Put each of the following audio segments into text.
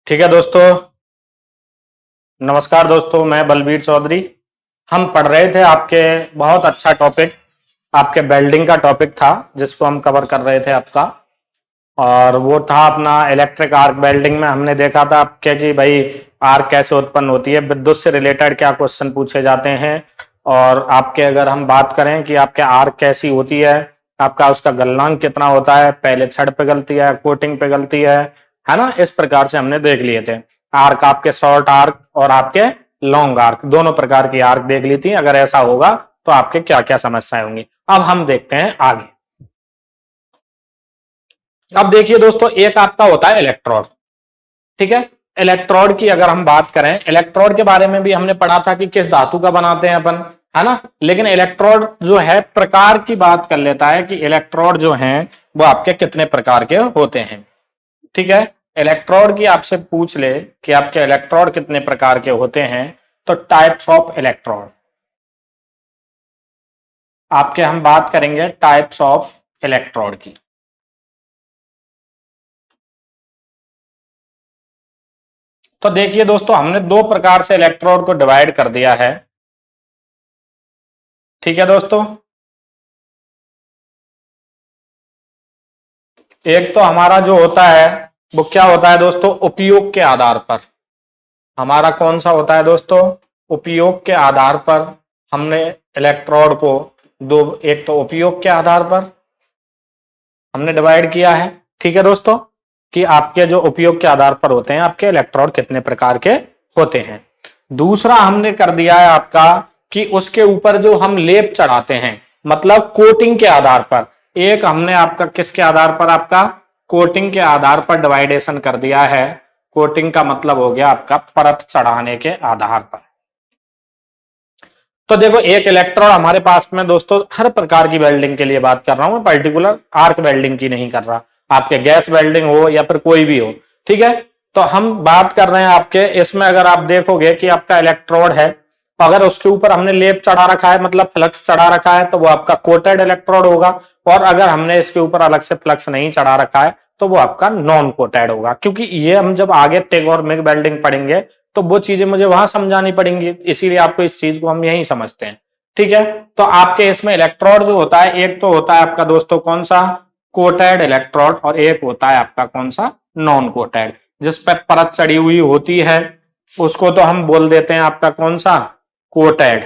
ठीक है दोस्तों, नमस्कार दोस्तों। मैं बलबीर चौधरी। हम पढ़ रहे थे आपके बहुत अच्छा टॉपिक, आपके वेल्डिंग का टॉपिक था जिसको हम कवर कर रहे थे आपका, और वो था अपना इलेक्ट्रिक आर्क वेल्डिंग में। हमने देखा था आपके कि भाई आर्क कैसे उत्पन्न होती है, विद्युत से रिलेटेड क्या क्वेश्चन पूछे जाते हैं, और आपके अगर हम बात करें कि आपके आर्क कैसी होती है, आपका उसका गलनांक कितना होता है, पहले छड़ पिघलती है कोटिंग पिघलती है ना। इस प्रकार से हमने देख लिए थे आर्क, आपके शॉर्ट आर्क और आपके लॉन्ग आर्क, दोनों प्रकार की आर्क देख ली थी। अगर ऐसा होगा तो आपके क्या क्या समस्याएं होंगी। अब हम देखते हैं आगे। अब देखिए दोस्तों, एक आपका होता है इलेक्ट्रोड। ठीक है, इलेक्ट्रोड की अगर हम बात करें, इलेक्ट्रोड के बारे में भी हमने पढ़ा था कि किस धातु का बनाते हैं अपन, है ना। लेकिन इलेक्ट्रोड जो है प्रकार की बात कर लेता है कि इलेक्ट्रोड जो हैं वो आपके कितने प्रकार के होते हैं। ठीक है, इलेक्ट्रोड की आपसे पूछ ले कि आपके इलेक्ट्रोड कितने प्रकार के होते हैं, तो टाइप्स ऑफ इलेक्ट्रोड आपके हम बात करेंगे टाइप्स ऑफ इलेक्ट्रोड की। तो देखिए दोस्तों, हमने दो प्रकार से इलेक्ट्रोड को डिवाइड कर दिया है। ठीक है दोस्तों, एक तो हमारा जो होता है वो क्या होता है दोस्तों, उपयोग के आधार पर। हमारा कौन सा होता है दोस्तों, उपयोग के आधार पर। हमने इलेक्ट्रोड को दो, एक तो उपयोग के आधार पर हमने डिवाइड किया है। ठीक है दोस्तों, कि आपके जो उपयोग के आधार पर होते हैं आपके इलेक्ट्रोड कितने प्रकार के होते हैं। दूसरा हमने कर दिया है आपका कि उसके ऊपर जो हम लेप चढ़ाते हैं, मतलब कोटिंग के आधार पर। एक हमने आपका किसके आधार पर, आपका कोटिंग के आधार पर डिवाइडेशन कर दिया है। कोटिंग का मतलब हो गया आपका परत चढ़ाने के आधार पर। तो देखो, एक इलेक्ट्रोड हमारे पास में दोस्तों, हर प्रकार की वेल्डिंग के लिए बात कर रहा हूं मैं, पर्टिकुलर आर्क वेल्डिंग की नहीं कर रहा। आपके गैस वेल्डिंग हो या फिर कोई भी हो, ठीक है। तो हम बात कर रहे हैं आपके इसमें, अगर आप देखोगे कि आपका इलेक्ट्रोड है, अगर उसके ऊपर हमने लेप चढ़ा रखा है, मतलब फ्लक्स चढ़ा रखा है, तो वो आपका कोटेड इलेक्ट्रोड होगा। और अगर हमने इसके ऊपर अलग से फ्लक्स नहीं चढ़ा रखा है तो वो आपका नॉन कोटेड होगा। क्योंकि ये हम जब आगे टिग और मिग वेल्डिंग पढ़ेंगे तो वो चीजें मुझे वहां समझानी पड़ेंगी, इसीलिए आपको इस चीज को हम यही समझते हैं। ठीक है, तो आपके इसमें इलेक्ट्रोड जो होता है, एक तो होता है आपका दोस्तों कौन सा, कोटेड इलेक्ट्रोड, और एक होता है आपका कौन सा, नॉन कोटेड, जिस पर परत चढ़ी हुई होती है उसको तो हम बोल देते हैं आपका कौन सा, कोटेड।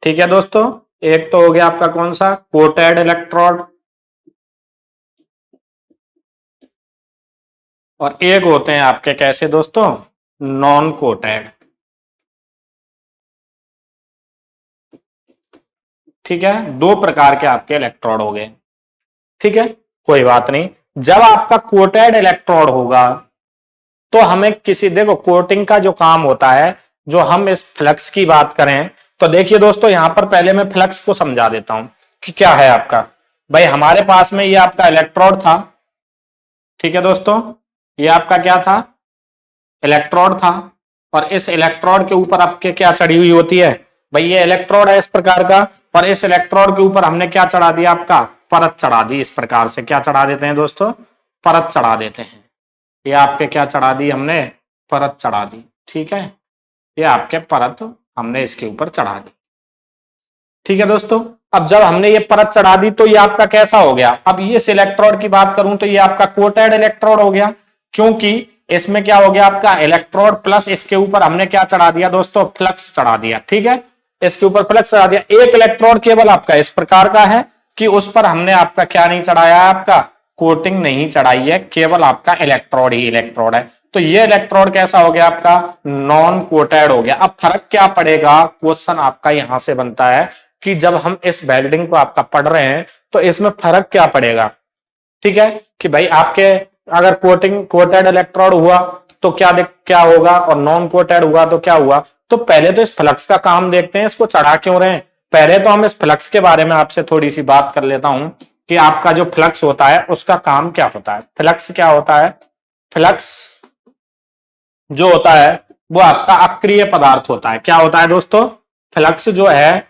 ठीक है दोस्तों, एक तो हो गया आपका कौन सा, कोटेड इलेक्ट्रोड, और एक होते हैं आपके कैसे दोस्तों, नॉन कोटेड। ठीक है, दो प्रकार के आपके इलेक्ट्रोड हो गए। ठीक है, कोई बात नहीं। जब आपका कोटेड इलेक्ट्रोड होगा तो हमें किसी, देखो कोटिंग का जो काम होता है, जो हम इस फ्लक्स की बात करें, तो देखिए दोस्तों, यहां पर पहले मैं फ्लक्स को समझा देता हूं कि क्या है आपका। भाई हमारे पास में ये आपका इलेक्ट्रोड था। ठीक है दोस्तों, ये आपका क्या था, इलेक्ट्रोड था। और इस इलेक्ट्रोड के ऊपर आपके क्या चढ़ी हुई होती है, भाई ये इलेक्ट्रोड है इस प्रकार का, और इस इलेक्ट्रोड के ऊपर हमने क्या चढ़ा दिया, आपका परत चढ़ा दी। इस प्रकार से क्या चढ़ा देते हैं दोस्तों, परत चढ़ा देते हैं। ये आपके क्या चढ़ा दी हमने, परत चढ़ा दी। ठीक है, ये आपके परत हमने इसके ऊपर चढ़ा दी। ठीक है दोस्तों, अब जब हमने ये परत चढ़ा दी तो ये आपका कैसा हो गया, अब ये इस इलेक्ट्रोड की बात करूं तो ये आपका कोटेड इलेक्ट्रोड हो गया। क्योंकि इसमें क्या हो गया, आपका इलेक्ट्रोड प्लस इसके ऊपर हमने क्या चढ़ा दिया दोस्तों, फ्लक्स चढ़ा दिया। ठीक है, इसके ऊपर फ्लक्स चढ़ा दिया। एक इलेक्ट्रोड केवल आपका इस प्रकार का है कि उस पर हमने आपका क्या नहीं चढ़ाया है, आपका कोटिंग नहीं चढ़ाई है, केवल आपका इलेक्ट्रोड ही इलेक्ट्रोड है। तो ये इलेक्ट्रोड कैसा हो गया, आपका नॉन कोटेड हो गया। अब फर्क क्या पड़ेगा, क्वेश्चन आपका यहां से बनता है कि जब हम इस वेल्डिंग को आपका पढ़ रहे हैं तो इसमें फर्क क्या पड़ेगा। ठीक है, कि भाई आपके अगर कोटेड इलेक्ट्रोड हुआ तो क्या होगा, और नॉन कोटेड हुआ तो क्या हुआ। तो पहले तो इस फ्लक्स का काम देखते हैं, इसको चढ़ा क्यों रहे हैं। पहले तो हम इस फ्लक्स के बारे में आपसे थोड़ी सी बात कर लेता हूं कि आपका जो फ्लक्स होता है उसका काम क्या होता है। फ्लक्स क्या होता है, फ्लक्स जो होता है वो आपका अक्रिय पदार्थ होता है। क्या होता है दोस्तों, फ्लक्स जो है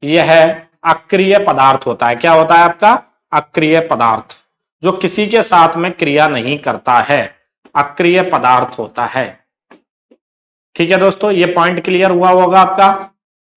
यह है अक्रिय पदार्थ होता है। क्या होता है आपका, अक्रिय पदार्थ, जो किसी के साथ में क्रिया नहीं करता है। अक्रिय पदार्थ होता है। ठीक है दोस्तों, ये पॉइंट क्लियर हुआ होगा आपका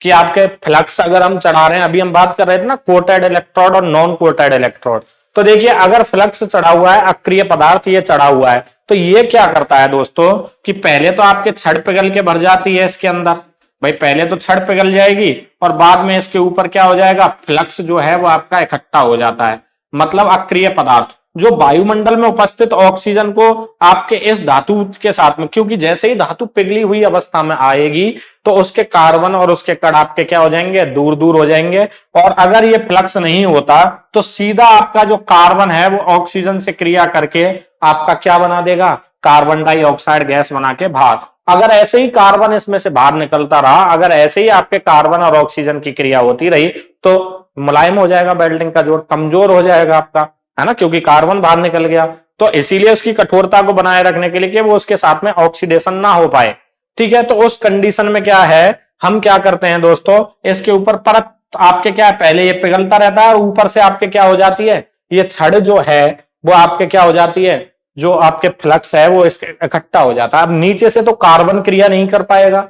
कि आपके फ्लक्स अगर हम चढ़ा रहे हैं, अभी हम बात कर रहे थे ना कोटेड इलेक्ट्रोड और नॉन कोटेड इलेक्ट्रोड, तो देखिए अगर फ्लक्स चढ़ा हुआ है, अक्रिय पदार्थ ये चढ़ा हुआ है, तो ये क्या करता है दोस्तों कि पहले तो आपके छड़ पिघल के भर जाती है इसके अंदर, भाई पहले तो छड़ पिघल जाएगी और बाद में इसके ऊपर क्या हो जाएगा, फ्लक्स जो है वो आपका इकट्ठा हो जाता है। मतलब अक्रिय पदार्थ जो वायुमंडल में उपस्थित ऑक्सीजन को आपके इस धातु के साथ में, क्योंकि जैसे ही धातु पिघली हुई अवस्था में आएगी तो उसके कार्बन और उसके कण आपके क्या हो जाएंगे, दूर दूर हो जाएंगे। और अगर ये फ्लक्स नहीं होता तो सीधा आपका जो कार्बन है वो ऑक्सीजन से क्रिया करके आपका क्या बना देगा, कार्बन डाइऑक्साइड गैस बना के बाहर। अगर ऐसे ही कार्बन इसमें से बाहर निकलता रहा, अगर ऐसे ही आपके कार्बन और ऑक्सीजन की क्रिया होती रही तो मुलायम हो जाएगा वेल्डिंग का जोड़, कमजोर हो जाएगा आपका, है ना, क्योंकि कार्बन बाहर निकल गया। तो इसीलिए उसकी कठोरता को बनाए रखने के लिए कि वो उसके साथ में ऑक्सीडेशन ना हो पाए। ठीक है, तो उस कंडीशन में क्या है, हम क्या करते हैं दोस्तों, इसके ऊपर परत आपके क्या है, पहले ये पिघलता रहता है और ऊपर से आपके क्या हो जाती है, ये छड़ जो है वो आपके क्या हो जाती है, जो आपके फ्लक्स है वो इसके इकट्ठा हो जाता है। अब नीचे से तो कार्बन क्रिया नहीं कर पाएगा,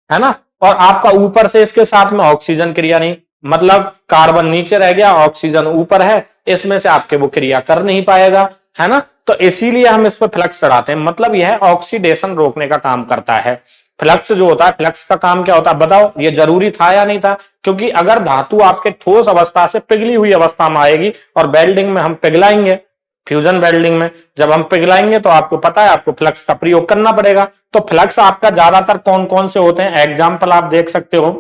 है ना, और आपका ऊपर से इसके साथ में ऑक्सीजन क्रिया नहीं, मतलब कार्बन नीचे रह गया, ऑक्सीजन ऊपर है, इसमें से आपके वो क्रिया कर नहीं पाएगा, है ना। तो इसीलिए हम इस पर फ्लक्स चढ़ाते हैं, मतलब यह ऑक्सीडेशन रोकने का काम करता है। फ्लक्स जो होता है, फ्लक्स का काम क्या होता है बताओ, ये जरूरी था या नहीं था, क्योंकि अगर धातु आपके ठोस अवस्था से पिघली हुई अवस्था में आएगी और वेल्डिंग में हम पिघलाएंगे, फ्यूजन वेल्डिंग में जब हम पिघलाएंगे तो आपको पता है आपको फ्लक्स का प्रयोग करना पड़ेगा। तो फ्लक्स आपका ज्यादातर कौन कौन से होते हैं, एग्जाम्पल आप देख सकते हो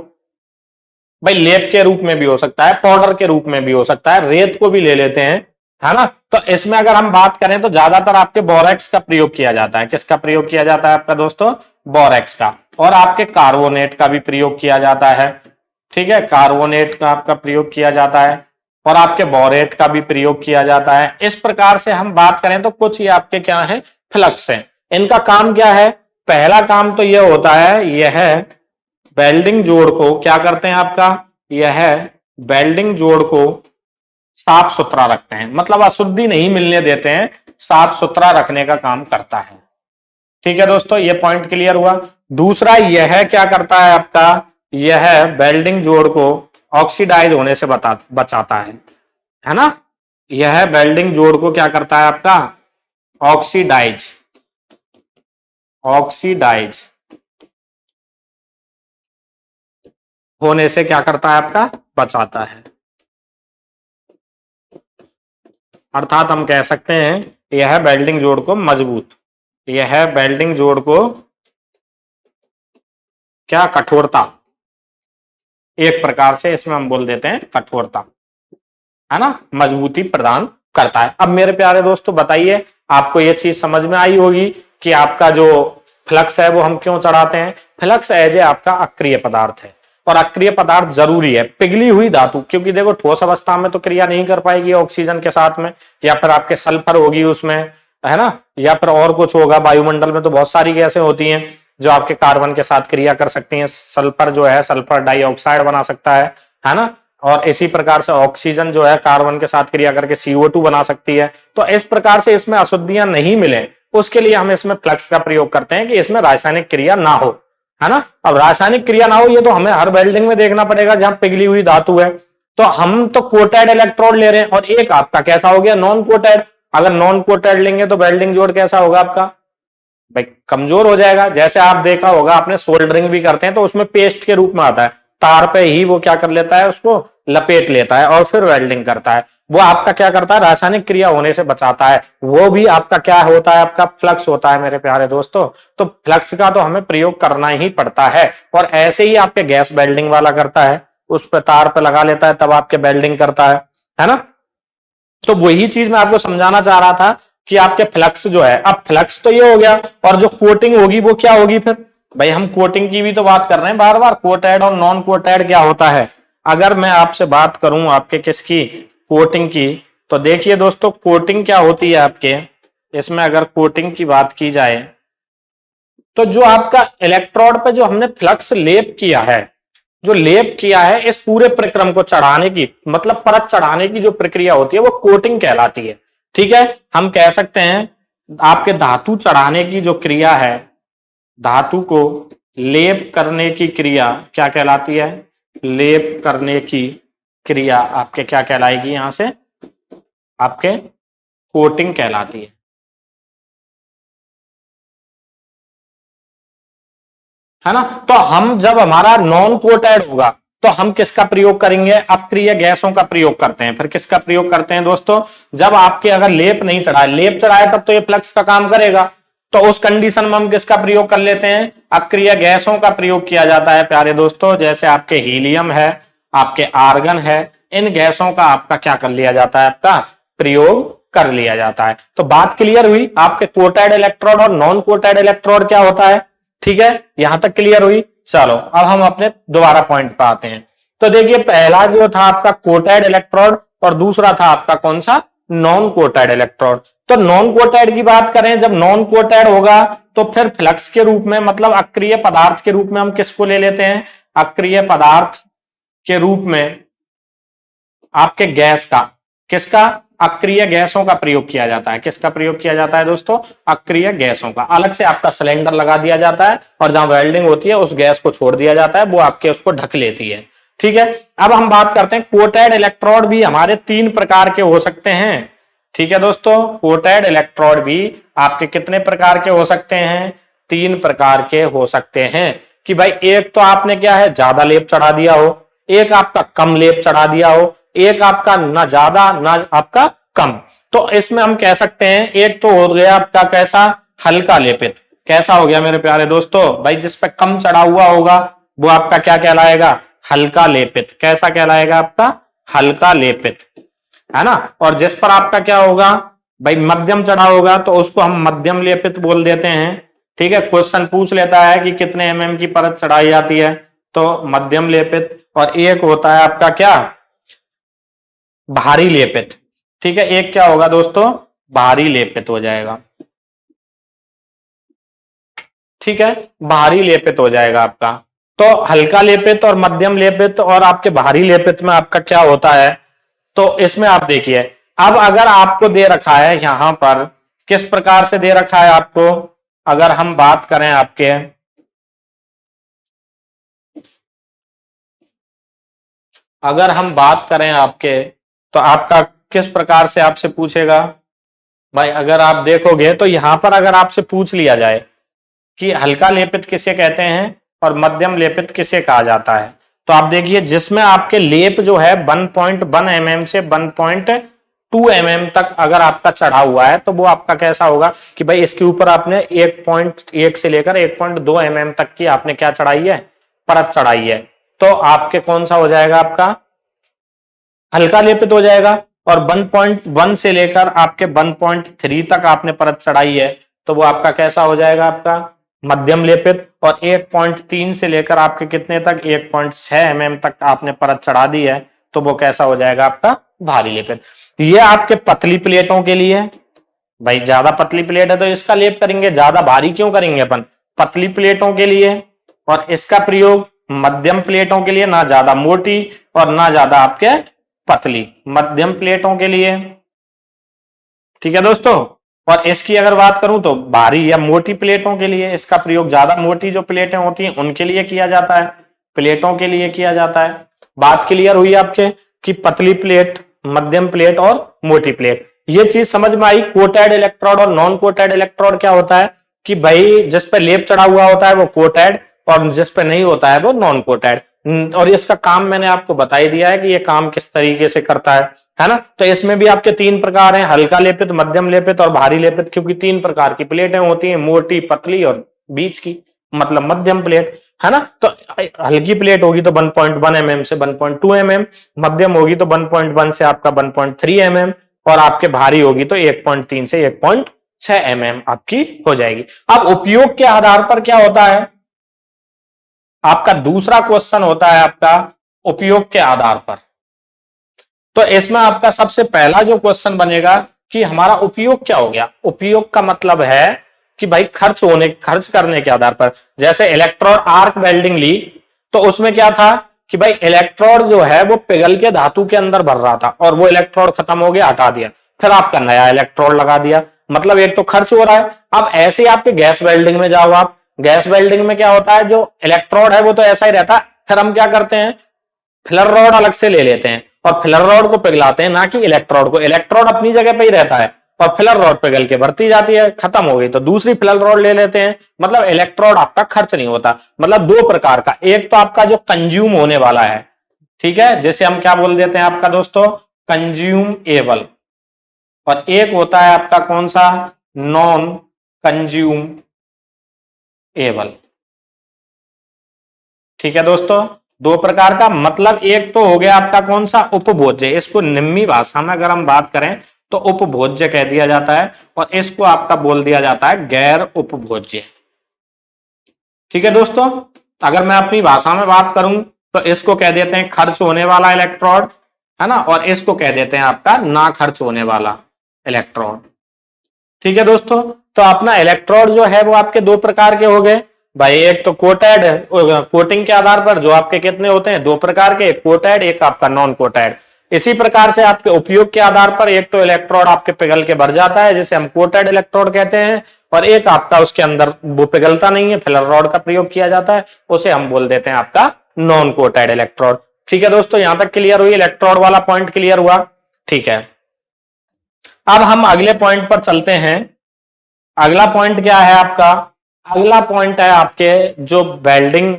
भाई, लेप के रूप में भी हो सकता है, पाउडर के रूप में भी हो सकता है, रेत को भी ले लेते हैं, है ना। तो इसमें अगर हम बात करें तो ज्यादातर आपके बोरेक्स का प्रयोग किया जाता है। किसका प्रयोग किया जाता है आपका दोस्तों, बोरेक्स का। और आपके कार्बोनेट का भी प्रयोग किया जाता है, ठीक है, कार्बोनेट का आपका प्रयोग किया जाता है और आपके बोरेट का भी प्रयोग किया जाता है। इस प्रकार से हम बात करें तो कुछ ये आपके क्या है, फ्लक्स है। इनका काम क्या है, पहला काम तो यह होता है, यह वेल्डिंग जोड़ को क्या करते हैं आपका, यह वेल्डिंग जोड़ को साफ सुथरा रखते हैं, मतलब अशुद्धि नहीं मिलने देते हैं, साफ सुथरा रखने का काम करता है। ठीक है दोस्तों, यह पॉइंट क्लियर हुआ। दूसरा यह क्या करता है आपका, यह वेल्डिंग जोड़ को ऑक्सीडाइज होने से बचाता है ना। यह वेल्डिंग जोड़ को क्या करता है आपका, ऑक्सीडाइज ऑक्सीडाइज होने से क्या करता है आपका, बचाता है। अर्थात हम कह सकते हैं यह वेल्डिंग जोड़ को मजबूत, यह वेल्डिंग जोड़ को क्या, कठोरता, एक प्रकार से इसमें हम बोल देते हैं कठोरता, है ना, मजबूती प्रदान करता है। अब मेरे प्यारे दोस्तों बताइए, आपको यह चीज समझ में आई होगी कि आपका जो फ्लक्स है वो हम क्यों चढ़ाते हैं। फ्लक्स एज ए आपका अक्रिय पदार्थ है और अक्रिय पदार्थ जरूरी है, पिघली हुई धातु, क्योंकि देखो ठोस अवस्था में तो क्रिया नहीं कर पाएगी ऑक्सीजन के साथ में, या फिर आपके सल्फर होगी उसमें, है ना, या फिर और कुछ होगा। वायुमंडल में तो बहुत सारी गैसें होती हैं जो आपके कार्बन के साथ क्रिया कर सकती हैं। सल्फर जो है सल्फर डाइऑक्साइड बना सकता है ना, और इसी प्रकार से ऑक्सीजन जो है कार्बन के साथ क्रिया करके CO2 बना सकती है। तो इस प्रकार से इसमें अशुद्धियां नहीं मिले उसके लिए हम इसमें फ्लक्स का प्रयोग करते हैं कि इसमें रासायनिक क्रिया ना हो, है ना। अब रासायनिक क्रिया ना हो ये तो हमें हर वेल्डिंग में देखना पड़ेगा जहां पिघली हुई धातु है। तो हम तो कोटेड इलेक्ट्रोड ले रहे हैं और एक आपका कैसा हो गया, नॉन कोटेड। अगर नॉन कोटेड लेंगे तो वेल्डिंग जोड़ कैसा होगा आपका, भाई कमजोर हो जाएगा। जैसे आप देखा होगा आपने सोल्डरिंग भी करते हैं तो उसमें पेस्ट के रूप में आता है, तार पे ही वो क्या कर लेता है, उसको लपेट लेता है और फिर वेल्डिंग करता है। वो आपका क्या करता है, रासायनिक क्रिया होने से बचाता है। वो भी आपका क्या होता है, आपका फ्लक्स होता है मेरे प्यारे दोस्तों। तो फ्लक्स का तो हमें प्रयोग करना ही पड़ता है। और ऐसे ही आपके गैस वेल्डिंग वाला करता है, उस पर तार पे लगा लेता है तब आपके वेल्डिंग करता है ना। तो वही चीज मैं आपको समझाना चाह रहा था कि आपके फ्लक्स जो है, अब फ्लक्स तो ये हो गया, और जो कोटिंग होगी वो क्या होगी फिर, भाई हम कोटिंग की भी तो बात कर रहे हैं बार बार, कोटेड और नॉन कोटेड क्या होता है। अगर मैं आपसे बात करूं आपके किसकी, कोटिंग की, तो देखिए दोस्तों कोटिंग क्या होती है आपके इसमें। अगर कोटिंग की बात की जाए तो जो आपका इलेक्ट्रोड पे जो हमने फ्लक्स लेप किया है, जो लेप किया है इस पूरे प्रक्रम को चढ़ाने की, मतलब परत चढ़ाने की जो प्रक्रिया होती है वो कोटिंग कहलाती है। ठीक है, हम कह सकते हैं आपके धातु चढ़ाने की जो क्रिया है, धातु को लेप करने की क्रिया क्या कहलाती है? लेप करने की क्रिया आपके क्या कहलाएगी? यहां से आपके कोटिंग कहलाती है ना। तो हम जब हमारा नॉन कोटेड होगा तो हम किसका प्रयोग करेंगे? अक्रिय गैसों का प्रयोग करते हैं। फिर किसका प्रयोग करते हैं दोस्तों? जब आपके अगर लेप नहीं चढ़ाए, लेप चढ़ाए तब तो ये फ्लक्स का काम करेगा, तो उस कंडीशन में हम किसका प्रयोग कर लेते हैं? अक्रिय गैसों का प्रयोग किया जाता है प्यारे दोस्तों। जैसे आपके हीलियम है, आपके आर्गन है, इन गैसों का आपका क्या कर लिया जाता है? आपका प्रयोग कर लिया जाता है। तो बात क्लियर हुई, आपके कोटेड इलेक्ट्रोड और नॉन कोटेड इलेक्ट्रोड क्या होता है? ठीक है, यहां तक क्लियर हुई। चलो अब हम अपने दोबारा पॉइंट पे आते हैं। तो देखिए, पहला जो था आपका कोटेड इलेक्ट्रोड और दूसरा था आपका कौन सा? Non coated electrode. तो नॉन कोटेड की बात करें, जब नॉन कोटेड होगा तो फिर फ्लक्स के रूप में, मतलब अक्रिय पदार्थ के रूप में हम किसको ले लेते हैं? अक्रिय पदार्थ के रूप में आपके गैस का, किसका? अक्रिय गैसों का प्रयोग किया जाता है। किसका प्रयोग किया जाता है दोस्तों? अक्रिय गैसों का। अलग से आपका सिलेंडर लगा दिया जाता है और जहां वेल्डिंग होती है उस गैस को छोड़ दिया जाता है, वो आपके उसको ढक लेती है। ठीक है, अब हम बात करते हैं कोटेड इलेक्ट्रोड भी हमारे 3 प्रकार के हो सकते हैं। ठीक है दोस्तों, कोटेड इलेक्ट्रोड भी आपके कितने प्रकार के हो सकते हैं? 3 प्रकार के हो सकते हैं। कि भाई एक तो आपने क्या है, ज्यादा लेप चढ़ा दिया हो, एक आपका कम लेप चढ़ा दिया हो, एक आपका ना ज्यादा ना आपका कम। तो इसमें हम कह सकते हैं एक तो हो गया आपका कैसा? हल्का लेपित। कैसा हो गया मेरे प्यारे दोस्तों? भाई जिस पे कम चढ़ा हुआ होगा वो आपका क्या कहलाएगा? हल्का लेपित। कैसा कहलाएगा? आपका हल्का लेपित, है ना। और जिस पर आपका क्या होगा भाई, मध्यम चढ़ा होगा तो उसको हम मध्यम लेपित बोल देते हैं। ठीक है, क्वेश्चन पूछ लेता है कि कितने एमएम की परत चढ़ाई जाती है, तो मध्यम लेपित। और एक होता है आपका क्या? भारी लेपित। ठीक है, एक क्या होगा दोस्तों? भारी लेपित हो जाएगा। ठीक है, भारी लेपित हो जाएगा आपका। तो हल्का लेपित और मध्यम लेपित और आपके भारी लेपित में आपका क्या होता है? तो इसमें आप देखिए, अब अगर आपको दे रखा है यहां पर, किस प्रकार से दे रखा है आपको? अगर हम बात करें आपके, अगर हम बात करें आपके, तो आपका किस प्रकार से आपसे पूछेगा भाई? अगर आप देखोगे तो यहां पर अगर आपसे पूछ लिया जाए कि हल्का लेपित किसे कहते हैं और मध्यम लेपित किसे कहा जाता है, तो आप देखिए जिसमें आपके लेप जो है 1.1 एमएम से 1.2 एमएम तक अगर आपका चढ़ा हुआ है, तो वो आपका कैसा होगा कि भाई इसके ऊपर आपने 1.1 से लेकर 1.2 एमएम तक की आपने क्या चढ़ाई है? परत चढ़ाई है। तो आपके कौन सा हो जाएगा? आपका हल्का लेपित हो जाएगा। और 1.1 से लेकर आपके 1.3 तक आपने परत चढ़ाई है, तो वो आपका कैसा हो जाएगा? आपका मध्यम लेपित। और 1.3 से लेकर आपके कितने तक? 1.6 एमएम तक आपने परत चढ़ा दी है, तो वो कैसा हो जाएगा? आपका भारी लेपित। ये आपके पतली प्लेटों के लिए। भाई ज्यादा पतली प्लेट है तो इसका लेप करेंगे, ज्यादा भारी क्यों करेंगे अपन? पतली प्लेटों के लिए। और इसका प्रयोग मध्यम प्लेटों के लिए, ना ज्यादा मोटी और ना ज्यादा आपके पतली, मध्यम प्लेटों के लिए। ठीक है दोस्तों। और इसकी अगर बात करूं तो भारी या मोटी प्लेटों के लिए इसका प्रयोग, ज्यादा मोटी जो प्लेटें होती हैं उनके लिए किया जाता है, प्लेटों के लिए किया जाता है। बात क्लियर हुई आपके कि पतली प्लेट, मध्यम प्लेट और मोटी प्लेट। ये चीज समझ में आई। कोटेड इलेक्ट्रोड और नॉन कोटेड इलेक्ट्रोड क्या होता है कि भाई जिस पे लेप चढ़ा हुआ होता है वो कोटेड, और जिस पे नहीं होता है वो नॉन कोटेड। और इसका काम मैंने आपको बता ही दिया है कि ये काम किस तरीके से करता है ना। तो इसमें भी आपके 3 प्रकार हैं, हल्का लेपित, मध्यम लेपित और भारी लेपित। क्योंकि 3 प्रकार की प्लेटें होती हैं, मोटी, पतली और बीच की, मतलब मध्यम प्लेट, है ना। तो हल्की प्लेट होगी तो 1.1 एमएम से 1.2 एमएम, मध्यम होगी तो 1.1 से आपका 1.3 एमएम, और आपके भारी होगी तो 1.3 से 1.6 एमएम आपकी हो जाएगी। अब उपयोग के आधार पर क्या होता है? आपका दूसरा क्वेश्चन होता है आपका उपयोग के आधार पर। तो इसमें आपका सबसे पहला जो क्वेश्चन बनेगा कि हमारा उपयोग क्या हो गया? उपयोग का मतलब है कि भाई खर्च करने के आधार पर। जैसे इलेक्ट्रोड आर्क वेल्डिंग ली, तो उसमें क्या था कि भाई इलेक्ट्रोड जो है वो पिघल के धातु के अंदर भर रहा था, और वो इलेक्ट्रोड खत्म हो गया, हटा दिया, फिर आपका नया इलेक्ट्रोड लगा दिया। मतलब एक तो खर्च हो रहा है। अब ऐसे ही आपके गैस वेल्डिंग में जाओ आप, गैस वेल्डिंग में क्या होता है, जो इलेक्ट्रोड है वो तो ऐसा ही रहता है, फिर हम क्या करते हैं, फिलर रॉड अलग से ले लेते हैं और फिलर रॉड को पिघलाते हैं, ना कि इलेक्ट्रोड को। इलेक्ट्रोड अपनी जगह पे ही रहता है और फिलर रॉड पिघल के भरती जाती है, खत्म हो गई तो दूसरी फिलर रॉड ले लेते हैं। मतलब इलेक्ट्रोड आपका खर्च नहीं होता। मतलब दो प्रकार का, एक तो आपका जो कंज्यूम होने वाला है, ठीक है, जैसे हम क्या बोल देते हैं आपका दोस्तों, कंज्यूम एबल, और एक होता है आपका कौन सा, नॉन कंज्यूम एबल। ठीक है दोस्तों, दो प्रकार का। मतलब एक तो हो गया आपका कौन सा, उपभोज्य, इसको निम्मी भाषा में अगर हम बात करें तो उपभोज्य कह दिया जाता है, और इसको आपका बोल दिया जाता है गैर उपभोज्य। ठीक है दोस्तों, अगर मैं अपनी भाषा में बात करूं तो इसको कह देते हैं खर्च होने वाला इलेक्ट्रोड, है ना, और इसको कह देते हैं आपका ना खर्च होने वाला इलेक्ट्रोड। ठीक है दोस्तों, तो अपना इलेक्ट्रोड जो है वो आपके दो प्रकार के हो गए भाई, एक तो कोटेड, कोटिंग के आधार पर जो आपके कितने होते हैं, दो प्रकार के, एक कोटेड एक आपका नॉन कोटेड। इसी प्रकार से आपके उपयोग के आधार पर एक तो इलेक्ट्रोड आपके पिघल के भर जाता है जिसे हम कोटेड इलेक्ट्रोड कहते हैं, और एक आपका उसके अंदर वो पिघलता नहीं है, फिलर रॉड का प्रयोग किया जाता है, उसे हम बोल देते हैं आपका नॉन कोटेड इलेक्ट्रोड। ठीक है दोस्तों, यहां तक क्लियर हुई, इलेक्ट्रोड वाला पॉइंट क्लियर हुआ। ठीक है, अब हम अगले पॉइंट पर चलते हैं। अगला पॉइंट क्या है आपका, अगला पॉइंट है आपके जो वेल्डिंग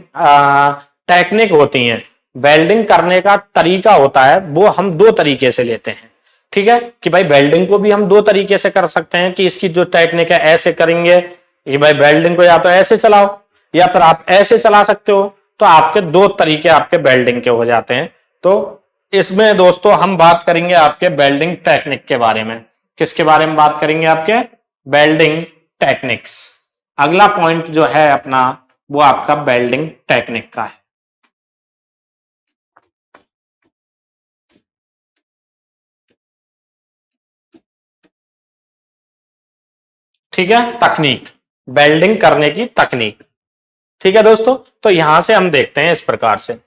टेक्निक होती हैं, वेल्डिंग करने का तरीका होता है, वो हम दो तरीके से लेते हैं। ठीक है, कि भाई वेल्डिंग को भी हम दो तरीके से कर सकते हैं, कि इसकी जो टेक्निक है ऐसे करेंगे कि भाई वेल्डिंग को या तो ऐसे चलाओ या फिर आप ऐसे चला सकते हो। तो आपके दो तरीके आपके वेल्डिंग के हो जाते हैं। तो इसमें दोस्तों हम बात करेंगे आपके वेल्डिंग टेक्निक के बारे में। किसके बारे में बात करेंगे, आपके वेल्डिंग टेक्निक्स। अगला पॉइंट जो है अपना वो आपका वेल्डिंग टेक्निक का है। ठीक है, तकनीक, वेल्डिंग करने की तकनीक। ठीक है दोस्तों, तो यहां से हम देखते हैं इस प्रकार से,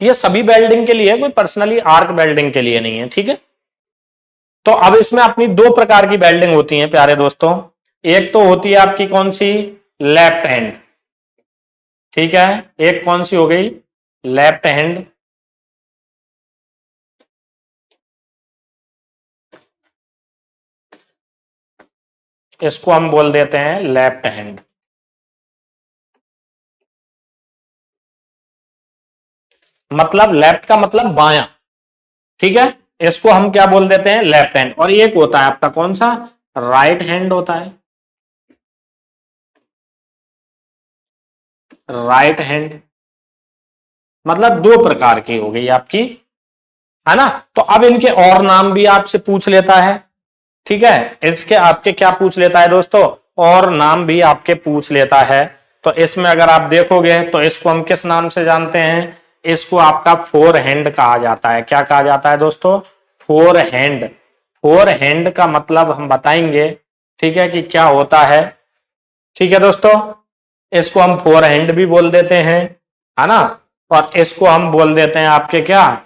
ये सभी वेल्डिंग के लिए, कोई पर्सनली आर्क वेल्डिंग के लिए नहीं है। ठीक है, तो अब इसमें अपनी दो प्रकार की वेल्डिंग होती है प्यारे दोस्तों। एक तो होती है आपकी कौन सी, लेफ्ट हैंड। ठीक है, एक कौन सी हो गई, लेफ्ट हैंड। इसको हम बोल देते हैं लेफ्ट हैंड। मतलब लेफ्ट का मतलब बायां। ठीक है, इसको हम क्या बोल देते हैं, लेफ्ट हैंड। और एक होता है आपका कौन सा, राइट हैंड होता है, राइट हैंड। मतलब दो प्रकार की हो गई आपकी, है ना। तो अब इनके और नाम भी आपसे पूछ लेता है। ठीक है, इसके आपके क्या पूछ लेता है दोस्तों, और नाम भी आपके पूछ लेता है। तो इसमें अगर आप देखोगे तो इसको हम किस नाम से जानते हैं, इसको आपका फोर हैंड कहा जाता है। क्या कहा जाता है दोस्तों, फोर हैंड। फोर हैंड का मतलब हम बताएंगे, ठीक है, कि क्या होता है। ठीक है दोस्तों, इसको हम फोर हैंड भी बोल देते हैं, है ना, और इसको हम बोल देते हैं आपके क्या,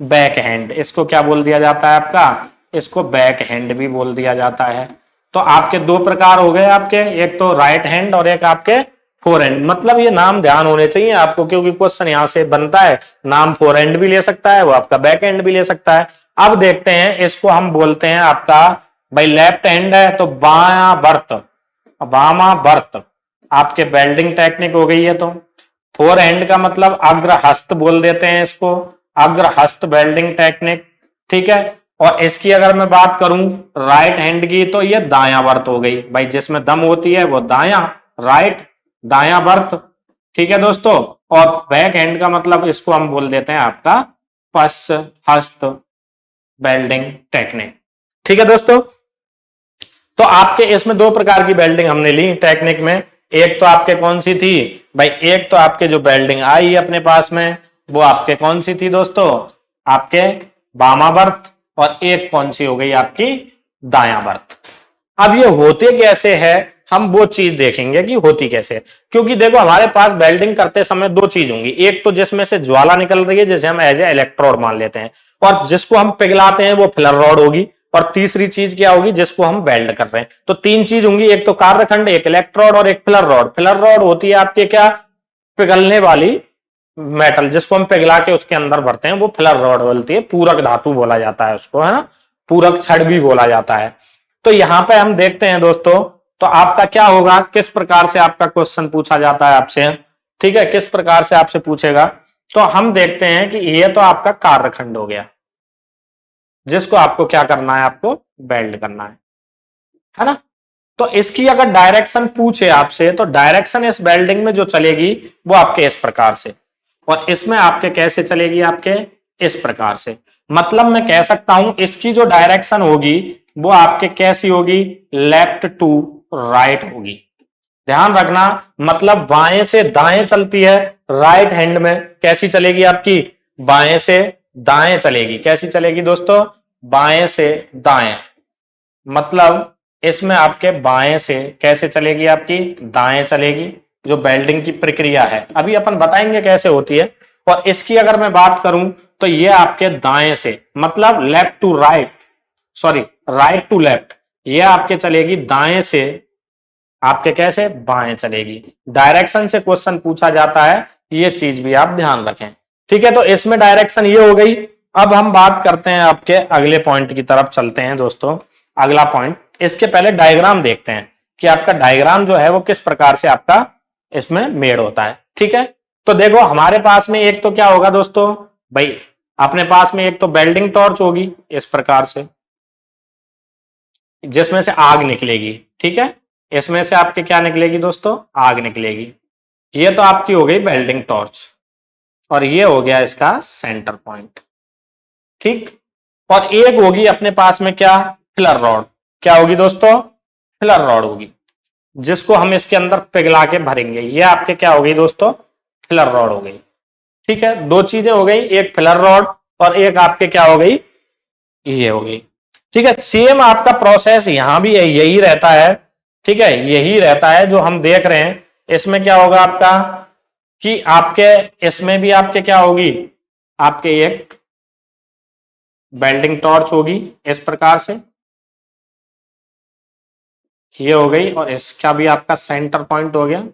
बैक हैंड। इसको क्या बोल दिया जाता है आपका, इसको बैक हैंड भी बोल दिया जाता है। तो आपके दो प्रकार हो गए आपके, एक तो राइट हैंड और एक आपके फोर हैंड। मतलब ये नाम ध्यान होने चाहिए आपको, क्योंकि क्वेश्चन यहां से बनता है, नाम फोर हैंड भी ले सकता है, वो आपका बैक हैंड भी ले सकता है। अब देखते हैं, इसको हम बोलते हैं आपका, भाई लेफ्ट हैंड है तो बाया बर्थ, वामा बर्थ आपके वेल्डिंग टेक्निक हो गई है। तो फोर हैंड का मतलब अग्रहस्त बोल देते हैं इसको, अग्रहस्त वेल्डिंग टेक्निक। ठीक है, और इसकी अगर मैं बात करूं राइट हैंड की, तो ये दायां वर्त हो गई भाई, जिसमें दम होती है वो दायां, राइट, दायां वर्त। ठीक है दोस्तों, और बैक हैंड का मतलब इसको हम बोल देते हैं आपका पश हस्त वेल्डिंग टेक्निक। ठीक है दोस्तों, तो आपके इसमें दो प्रकार की वेल्डिंग हमने ली टेक्निक में। एक तो आपके कौन सी थी भाई, एक तो आपके जो वेल्डिंग आई अपने पास में वो आपके कौन सी थी दोस्तों, आपके बामा बर्थ, और एक कौन सी हो गई आपकी दाया बर्थ। अब ये होते कैसे है, हम वो चीज देखेंगे कि होती कैसे। क्योंकि देखो हमारे पास वेल्डिंग करते समय दो चीज होंगी, एक तो जिसमें से ज्वाला निकल रही है जिसे हम एज ए इलेक्ट्रोड मान लेते हैं, और जिसको हम पिघलाते हैं वो फिलर रॉड होगी। और तीसरी चीज क्या होगी जिसको हम वेल्ड कर रहे हैं। तो तीन चीज होंगी, एक तो कार्यखंड, एक इलेक्ट्रोड और एक फिलर रॉड। फिलर रॉड होती है आपके क्या, पिघलने वाली मेटल, जिसको हम पिघला के उसके अंदर भरते हैं, वो फिलर रॉड बोलती है। पूरक धातु बोला जाता है उसको, है ना, पूरक छड़ भी बोला जाता है। तो यहां पे हम देखते हैं दोस्तों, तो आपका क्या होगा, किस प्रकार से आपका क्वेश्चन पूछा जाता है आपसे, ठीक है, किस प्रकार से आपसे पूछेगा। तो हम देखते हैं कि ये तो आपका कार्यखंड हो गया, जिसको आपको क्या करना है, आपको वेल्ड करना है ना। तो इसकी अगर डायरेक्शन पूछे आपसे, तो डायरेक्शन इस वेल्डिंग में जो चलेगी वो आपके इस प्रकार से, और इसमें आपके कैसे चलेगी, आपके इस प्रकार से। मतलब मैं कह सकता हूं इसकी जो डायरेक्शन होगी वो आपके कैसी होगी, लेफ्ट टू राइट होगी। ध्यान रखना, मतलब बाएं से दाएं चलती है, राइट हैंड में कैसी चलेगी आपकी, बाएं से दाएं चलेगी। कैसी चलेगी दोस्तों, बाएं से दाएं। मतलब इसमें आपके बाएं से कैसे चलेगी, आपकी दाएं चलेगी। जो वेल्डिंग की प्रक्रिया है अभी अपन बताएंगे कैसे होती है। और इसकी अगर मैं बात करूं तो ये आपके दाएं से, मतलब left to right, sorry right to left, ये आपके चलेगी दाएं से आपके कैसे, बाएं चलेगी। डायरेक्शन से क्वेश्चन पूछा जाता है, ये चीज भी आप ध्यान रखें, ठीक है। तो इसमें डायरेक्शन ये हो गई। अब हम बात करते हैं आपके अगले पॉइंट की तरफ चलते हैं दोस्तों। अगला पॉइंट, इसके पहले डायग्राम देखते हैं कि आपका डायग्राम जो है वो किस प्रकार से आपका इसमें मेड होता है, ठीक है। तो देखो हमारे पास में एक तो क्या होगा दोस्तों, भाई अपने पास में एक तो वेल्डिंग टॉर्च होगी इस प्रकार से, जिसमें से आग निकलेगी, ठीक है। इसमें से आपके क्या निकलेगी दोस्तों, आग निकलेगी। ये तो आपकी हो गई वेल्डिंग टॉर्च, और ये हो गया इसका सेंटर पॉइंट, ठीक। और एक होगी अपने पास में क्या, फिलर रॉड। क्या होगी दोस्तों, फिलर रॉड होगी, जिसको हम इसके अंदर पिघला के भरेंगे। ये आपके क्या हो गई दोस्तों, फिलर रॉड हो गई, ठीक है। दो चीजें हो गई, एक फिलर रॉड और एक आपके क्या हो गई, ये हो गई, ठीक है। सेम आपका प्रोसेस यहां भी यही रहता है, ठीक है, यही रहता है जो हम देख रहे हैं। इसमें क्या होगा आपका कि आपके इसमें भी आपके क्या होगी, आपके एक वेल्डिंग टॉर्च होगी इस प्रकार से, ये हो गई। और इसका भी आपका सेंटर पॉइंट हो गया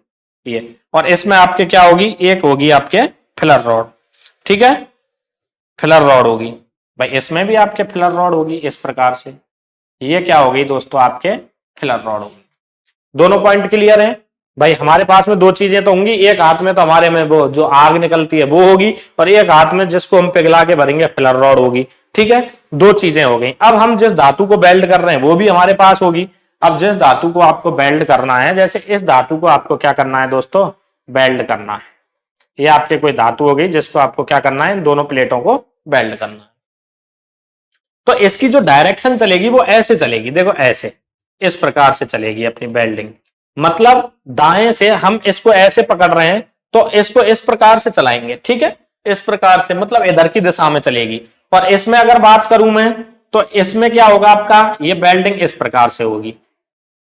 ये। और इसमें आपके क्या होगी, एक होगी आपके फिलर रॉड, ठीक है, फिलर रॉड होगी। भाई इसमें भी आपके फिलर रॉड होगी इस प्रकार से। ये क्या हो गई दोस्तों, आपके फिलर रॉड होगी। दोनों पॉइंट क्लियर है। भाई हमारे पास में दो चीजें तो होंगी, एक हाथ में तो हमारे में वो जो आग निकलती है वो होगी, और एक हाथ में जिसको हम पिघला के भरेंगे फिलर रॉड होगी, ठीक है। दो चीजें हो गई। अब हम जिस धातु को वेल्ड कर रहे हैं वो भी हमारे पास होगी। अब जिस धातु को आपको वेल्ड करना है, जैसे इस धातु को आपको क्या करना है दोस्तों, वेल्ड करना है। ये आपके कोई धातु हो गई जिसको आपको क्या करना है, इन दोनों प्लेटों को वेल्ड करना है। तो इसकी जो डायरेक्शन चलेगी वो ऐसे चलेगी, देखो ऐसे, इस प्रकार से चलेगी अपनी वेल्डिंग। मतलब दाएं से हम इसको ऐसे पकड़ रहे हैं तो इसको इस प्रकार से चलाएंगे, ठीक है, इस प्रकार से, मतलब इधर की दिशा में चलेगी। और इसमें अगर बात करूं मैं, तो इसमें क्या होगा आपका, ये वेल्डिंग इस प्रकार से होगी।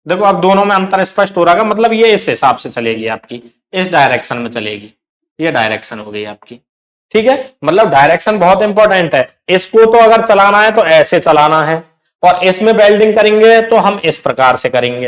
देखो अब दोनों में अंतर स्पष्ट हो रहा है, मतलब ये इस हिसाब से चलेगी आपकी, इस डायरेक्शन में चलेगी। ये डायरेक्शन हो गई आपकी, ठीक है। मतलब डायरेक्शन बहुत इंपॉर्टेंट है। इसको तो अगर चलाना है तो ऐसे चलाना है, और इसमें वेल्डिंग करेंगे तो हम इस प्रकार से करेंगे,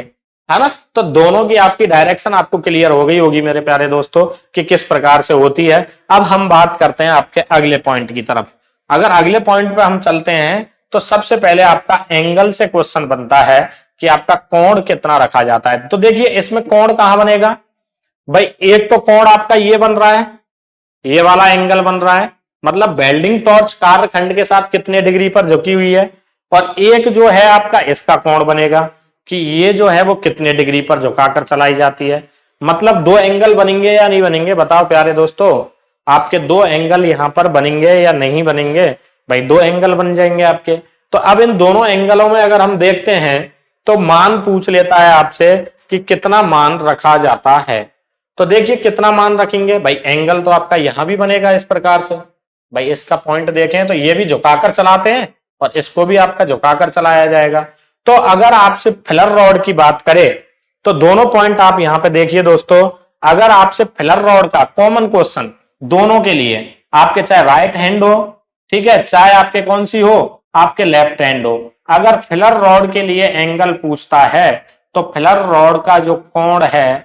है ना। तो दोनों की आपकी डायरेक्शन आपको क्लियर हो गई होगी मेरे प्यारे दोस्तों कि किस प्रकार से होती है। अब हम बात करते हैं आपके अगले पॉइंट की तरफ। अगर अगले पॉइंट पे हम चलते हैं तो सबसे पहले आपका एंगल से क्वेश्चन बनता है कि आपका कोण कितना रखा जाता है। तो देखिए इसमें कोण कहां बनेगा, भाई एक तो कोण आपका ये बन रहा है, ये वाला एंगल बन रहा है, मतलब वेल्डिंग टॉर्च कार्यखंड के साथ कितने डिग्री पर झुकी हुई है। और एक जो है आपका इसका कोण बनेगा कि ये जो है वो कितने डिग्री पर झुकाकर चलाई जाती है। मतलब दो एंगल बनेंगे या नहीं बनेंगे, बताओ प्यारे दोस्तों, आपके दो एंगल यहां पर बनेंगे या नहीं बनेंगे। भाई दो एंगल बन जाएंगे आपके। तो अब इन दोनों एंगलों में अगर हम देखते हैं तो मान पूछ लेता है आपसे कि कितना मान रखा जाता है। तो देखिए कितना मान रखेंगे, भाई एंगल तो आपका यहां भी बनेगा इस प्रकार से। भाई इसका पॉइंट देखें तो ये भी झुकाकर चलाते हैं और इसको भी आपका झुकाकर चलाया जाएगा। तो अगर आपसे फिलर रॉड की बात करें तो दोनों पॉइंट आप यहां पे देखिए दोस्तों। अगर आपसे फिलर रॉड का कॉमन क्वेश्चन दोनों के लिए, आपके चाहे राइट हैंड हो, ठीक है, चाहे आपके कौन सी हो, आपके लेफ्ट हैंड हो। अगर फिलर रॉड के लिए एंगल पूछता है तो फिलर रॉड का जो कोण है,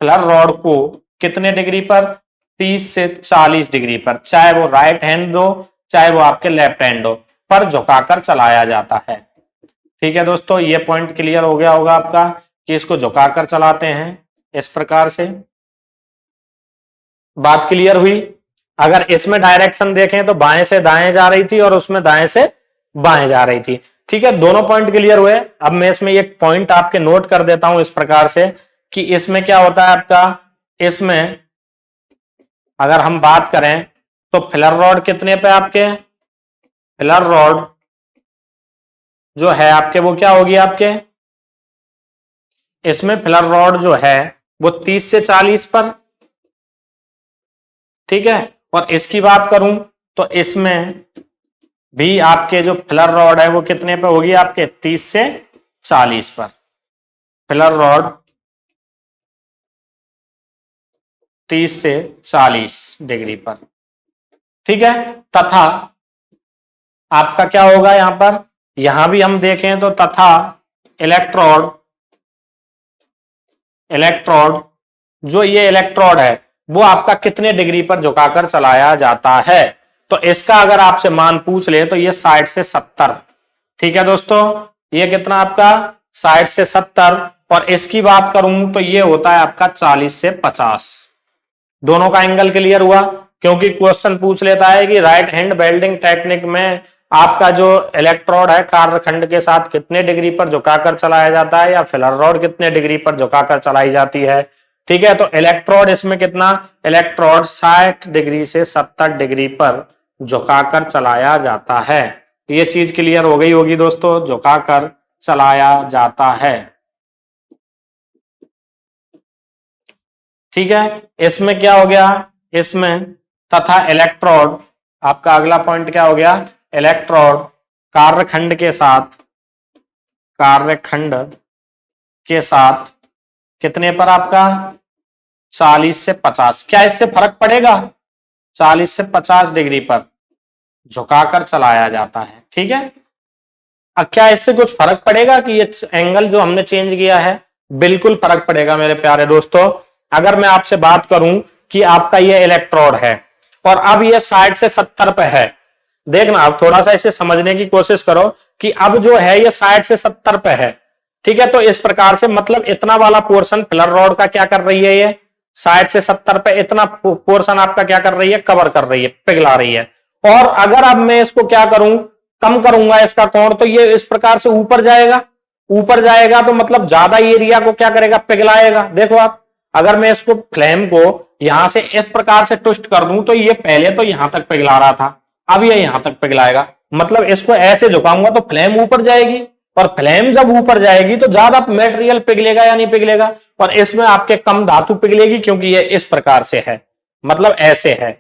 फिलर रॉड को कितने डिग्री पर, 30 से 40 डिग्री पर, चाहे वो राइट हैंड हो चाहे वो आपके लेफ्ट हैंड हो, पर झुकाकर चलाया जाता है। ठीक है दोस्तों, ये पॉइंट क्लियर हो गया होगा आपका कि इसको झुकाकर चलाते हैं इस प्रकार से। बात क्लियर हुई। अगर इसमें डायरेक्शन देखें तो बाएं से दाएं जा रही थी और उसमें दाएं से बाएं जा रही थी। ठीक है, दोनों पॉइंट क्लियर हुए। अब मैं इसमें एक पॉइंट आपके नोट कर देता हूं इस प्रकार से कि इसमें क्या होता है आपका, इसमें अगर हम बात करें तो फिलर रॉड कितने पे आपके, फिलर रॉड जो है आपके वो क्या होगी आपके, इसमें फिलर रॉड जो है वो 30 से 40 पर। ठीक है, और इसकी बात करूं तो इसमें भी आपके जो फिलर रॉड है वो कितने पे होगी आपके, 30 से 40 पर। फिलर रॉड 30 से 40 डिग्री पर। ठीक है, तथा आपका क्या होगा यहां पर, यहां भी हम देखें तो तथा इलेक्ट्रोड, इलेक्ट्रोड जो ये इलेक्ट्रोड है वो आपका कितने डिग्री पर झुकाकर चलाया जाता है। तो इसका अगर आपसे मान पूछ ले तो ये 60 से 70। ठीक है दोस्तों, ये कितना आपका 60 से 70, और इसकी बात करूं तो ये होता है आपका 40 से 50। दोनों का एंगल क्लियर हुआ, क्योंकि क्वेश्चन पूछ लेता है कि राइट हैंड वेल्डिंग टेक्निक में आपका जो इलेक्ट्रोड है कार्यखंड के साथ कितने डिग्री पर झुकाकर चलाया जाता है, या फिलर रॉड कितने डिग्री पर झुकाकर चलाई जाती है। ठीक है, तो इलेक्ट्रोड इसमें कितना, इलेक्ट्रोड 60 डिग्री से 70 डिग्री पर झुकाकर चलाया जाता है। ये चीज क्लियर हो गई होगी दोस्तों, झुकाकर चलाया जाता है। ठीक है, इसमें क्या हो गया, इसमें तथा इलेक्ट्रोड, आपका अगला पॉइंट क्या हो गया, इलेक्ट्रोड कार्यखंड के साथ, कार्यखंड के साथ कितने पर आपका 40 से 50। क्या इससे फर्क पड़ेगा, 40 से 50 डिग्री पर झुकाकर चलाया जाता है। ठीक है, अब क्या इससे कुछ फर्क पड़ेगा कि ये एंगल जो हमने चेंज किया है, बिल्कुल फर्क पड़ेगा मेरे प्यारे दोस्तों। अगर मैं आपसे बात करूं कि आपका ये इलेक्ट्रोड है और अब ये 60 से 70 पे है, देखना अब थोड़ा सा इसे समझने की कोशिश करो कि अब जो है ये 60 से 70 पे है। ठीक है, तो इस प्रकार से मतलब इतना वाला पोर्शन फिलर रॉड का क्या कर रही है, ये 60 से 70 पे इतना पोर्शन आपका क्या कर रही है, कवर कर रही है, पिघला रही है। और अगर अब मैं इसको क्या करूं, कम करूंगा इसका कोण, तो ये इस प्रकार से ऊपर जाएगा, ऊपर जाएगा तो मतलब ज्यादा एरिया को क्या करेगा, पिघलाएगा। देखो आप, अगर मैं इसको फ्लेम को यहां से इस प्रकार से ट्विस्ट कर दूं तो ये पहले तो यहां तक पिघला रहा था, अब ये यहां तक पिघलाएगा। मतलब इसको ऐसे झुकाऊंगा तो फ्लेम ऊपर जाएगी, और फ्लेम जब ऊपर जाएगी तो ज्यादा मेटेरियल पिघलेगा या नहीं पिघलेगा, और इसमें आपके कम धातु पिघलेगी, क्योंकि ये इस प्रकार से है, मतलब ऐसे है।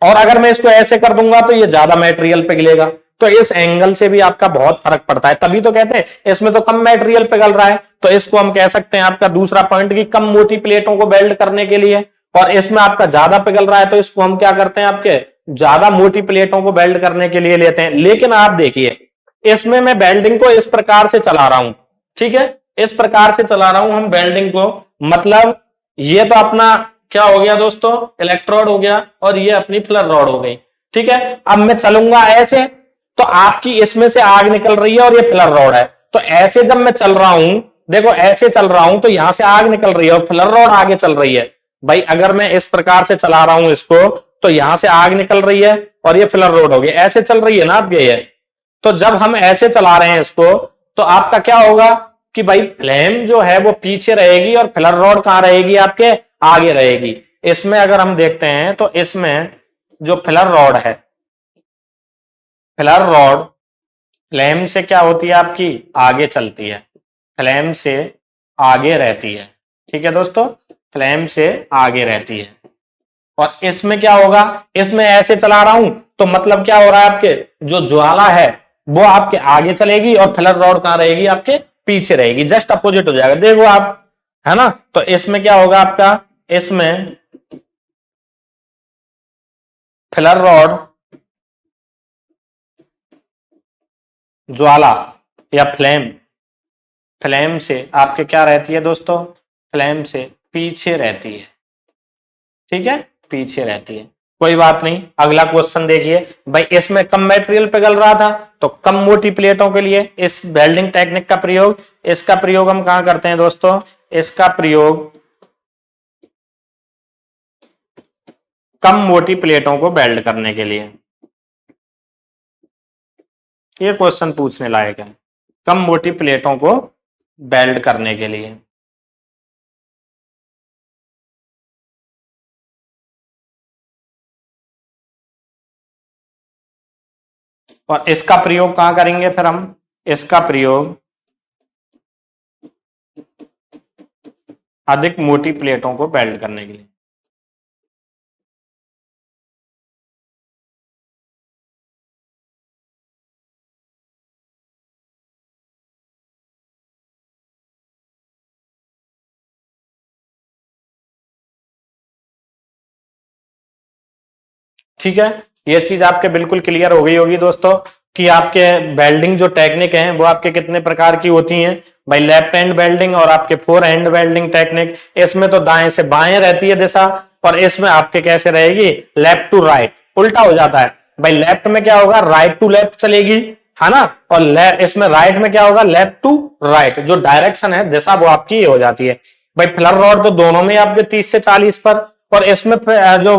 और अगर मैं इसको ऐसे कर दूंगा तो ये ज्यादा मेटेरियल पिघलेगा। तो इस एंगल से भी आपका बहुत फर्क पड़ता है, तभी तो कहते हैं इसमें तो कम मेटेरियल पिघल रहा है। तो इसको हम कह सकते हैं आपका दूसरा पॉइंट की कम मोटी प्लेटों को वेल्ड करने के लिए, और इसमें आपका ज्यादा पिघल रहा है तो इसको हम क्या करते हैं, आपके ज्यादा मोटी प्लेटों को वेल्ड करने के लिए लेते हैं। लेकिन आप देखिए, इसमें मैं वेल्डिंग को इस प्रकार से चला रहा हूं। ठीक है, इस प्रकार से चला रहा हूं हम वेल्डिंग को, मतलब ये तो अपना क्या हो गया दोस्तों, इलेक्ट्रोड हो गया, और ये अपनी फिलर रॉड हो गई। ठीक है, अब मैं चलूंगा ऐसे तो आपकी इसमें से आग निकल रही है और ये फिलर रॉड है, तो ऐसे जब मैं चल रहा हूं, देखो ऐसे चल रहा हूं तो यहां से आग निकल रही है और फिलर रॉड आगे चल रही है। भाई अगर मैं इस प्रकार से चला रहा हूं इसको, तो यहां से आग निकल रही है और ये फिलर रॉड हो गई, ऐसे चल रही है ना आपके ये। तो जब हम ऐसे चला रहे हैं इसको, तो आपका क्या होगा कि भाई फ्लेम जो है वो पीछे रहेगी और फिलर रॉड कहां रहेगी, आपके आगे रहेगी। इसमें अगर हम देखते हैं तो इसमें जो फिलर रॉड है, फिलर रॉड फ्लेम से क्या होती है आपकी, आगे चलती है, फ्लेम से आगे रहती है। ठीक है दोस्तों, फ्लेम से आगे रहती है। और इसमें क्या होगा, इसमें ऐसे चला रहा हूं तो मतलब क्या हो रहा है, आपके जो ज्वाला है वो आपके आगे चलेगी और फिलर रॉड कहां रहेगी, आपके पीछे रहेगी, जस्ट अपोजिट हो जाएगा। देखो आप, है ना, तो इसमें क्या होगा आपका, इसमें फिलर रॉड ज्वाला या फ्लेम, फ्लेम से आपके क्या रहती है दोस्तों, फ्लेम से पीछे रहती है, ठीक है, पीछे रहती है। कोई बात नहीं, अगला क्वेश्चन देखिए भाई, इसमें कम मटेरियल पिघल रहा था तो कम मोटी प्लेटों के लिए इस वेल्डिंग टेक्निक का प्रयोग, इसका प्रयोग हम कहां करते हैं दोस्तों, इसका प्रयोग कम मोटी प्लेटों को वेल्ड करने के लिए। ये क्वेश्चन पूछने लायक है, कम मोटी प्लेटों को वेल्ड करने के लिए। और इसका प्रयोग कहां करेंगे फिर हम, इसका प्रयोग अधिक मोटी प्लेटों को वेल्ड करने के लिए। ठीक है, ये चीज आपके बिल्कुल क्लियर हो गई होगी दोस्तों कि आपके वेल्डिंग जो टेक्निक है वो आपके कितने प्रकार की होती हैं भाई, लेफ्ट हैंड वेल्डिंग और आपके फोर हैंड वेल्डिंग टेक्निक। इसमें तो दाएं से बाएं रहती है दिशा, और इसमें आपके कैसे रहेगी, लेफ्ट टू राइट, उल्टा हो जाता है भाई। लेफ्ट में क्या होगा, राइट टू लेफ्ट चलेगी, है ना, और इसमें राइट में क्या होगा, लेफ्ट टू राइट, जो डायरेक्शन है दिशा वो आपकी ये हो जाती है भाई। फ्लर रॉड तो दोनों में आपके 30 से 40 पर, और इसमें जो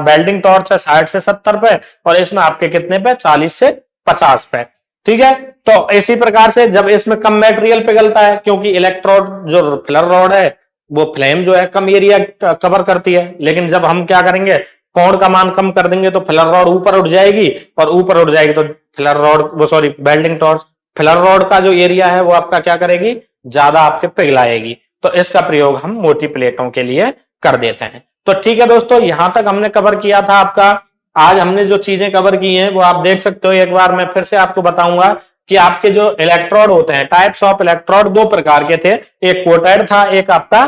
वेल्डिंग टॉर्च है 60 से 70 पे, और इसमें आपके कितने पे, 40 से 50 पे। ठीक है, तो इसी प्रकार से जब इसमें कम मटेरियल पिघलता है, क्योंकि इलेक्ट्रोड जो फ्लर रॉड है वो फ्लेम जो है कम एरिया कवर करती है, लेकिन जब हम क्या करेंगे, कोण का मान कम कर देंगे तो फ्लर रॉड ऊपर उठ जाएगी, और ऊपर उठ जाएगी तो फ्लर रॉड वो sorry welding torch flower rod का जो एरिया है वो आपका क्या करेगी, ज्यादा आपके पिघलाएगी। तो इसका प्रयोग हम मोटी प्लेटों के लिए कर देते हैं। तो ठीक है दोस्तों, यहां तक हमने कवर किया था आपका। आज हमने जो चीजें कवर की हैं वो आप देख सकते हो, एक बार मैं फिर से आपको बताऊंगा कि आपके जो इलेक्ट्रोड होते हैं, टाइप्स ऑफ इलेक्ट्रोड दो प्रकार के थे, एक कोटेड था, एक आपका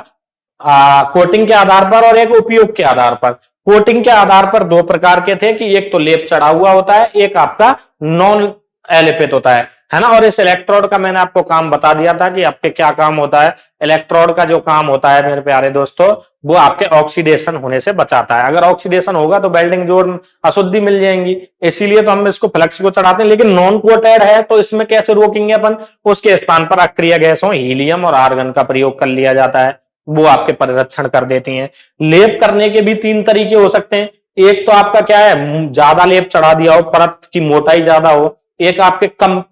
कोटिंग के आधार पर और एक उपयोग के आधार पर। कोटिंग के आधार पर दो प्रकार के थे कि एक तो लेप चढ़ा हुआ होता है, एक आपका नॉन एलिपित होता है ना। और इस इलेक्ट्रोड का मैंने आपको काम बता दिया था कि आपके क्या काम होता है। इलेक्ट्रोड का जो काम होता है मेरे प्यारे दोस्तों, वो आपके ऑक्सीडेशन होने से बचाता है। अगर ऑक्सीडेशन होगा तो वेल्डिंग जोड़ अशुद्धि मिल जाएंगी, इसीलिए तो हम इसको फ्लक्स को चढ़ाते हैं। लेकिन नॉन कोटेड है तो इसमें कैसे रोकेंगे अपन, उसके स्थान पर अक्रिय गैसों हीलियम और आर्गन का प्रयोग कर लिया जाता है, वो आपके परिरक्षण कर देती हैं। लेप करने के भी तीन तरीके हो सकते हैं, एक तो आपका क्या है, ज्यादा लेप चढ़ा दिया हो, परत की मोटाई ज्यादा हो, एक आपके कम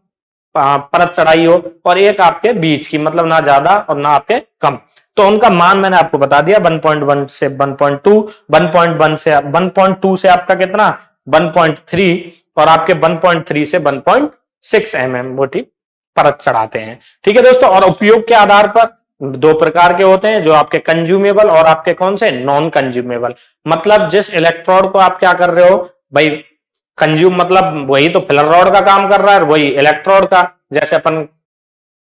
परत चढ़ाई हो, और एक आपके बीच की, मतलब ना ज्यादा और ना आपके कम। तो उनका मान मैंने आपको बता दिया, 1.1 से 1.2, 1.1 से 1.2 से आपका कितना 1.3, और आपके 1.3 से 1.6 मोटी परत चढ़ाते हैं। ठीक है दोस्तों, और उपयोग के आधार पर दो प्रकार के होते हैं, जो आपके कंज्यूमेबल और आपके कौन से नॉन कंज्यूमेबल। मतलब जिस इलेक्ट्रोड को आप क्या कर रहे हो भाई, कंज्यूम मतलब वही तो फ्लर रॉड का काम कर रहा है, वही इलेक्ट्रोड का, जैसे अपन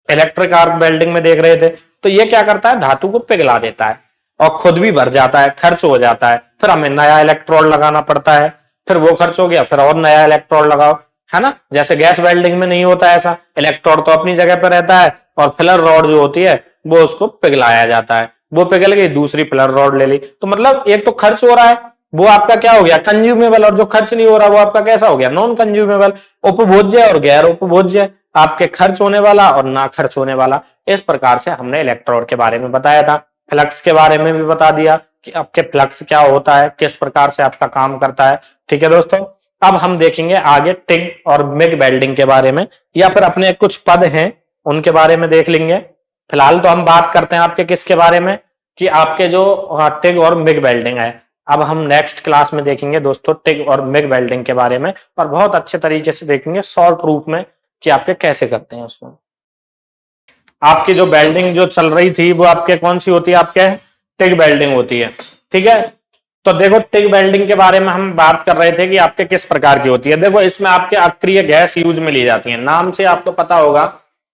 इलेक्ट्रिक आर्क वेल्डिंग में देख रहे थे। तो ये क्या करता है, धातु को पिघला देता है और खुद भी भर जाता है, खर्च हो जाता है, फिर हमें नया इलेक्ट्रोड लगाना पड़ता है, फिर वो खर्च हो गया, फिर और नया इलेक्ट्रोड लगाओ, है ना। जैसे गैस वेल्डिंग में नहीं होता ऐसा, इलेक्ट्रोड तो अपनी जगह पर रहता है और फिलर रॉड जो होती है वो उसको पिघलाया जाता है, वो पिघल गई, दूसरी फिलर रॉड ले ली। तो मतलब एक तो खर्च हो रहा है, वो आपका क्या हो गया, कंज्यूमेबल, और जो खर्च नहीं हो रहा वो आपका कैसा हो गया, नॉन कंज्यूमेबल। उपभोज्य और गैर उपभोज्य, आपके खर्च होने वाला और ना खर्च होने वाला। इस प्रकार से हमने इलेक्ट्रोड के बारे में बताया था। फ्लक्स के बारे में भी बता दिया कि आपके फ्लक्स क्या होता है, किस प्रकार से आपका काम करता है। ठीक है दोस्तों, अब हम देखेंगे आगे टिग और मिग वेल्डिंग के बारे में, या फिर अपने कुछ पद हैं उनके बारे में देख लेंगे। फिलहाल तो हम बात करते हैं आपके किसके बारे में, कि आपके जो टिग और मिग वेल्डिंग है। अब हम नेक्स्ट क्लास में देखेंगे दोस्तों टिग और मिग वेल्डिंग के बारे में, और बहुत अच्छे तरीके से देखेंगे शॉर्ट रूप में कि आपके कैसे करते हैं उसमें। आपकी जो वेल्डिंग जो चल रही थी वो आपके कौन सी होती है, आपके टिग वेल्डिंग होती है। ठीक है, तो देखो टिग वेल्डिंग के बारे में हम बात कर रहे थे कि आपके किस प्रकार की होती है। देखो इसमें आपके अक्रिय गैस यूज में ली जाती है, नाम से आपको पता होगा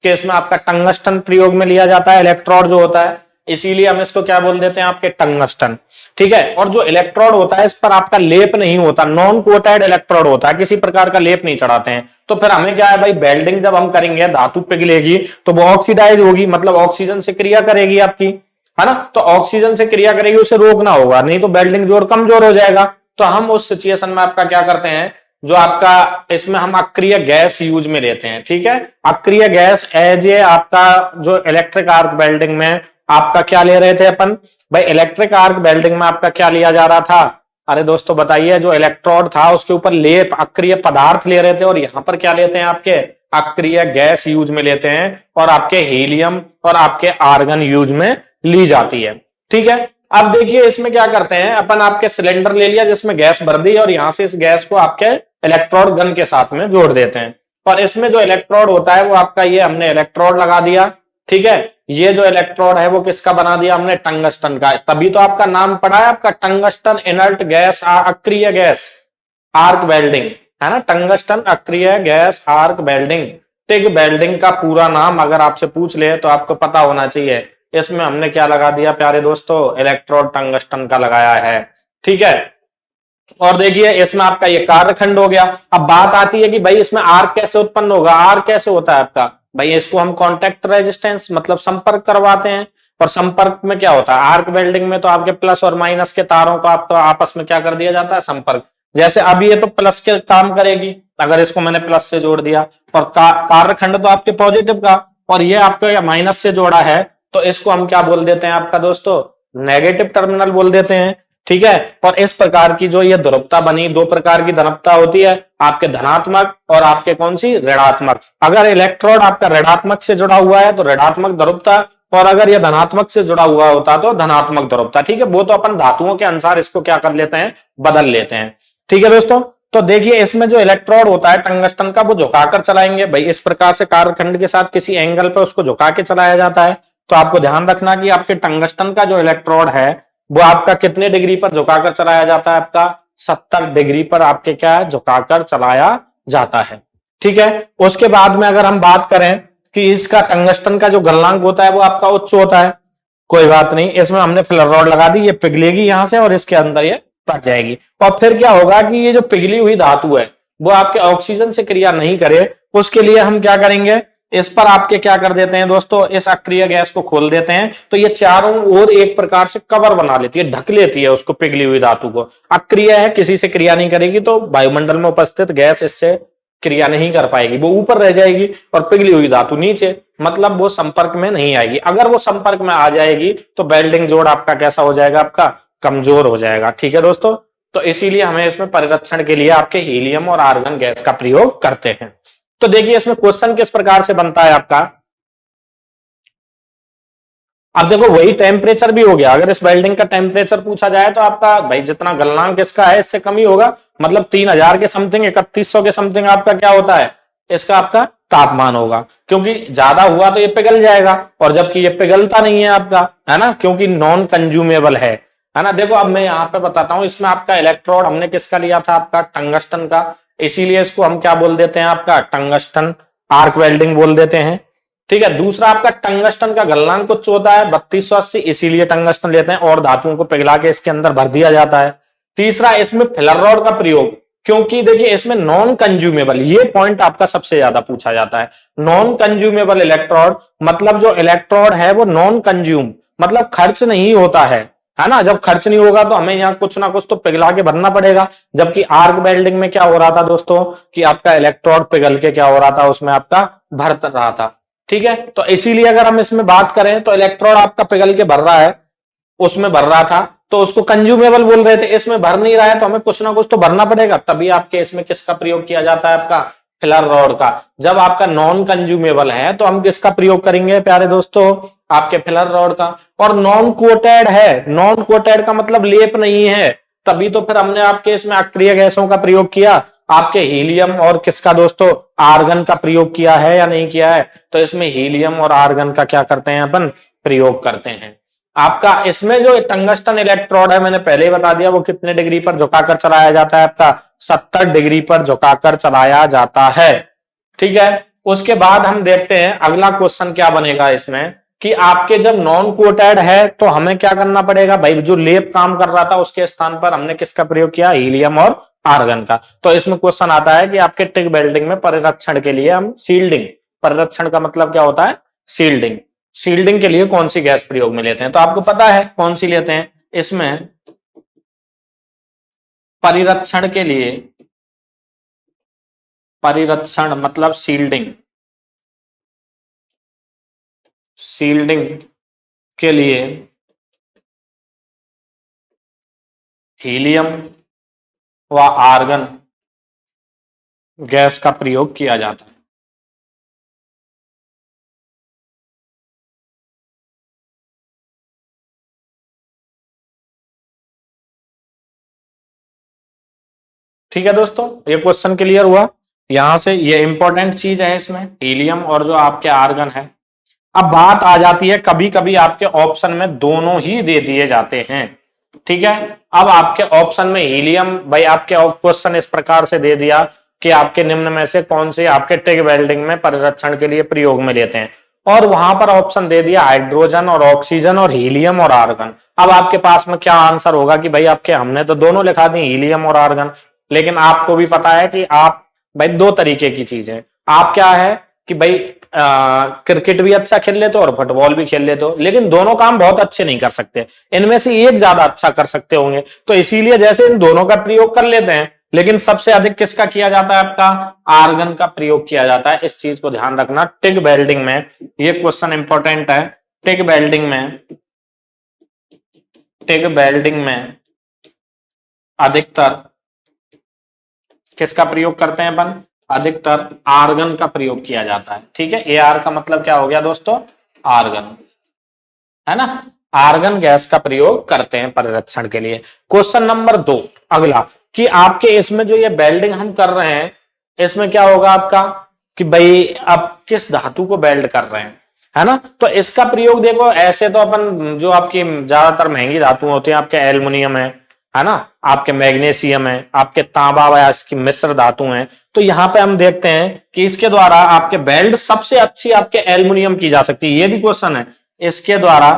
कि इसमें आपका टंगस्टन प्रयोग में लिया जाता है, इलेक्ट्रोड जो होता है, इसीलिए हम इसको क्या बोल देते हैं आपके टंगस्टन। ठीक है, और जो इलेक्ट्रोड होता है इस पर आपका लेप नहीं होता, नॉन कोटेड इलेक्ट्रोड होता है, किसी प्रकार का लेप नहीं चढ़ाते हैं। तो फिर हमें क्या है भाई, वेल्डिंग जब हम करेंगे धातु पिघलेगी तो वो ऑक्सीडाइज होगी, मतलब ऑक्सीजन से क्रिया करेगी आपकी, है ना। तो ऑक्सीजन से क्रिया करेगी, उसे रोकना होगा, नहीं तो वेल्डिंग जोड़ कमजोर हो जाएगा। तो हम उस सिचुएशन में आपका क्या करते हैं, जो आपका इसमें हम अक्रिय गैस यूज में लेते हैं। ठीक है, अक्रिय गैस एज ए आपका जो इलेक्ट्रिक आर्क वेल्डिंग में आपका क्या ले रहे थे अपन भाई, इलेक्ट्रिक आर्क वेल्डिंग में आपका क्या लिया जा रहा था, अरे दोस्तों बताइए, जो इलेक्ट्रोड था उसके ऊपर लेप अक्रिय पदार्थ ले रहे थे, और यहां पर क्या लेते हैं आपके अक्रिय गैस यूज में लेते हैं, और आपके हीलियम और आपके आर्गन यूज में ली जाती है। ठीक है, अब देखिए इसमें क्या करते हैं अपन, आपके सिलेंडर ले लिया जिसमें गैस भर दी, और यहां से इस गैस को आपके इलेक्ट्रोड गन के साथ में जोड़ देते हैं, और इसमें जो इलेक्ट्रोड होता है वो आपका ये हमने इलेक्ट्रोड लगा दिया। ठीक है, ये जो इलेक्ट्रोड है वो किसका बना दिया हमने, टंगस्टन का। तभी तो आपका नाम पड़ा है आपका टंगस्टन इनर्ट गैस अक्रिय गैस आर्क वेल्डिंग, है ना, टंगस्टन अक्रिय gas arc welding. TIG welding का पूरा नाम अगर आपसे पूछ ले तो आपको पता होना चाहिए। इसमें हमने क्या लगा दिया प्यारे दोस्तों, इलेक्ट्रोड टंगस्टन का लगाया है। ठीक है, और देखिए इसमें आपका ये कार्यखंड हो गया। अब बात आती है कि भाई इसमें आर्क कैसे उत्पन्न होगा, आर्क कैसे होता है आपका भाई, इसको हम कॉन्टेक्ट रेजिस्टेंस मतलब संपर्क करवाते हैं। और संपर्क में क्या होता है, आर्क वेल्डिंग में तो आपके प्लस और माइनस के तारों को आपको आपस में क्या कर दिया जाता है, संपर्क। जैसे अब ये तो प्लस के काम करेगी, अगर इसको मैंने प्लस से जोड़ दिया, और कार्यखंड तो आपके पॉजिटिव का, और ये आपको माइनस से जोड़ा है, तो इसको हम क्या बोल देते हैं आपका दोस्तों, नेगेटिव टर्मिनल बोल देते हैं। ठीक है, और इस प्रकार की जो ये ध्रुवता बनी, दो प्रकार की ध्रुवता होती है, आपके धनात्मक और आपके कौन सी ऋणात्मक। अगर इलेक्ट्रोड आपका ऋणात्मक से जुड़ा हुआ है तो ऋणात्मक ध्रुवता, और अगर यह धनात्मक से जुड़ा हुआ होता तो धनात्मक ध्रुवता। ठीक है, वो तो अपन धातुओं के अनुसार इसको क्या कर लेते हैं, बदल लेते हैं। ठीक है दोस्तों, तो देखिए इसमें जो इलेक्ट्रोड होता है टंगस्टन का, वो झुकाकर चलाएंगे भाई, इस प्रकार से कार्यखंड के साथ किसी एंगल पर उसको झुका के चलाया जाता है। तो आपको ध्यान रखना कि आपके टंगस्टन का जो इलेक्ट्रोड है वो आपका कितने डिग्री पर झुकाकर चलाया जाता है, आपका 70 डिग्री पर आपके क्या है, झुकाकर चलाया जाता है। ठीक है, उसके बाद में अगर हम बात करें कि इसका टंगस्टन का जो गलनांक होता है वो आपका उच्च होता है, कोई बात नहीं, इसमें हमने फिलर रॉड लगा दी, ये पिघलेगी यहां से और इसके अंदर ये पड़ जाएगी। और फिर क्या होगा कि ये जो पिघली हुई धातु है वो आपके ऑक्सीजन से क्रिया नहीं करे, उसके लिए हम क्या करेंगे, इस पर आपके क्या कर देते हैं दोस्तों, इस अक्रिय गैस को खोल देते हैं, तो ये चारों ओर एक प्रकार से कवर बना लेती है, ढक लेती है उसको, पिघली हुई धातु को। अक्रिय है, किसी से क्रिया नहीं करेगी, तो वायुमंडल में उपस्थित गैस इससे क्रिया नहीं कर पाएगी, वो ऊपर रह जाएगी, और पिघली हुई धातु नीचे, मतलब वो संपर्क में नहीं आएगी। अगर वो संपर्क में आ जाएगी तो वेल्डिंग जोड़ आपका कैसा हो जाएगा, आपका कमजोर हो जाएगा। ठीक है दोस्तों, तो इसीलिए हमें इसमें परिरक्षण के लिए आपके हीलियम और आर्गन गैस का प्रयोग करते हैं। तो देखिए इसमें क्वेश्चन किस प्रकार से बनता है आपका, अब देखो वही टेम्परेचर भी हो गया, अगर इस वेल्डिंग का टेम्परेचर पूछा जाए तो आपका भाई जितना गलनांक इसका है इससे कम ही होगा, मतलब 3000 के समथिंग, 3100 के समथिंग आपका क्या होता है, इसका आपका तापमान होगा, क्योंकि ज्यादा हुआ तो ये पिघल जाएगा, और जबकि ये पिघलता नहीं है आपका, है ना, क्योंकि नॉन कंज्यूमेबल है ना। देखो अब मैं यहाँ पे बताता हूँ, इसमें आपका इलेक्ट्रोड हमने किसका लिया था, आपका टंगस्टन का, इसीलिए इसको हम क्या बोल देते हैं, आपका टंगस्टन आर्क वेल्डिंग बोल देते हैं। ठीक है, दूसरा आपका टंगस्टन का गलनांक कुछ होता है 3280, इसीलिए टंगस्टन लेते हैं, और धातुओं को पिघला के इसके अंदर भर दिया जाता है। तीसरा इसमें फिलर रॉड का प्रयोग, क्योंकि देखिए इसमें नॉन कंज्यूमेबल, ये पॉइंट आपका सबसे ज्यादा पूछा जाता है, नॉन कंज्यूमेबल इलेक्ट्रोड, मतलब जो इलेक्ट्रोड है वो नॉन कंज्यूम, मतलब खर्च नहीं होता है ना। जब खर्च नहीं होगा तो हमें यहाँ कुछ ना कुछ तो पिघला के भरना पड़ेगा, जबकि आर्क वेल्डिंग में क्या हो रहा था दोस्तों, कि आपका इलेक्ट्रोड पिघल के क्या हो रहा था, उसमें आपका भर रहा था। ठीक है, तो इसीलिए अगर हम इसमें बात करें तो इलेक्ट्रोड आपका पिघल के भर रहा है, उसमें भर रहा था तो उसको कंज्यूमेबल बोल रहे थे, इसमें भर नहीं रहा है तो हमें कुछ ना कुछ तो भरना पड़ेगा, तभी आपके इसमें किसका प्रयोग किया जाता है, आपका फिलर रॉड का। जब आपका नॉन कंज्यूमेबल है तो हम किसका प्रयोग करेंगे प्यारे दोस्तों, आपके फिलर रॉड का। और नॉन कोटेड है, नॉन कोटेड का मतलब लेप नहीं है, तभी तो फिर हमने आपके इसमें अक्रिय गैसों का प्रयोग किया, आपके हीलियम और किसका दोस्तों, आर्गन का प्रयोग किया है या नहीं किया है। तो इसमें हीलियम और आर्गन का क्या करते हैं अपन, प्रयोग करते हैं। आपका इसमें जो टंगस्टन इलेक्ट्रोड है मैंने पहले ही बता दिया, वो कितने डिग्री पर झुकाकर चलाया जाता है, आपका 70 डिग्री पर झुकाकर चलाया जाता है। ठीक है, उसके बाद हम देखते हैं अगला क्वेश्चन क्या बनेगा इसमें, कि आपके जब नॉन कोटेड है तो हमें क्या करना पड़ेगा भाई, जो लेप काम कर रहा था उसके स्थान पर हमने किसका प्रयोग किया, हीलियम और आर्गन का। तो इसमें क्वेश्चन आता है कि आपके टिक वेल्डिंग में परिरक्षण के लिए हम शील्डिंग, परिरक्षण का मतलब क्या होता है, शील्डिंग, शील्डिंग के लिए कौन सी गैस प्रयोग में लेते हैं, तो आपको पता है कौन सी लेते हैं। इसमें परिरक्षण के लिए, परिरक्षण मतलब शील्डिंग, शील्डिंग के लिए हीलियम व आर्गन गैस का प्रयोग किया जाता है। ठीक है दोस्तों, ये क्वेश्चन क्लियर हुआ। यहां से ये इंपॉर्टेंट चीज है इसमें, हीलियम और जो आपके आर्गन है। अब बात आ जाती है, कभी कभी आपके ऑप्शन में दोनों ही दे दिए जाते हैं। ठीक है, अब आपके ऑप्शन में हीलियम, भाई आपके क्वेश्चन इस प्रकार से दे दिया कि आपके निम्न में से कौन से आपके टिग वेल्डिंग में परिरक्षण के लिए प्रयोग में लेते हैं, और वहां पर ऑप्शन दे दिया हाइड्रोजन और ऑक्सीजन और हीलियम और आर्गन। अब आपके पास में क्या आंसर होगा कि भाई आपके, हमने तो दोनों लिखा दी हीलियम और आर्गन, लेकिन आपको भी पता है कि आप, भाई दो तरीके की चीजें, आप क्या है कि भाई क्रिकेट भी अच्छा खेल लेते हो और फुटबॉल भी खेल लेते हो, लेकिन दोनों काम बहुत अच्छे नहीं कर सकते, इनमें से एक ज्यादा अच्छा कर सकते होंगे, तो इसीलिए जैसे इन दोनों का प्रयोग कर लेते हैं, लेकिन सबसे अधिक किसका किया जाता है, आपका आर्गन का प्रयोग किया जाता है। इस चीज को ध्यान रखना, टिग वेल्डिंग में ये क्वेश्चन इंपॉर्टेंट है। टिग वेल्डिंग में, टिग वेल्डिंग में अधिकतर किसका प्रयोग करते हैं अपन, अधिकतर आर्गन का प्रयोग किया जाता है। ठीक है, ए आर का मतलब क्या हो गया दोस्तों, आर्गन, है ना, आर्गन गैस का प्रयोग करते हैं परिरक्षण के लिए। क्वेश्चन नंबर 2 अगला, कि आपके इसमें जो ये वेल्डिंग हम कर रहे हैं, इसमें क्या होगा आपका कि भाई आप किस धातु को वेल्ड कर रहे हैं, है ना, तो इसका प्रयोग देखो, ऐसे तो अपन जो आपकी ज्यादातर महंगी धातु होती है, आपके एल्युमिनियम है ना, आपके मैग्नीशियम है, आपके तांबा या इसकी मिश्र धातु है, तो यहाँ पे हम देखते हैं कि इसके द्वारा आपके वेल्ड सबसे अच्छी आपके एल्युमिनियम की जा सकती है। ये भी क्वेश्चन है, इसके द्वारा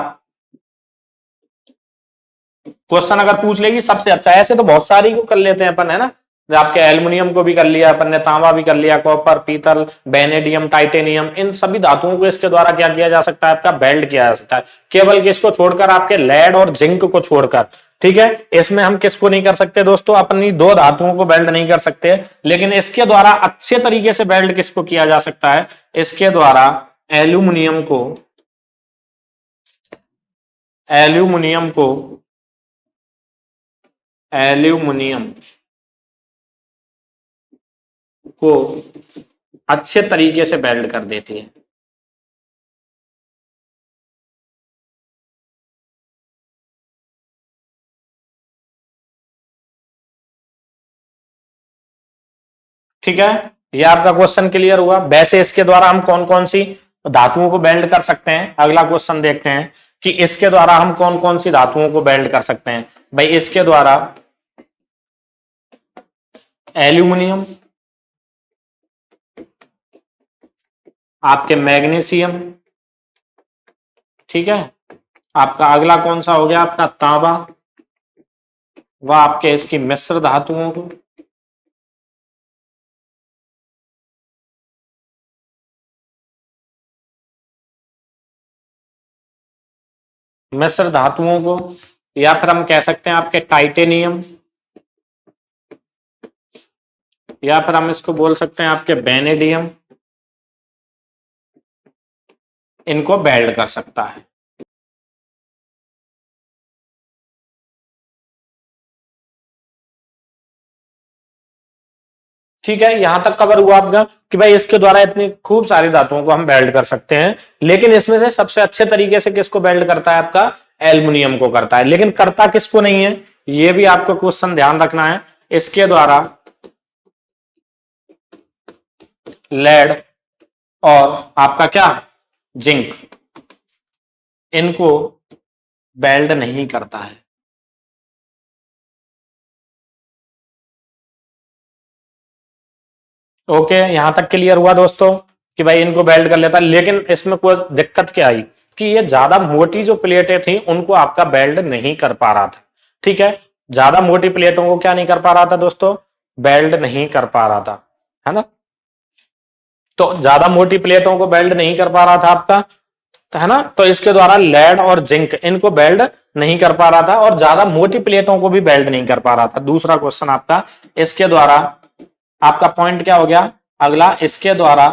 क्वेश्चन अगर पूछ लेगी सबसे अच्छा, ऐसे तो बहुत सारी को कर लेते हैं अपन, है ना, आपके एल्युमिनियम को भी कर लिया अपन ने, तांबा भी कर लिया, कॉपर, पीतल, वेनेडियम, टाइटेनियम, इन सभी धातुओं को इसके द्वारा क्या किया जा सकता है, आपका वेल्ड किया जा सकता है, केवल किसको छोड़कर, आपके लेड और जिंक को छोड़कर। ठीक है, इसमें हम किसको नहीं कर सकते दोस्तों, अपनी दो धातुओं को वेल्ड नहीं कर सकते, लेकिन इसके द्वारा अच्छे तरीके से वेल्ड किसको किया जा सकता है, इसके द्वारा एल्यूमिनियम को, एल्यूमिनियम को, एल्यूमिनियम को अच्छे तरीके से वेल्ड कर देती है। ठीक है, ये आपका क्वेश्चन क्लियर हुआ। वैसे इसके द्वारा हम कौन कौन सी धातुओं को वेल्ड कर सकते हैं, अगला क्वेश्चन देखते हैं कि इसके द्वारा हम कौन कौन सी धातुओं को वेल्ड कर सकते हैं। भाई इसके द्वारा एल्यूमिनियम, आपके मैग्नीशियम, ठीक है, आपका अगला कौन सा हो गया, आपका तांबा, व आपके इसकी मिश्र धातुओं को, मिश्र धातुओं को, या फिर हम कह सकते हैं आपके टाइटेनियम, या फिर हम इसको बोल सकते हैं आपके वेनेडियम, इनको वेल्ड कर सकता है। ठीक है, यहां तक कवर हुआ आपका कि भाई इसके द्वारा इतनी खूब सारी धातुओं को हम वेल्ड कर सकते हैं, लेकिन इसमें से सबसे अच्छे तरीके से किसको वेल्ड करता है, आपका एल्युमिनियम को करता है, लेकिन करता किसको नहीं है, ये भी आपको क्वेश्चन ध्यान रखना है। इसके द्वारा लेड और आपका क्या, जिंक, इनको वेल्ड नहीं करता है। ओके, यहां तक क्लियर हुआ दोस्तों कि भाई इनको वेल्ड कर लेता है, लेकिन इसमें कोई दिक्कत क्या आई, कि ये ज्यादा मोटी जो प्लेटें थी उनको आपका वेल्ड नहीं कर पा रहा था। ठीक है, ज्यादा मोटी प्लेटों को क्या नहीं कर पा रहा था दोस्तों, वेल्ड नहीं कर पा रहा था, है ना। तो ज्यादा मोटी प्लेटों को वेल्ड नहीं कर पा रहा था आपका, तो है ना, तो इसके द्वारा लेड और जिंक इनको वेल्ड नहीं कर पा रहा था और ज्यादा मोटी प्लेटों को भी वेल्ड नहीं कर पा रहा था। दूसरा क्वेश्चन आपका इसके द्वारा, आपका पॉइंट क्या हो गया अगला, इसके द्वारा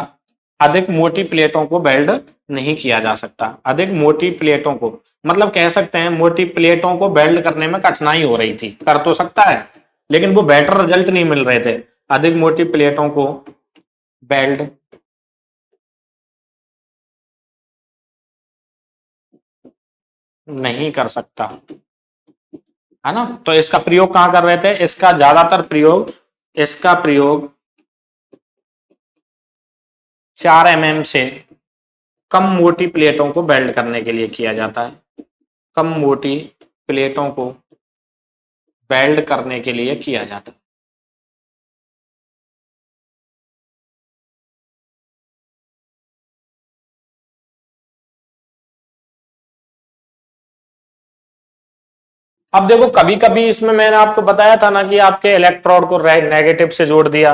अधिक मोटी प्लेटों को वेल्ड नहीं किया जा सकता। अधिक मोटी प्लेटों को मतलब कह सकते हैं मोटी प्लेटों को वेल्ड करने में कठिनाई हो रही थी, कर तो सकता है लेकिन वो बेटर रिजल्ट नहीं मिल रहे थे। अधिक मोटी प्लेटों को वेल्ड नहीं कर सकता, है ना। तो इसका प्रयोग कहां कर रहे थे, इसका ज्यादातर प्रयोग, इसका प्रयोग 4 mm से कम मोटी प्लेटों को वेल्ड करने के लिए किया जाता है। कम मोटी प्लेटों को वेल्ड करने के लिए किया जाता है। अब देखो कभी कभी इसमें मैंने आपको बताया था ना कि आपके इलेक्ट्रोड को नेगेटिव से जोड़ दिया,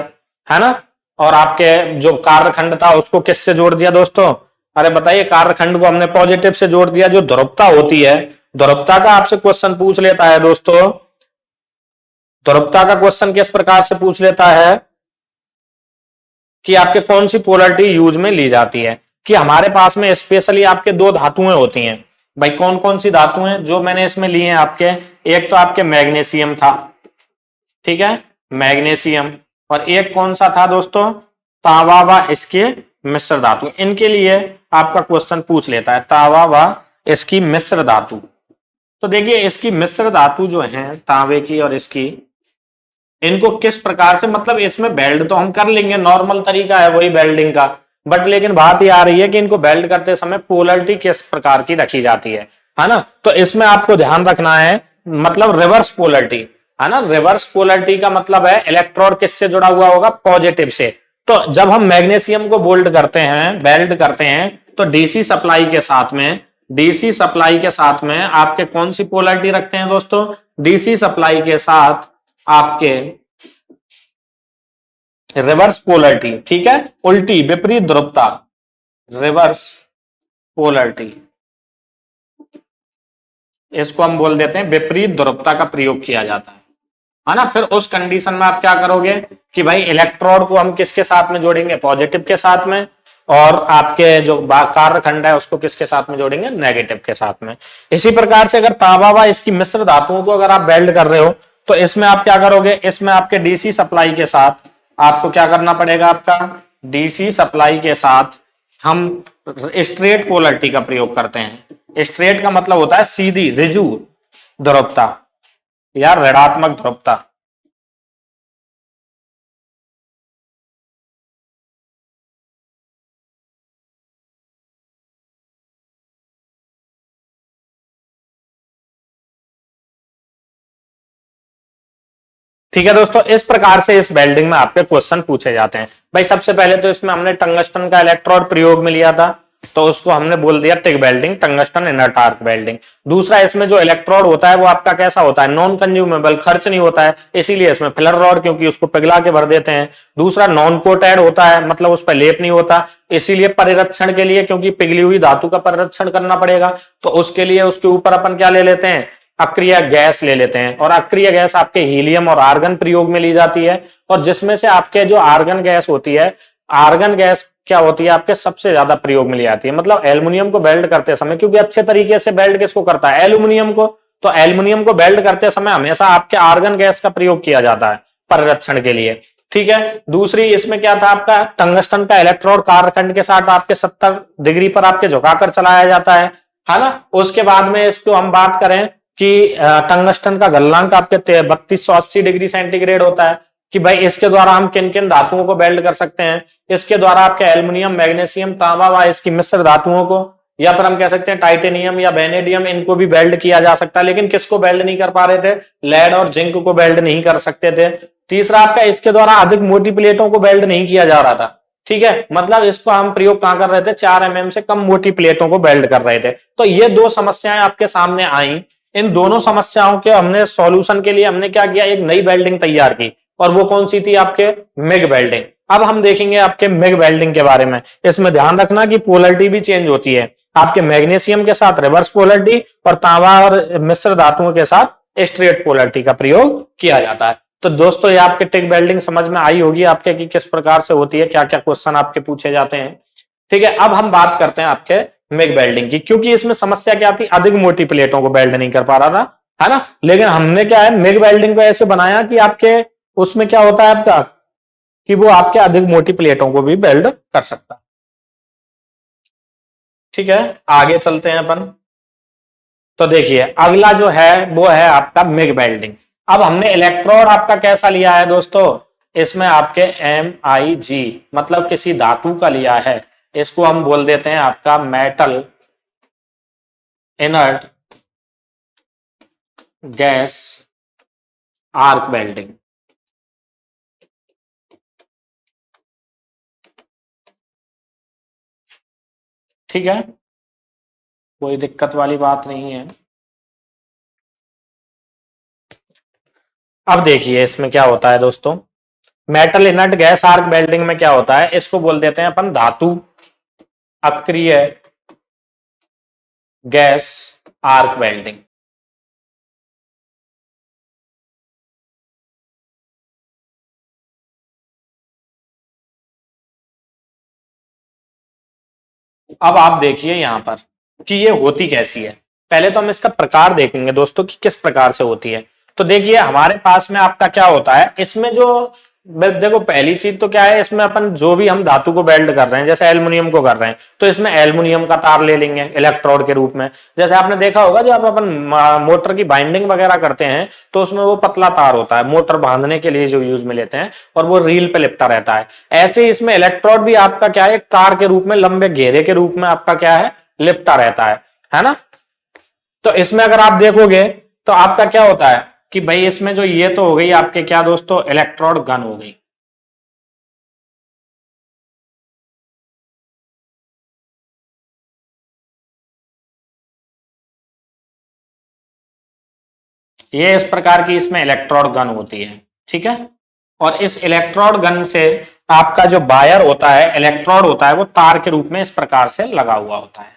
है ना, और आपके जो कार्यखंड था उसको किससे जोड़ दिया दोस्तों, अरे बताइए, कार्यखंड को हमने पॉजिटिव से जोड़ दिया। जो ध्रुवता होती है, ध्रुवता का आपसे क्वेश्चन पूछ लेता है दोस्तों, ध्रुवता का क्वेश्चन किस प्रकार से पूछ लेता है कि आपके कौन सी पोलरिटी यूज में ली जाती है, कि हमारे पास में स्पेशली आपके दो धातुएं होती हैं। भाई कौन कौन सी धातुएं जो मैंने इसमें ली हैं आपके, एक तो आपके मैग्नीशियम था, ठीक है, मैग्नीशियम, और एक कौन सा था दोस्तों, तांबा व इसके मिश्र धातु। इनके लिए आपका क्वेश्चन पूछ लेता है तांबा व इसकी मिश्र धातु। तो देखिए इसकी मिश्र धातु जो है तांबे की और इसकी, इनको किस प्रकार से, मतलब इसमें वेल्ड तो हम कर लेंगे, नॉर्मल तरीका है वही वेल्डिंग का, बट लेकिन बात ये आ रही है कि इनको वेल्ड करते समय पोलरिटी किस प्रकार की रखी जाती है ना। तो इसमें आपको ध्यान रखना है, मतलब रिवर्स पोलरिटी, है ना। रिवर्स पोलरिटी का मतलब है इलेक्ट्रोड किससे जुड़ा हुआ होगा, पॉजिटिव से। तो जब हम मैग्नीशियम को बोल्ड करते हैं, वेल्ड करते हैं, तो डीसी सप्लाई के साथ में, डीसी सप्लाई के साथ में आपके कौन सी पोलरिटी रखते हैं दोस्तों, डीसी सप्लाई के साथ आपके रिवर्स पोलरिटी, ठीक है, उल्टी विपरीत ध्रुवता, रिवर्स पोलरिटी, इसको हम बोल देते हैं विपरीत ध्रुवता का प्रयोग किया जाता है ना। फिर उस कंडीशन में आप क्या करोगे कि भाई इलेक्ट्रोड को हम किसके साथ में जोड़ेंगे, पॉजिटिव के साथ में, और आपके जो कार्यखंड है उसको किसके साथ में जोड़ेंगे, नेगेटिव के साथ में। इसी प्रकार से अगर तांबा व इसकी मिश्र धातुओं को अगर आप वेल्ड कर रहे हो तो इसमें आप क्या करोगे, इसमें आपके डीसी सप्लाई के साथ आपको क्या करना पड़ेगा, आपका डीसी सप्लाई के साथ हम स्ट्रेट पोलरिटी का प्रयोग करते हैं। स्ट्रेट का मतलब होता है सीधी, रिजु ध्रुवता या ऋणात्मक ध्रुवता। ठीक है दोस्तों, इस प्रकार से इस वेल्डिंग में आपके क्वेश्चन पूछे जाते हैं। भाई सबसे पहले तो इसमें हमने टंगस्टन का इलेक्ट्रोड प्रयोग में लिया था, तो उसको हमने बोल दिया TIG welding, tungsten inner arc welding. दूसरा, इसमें जो इलेक्ट्रोड होता है वो आपका कैसा होता है, नॉन कंज्यूमेबल, खर्च नहीं होता है, इसीलिए इसमें फिलर रॉड, क्योंकि उसको पिघला के भर देते हैं। दूसरा, नॉन कोटेड होता है, मतलब उस पर लेप नहीं होता, इसीलिए परिरक्षण के लिए, क्योंकि पिघली हुई धातु का परिरक्षण करना पड़ेगा, तो उसके लिए उसके ऊपर अपन क्या ले लेते हैं, अक्रिय गैस ले लेते हैं। और अक्रिय गैस आपके हीलियम और आर्गन प्रयोग में ली जाती है, और जिसमें से आपके जो आर्गन गैस होती है, आर्गन गैस क्या होती है आपके सबसे ज्यादा प्रयोग में ली जाती है। मतलब एल्युमिनियम को वेल्ड करते समय, क्योंकि अच्छे तरीके से वेल्ड किसको करता है, एल्युमिनियम को, तो एल्युमिनियम को वेल्ड करते समय हमेशा आपके आर्गन गैस का प्रयोग किया जाता है परिरक्षण के लिए। ठीक है, दूसरी इसमें क्या था आपका, टंगस्टन का इलेक्ट्रोड कार्यखंड के साथ आपके 70 डिग्री पर आपके झुकाकर चलाया जाता है ना। उसके बाद में इसको हम बात करें कि टंगस्टन का गलनांक आपके 3280 डिग्री सेंटीग्रेड होता है, कि भाई इसके द्वारा हम किन किन धातुओं को वेल्ड कर सकते हैं। इसके द्वारा आपके एल्युमिनियम, मैग्नीशियम, तांबा व इसकी मिश्र धातुओं को, या फिर हम कह सकते हैं टाइटेनियम या वेनेडियम, इनको भी वेल्ड किया जा सकता है। लेकिन किसको वेल्ड नहीं कर पा रहे थे, लेड और जिंक को वेल्ड नहीं कर सकते थे। तीसरा, आपका इसके द्वारा अधिक मोटी प्लेटों को वेल्ड नहीं किया जा रहा था, ठीक है, मतलब इसको हम प्रयोग कहां कर रहे थे, 4 mm से कम मोटी प्लेटों को वेल्ड कर रहे थे। तो ये दो समस्याएं आपके सामने आई। इन दोनों समस्याओं के हमने सॉल्यूशन के लिए हमने क्या किया, एक नई वेल्डिंग तैयार की, और वो कौन सी थी, आपके मिग वेल्डिंग। अब हम देखेंगे आपके मिग वेल्डिंग के बारे में। इसमें ध्यान रखना कि पोलरिटी भी चेंज होती है, आपके मैग्नीशियम के साथ रिवर्स पोलरिटी और तांबा और मिश्र धातुओं के साथ स्ट्रेट पोलरिटी का प्रयोग किया जाता है। तो दोस्तों ये आपके टिक वेल्डिंग समझ में आई होगी आपके कि किस प्रकार से होती है, क्या क्या क्वेश्चन आपके पूछे जाते हैं। ठीक है, अब हम बात करते हैं आपके मिग वेल्डिंग की, क्योंकि इसमें समस्या क्या थी, अधिक मोटी प्लेटों को वेल्ड नहीं कर पा रहा था, है ना। लेकिन हमने क्या है, मिग वेल्डिंग को ऐसे बनाया कि आपके उसमें क्या होता है आपका, कि वो आपके अधिक मोटी प्लेटों को भी वेल्ड कर सकता है। ठीक है, आगे चलते हैं अपन। तो देखिए अगला जो है वो है आपका मिग वेल्डिंग। अब हमने इलेक्ट्रोड आपका कैसा लिया है दोस्तों, इसमें आपके MIG मतलब किसी धातु का लिया है। इसको हम बोल देते हैं आपका metal inert gas arc welding. ठीक है, कोई दिक्कत वाली बात नहीं है। अब देखिए इसमें क्या होता है दोस्तों, metal inert gas arc welding में क्या होता है, इसको बोल देते हैं अपन धातु अक्रिय गैस आर्क वेल्डिंग। अब आप देखिए यहां पर कि ये होती कैसी है। पहले तो हम इसका प्रकार देखेंगे दोस्तों कि किस प्रकार से होती है। तो देखिए हमारे पास में आपका क्या होता है, इसमें जो देखो पहली चीज तो क्या है, इसमें अपन जो भी हम धातु को वेल्ड कर रहे हैं, जैसे एल्युमिनियम को कर रहे हैं, तो इसमें एल्युमिनियम का तार ले लेंगे इलेक्ट्रोड के रूप में। जैसे आपने देखा होगा जब अपन मोटर की बाइंडिंग वगैरह करते हैं तो उसमें वो पतला तार होता है, मोटर बांधने के लिए जो यूज में लेते हैं, और वो रील पे लिपटा रहता है। ऐसे ही इसमें इलेक्ट्रोड भी आपका क्या है, एक तार के रूप में, लंबे घेरे के रूप में आपका क्या है, लिपटा रहता है ना। तो इसमें अगर आप देखोगे तो आपका क्या होता है कि भाई इसमें जो ये तो हो गई आपके क्या दोस्तों, इलेक्ट्रोड गन हो गई। ये इस प्रकार की इसमें इलेक्ट्रोड गन होती है। ठीक है, और इस इलेक्ट्रोड गन से आपका जो वायर होता है, इलेक्ट्रोड होता है, वो तार के रूप में इस प्रकार से लगा हुआ होता है।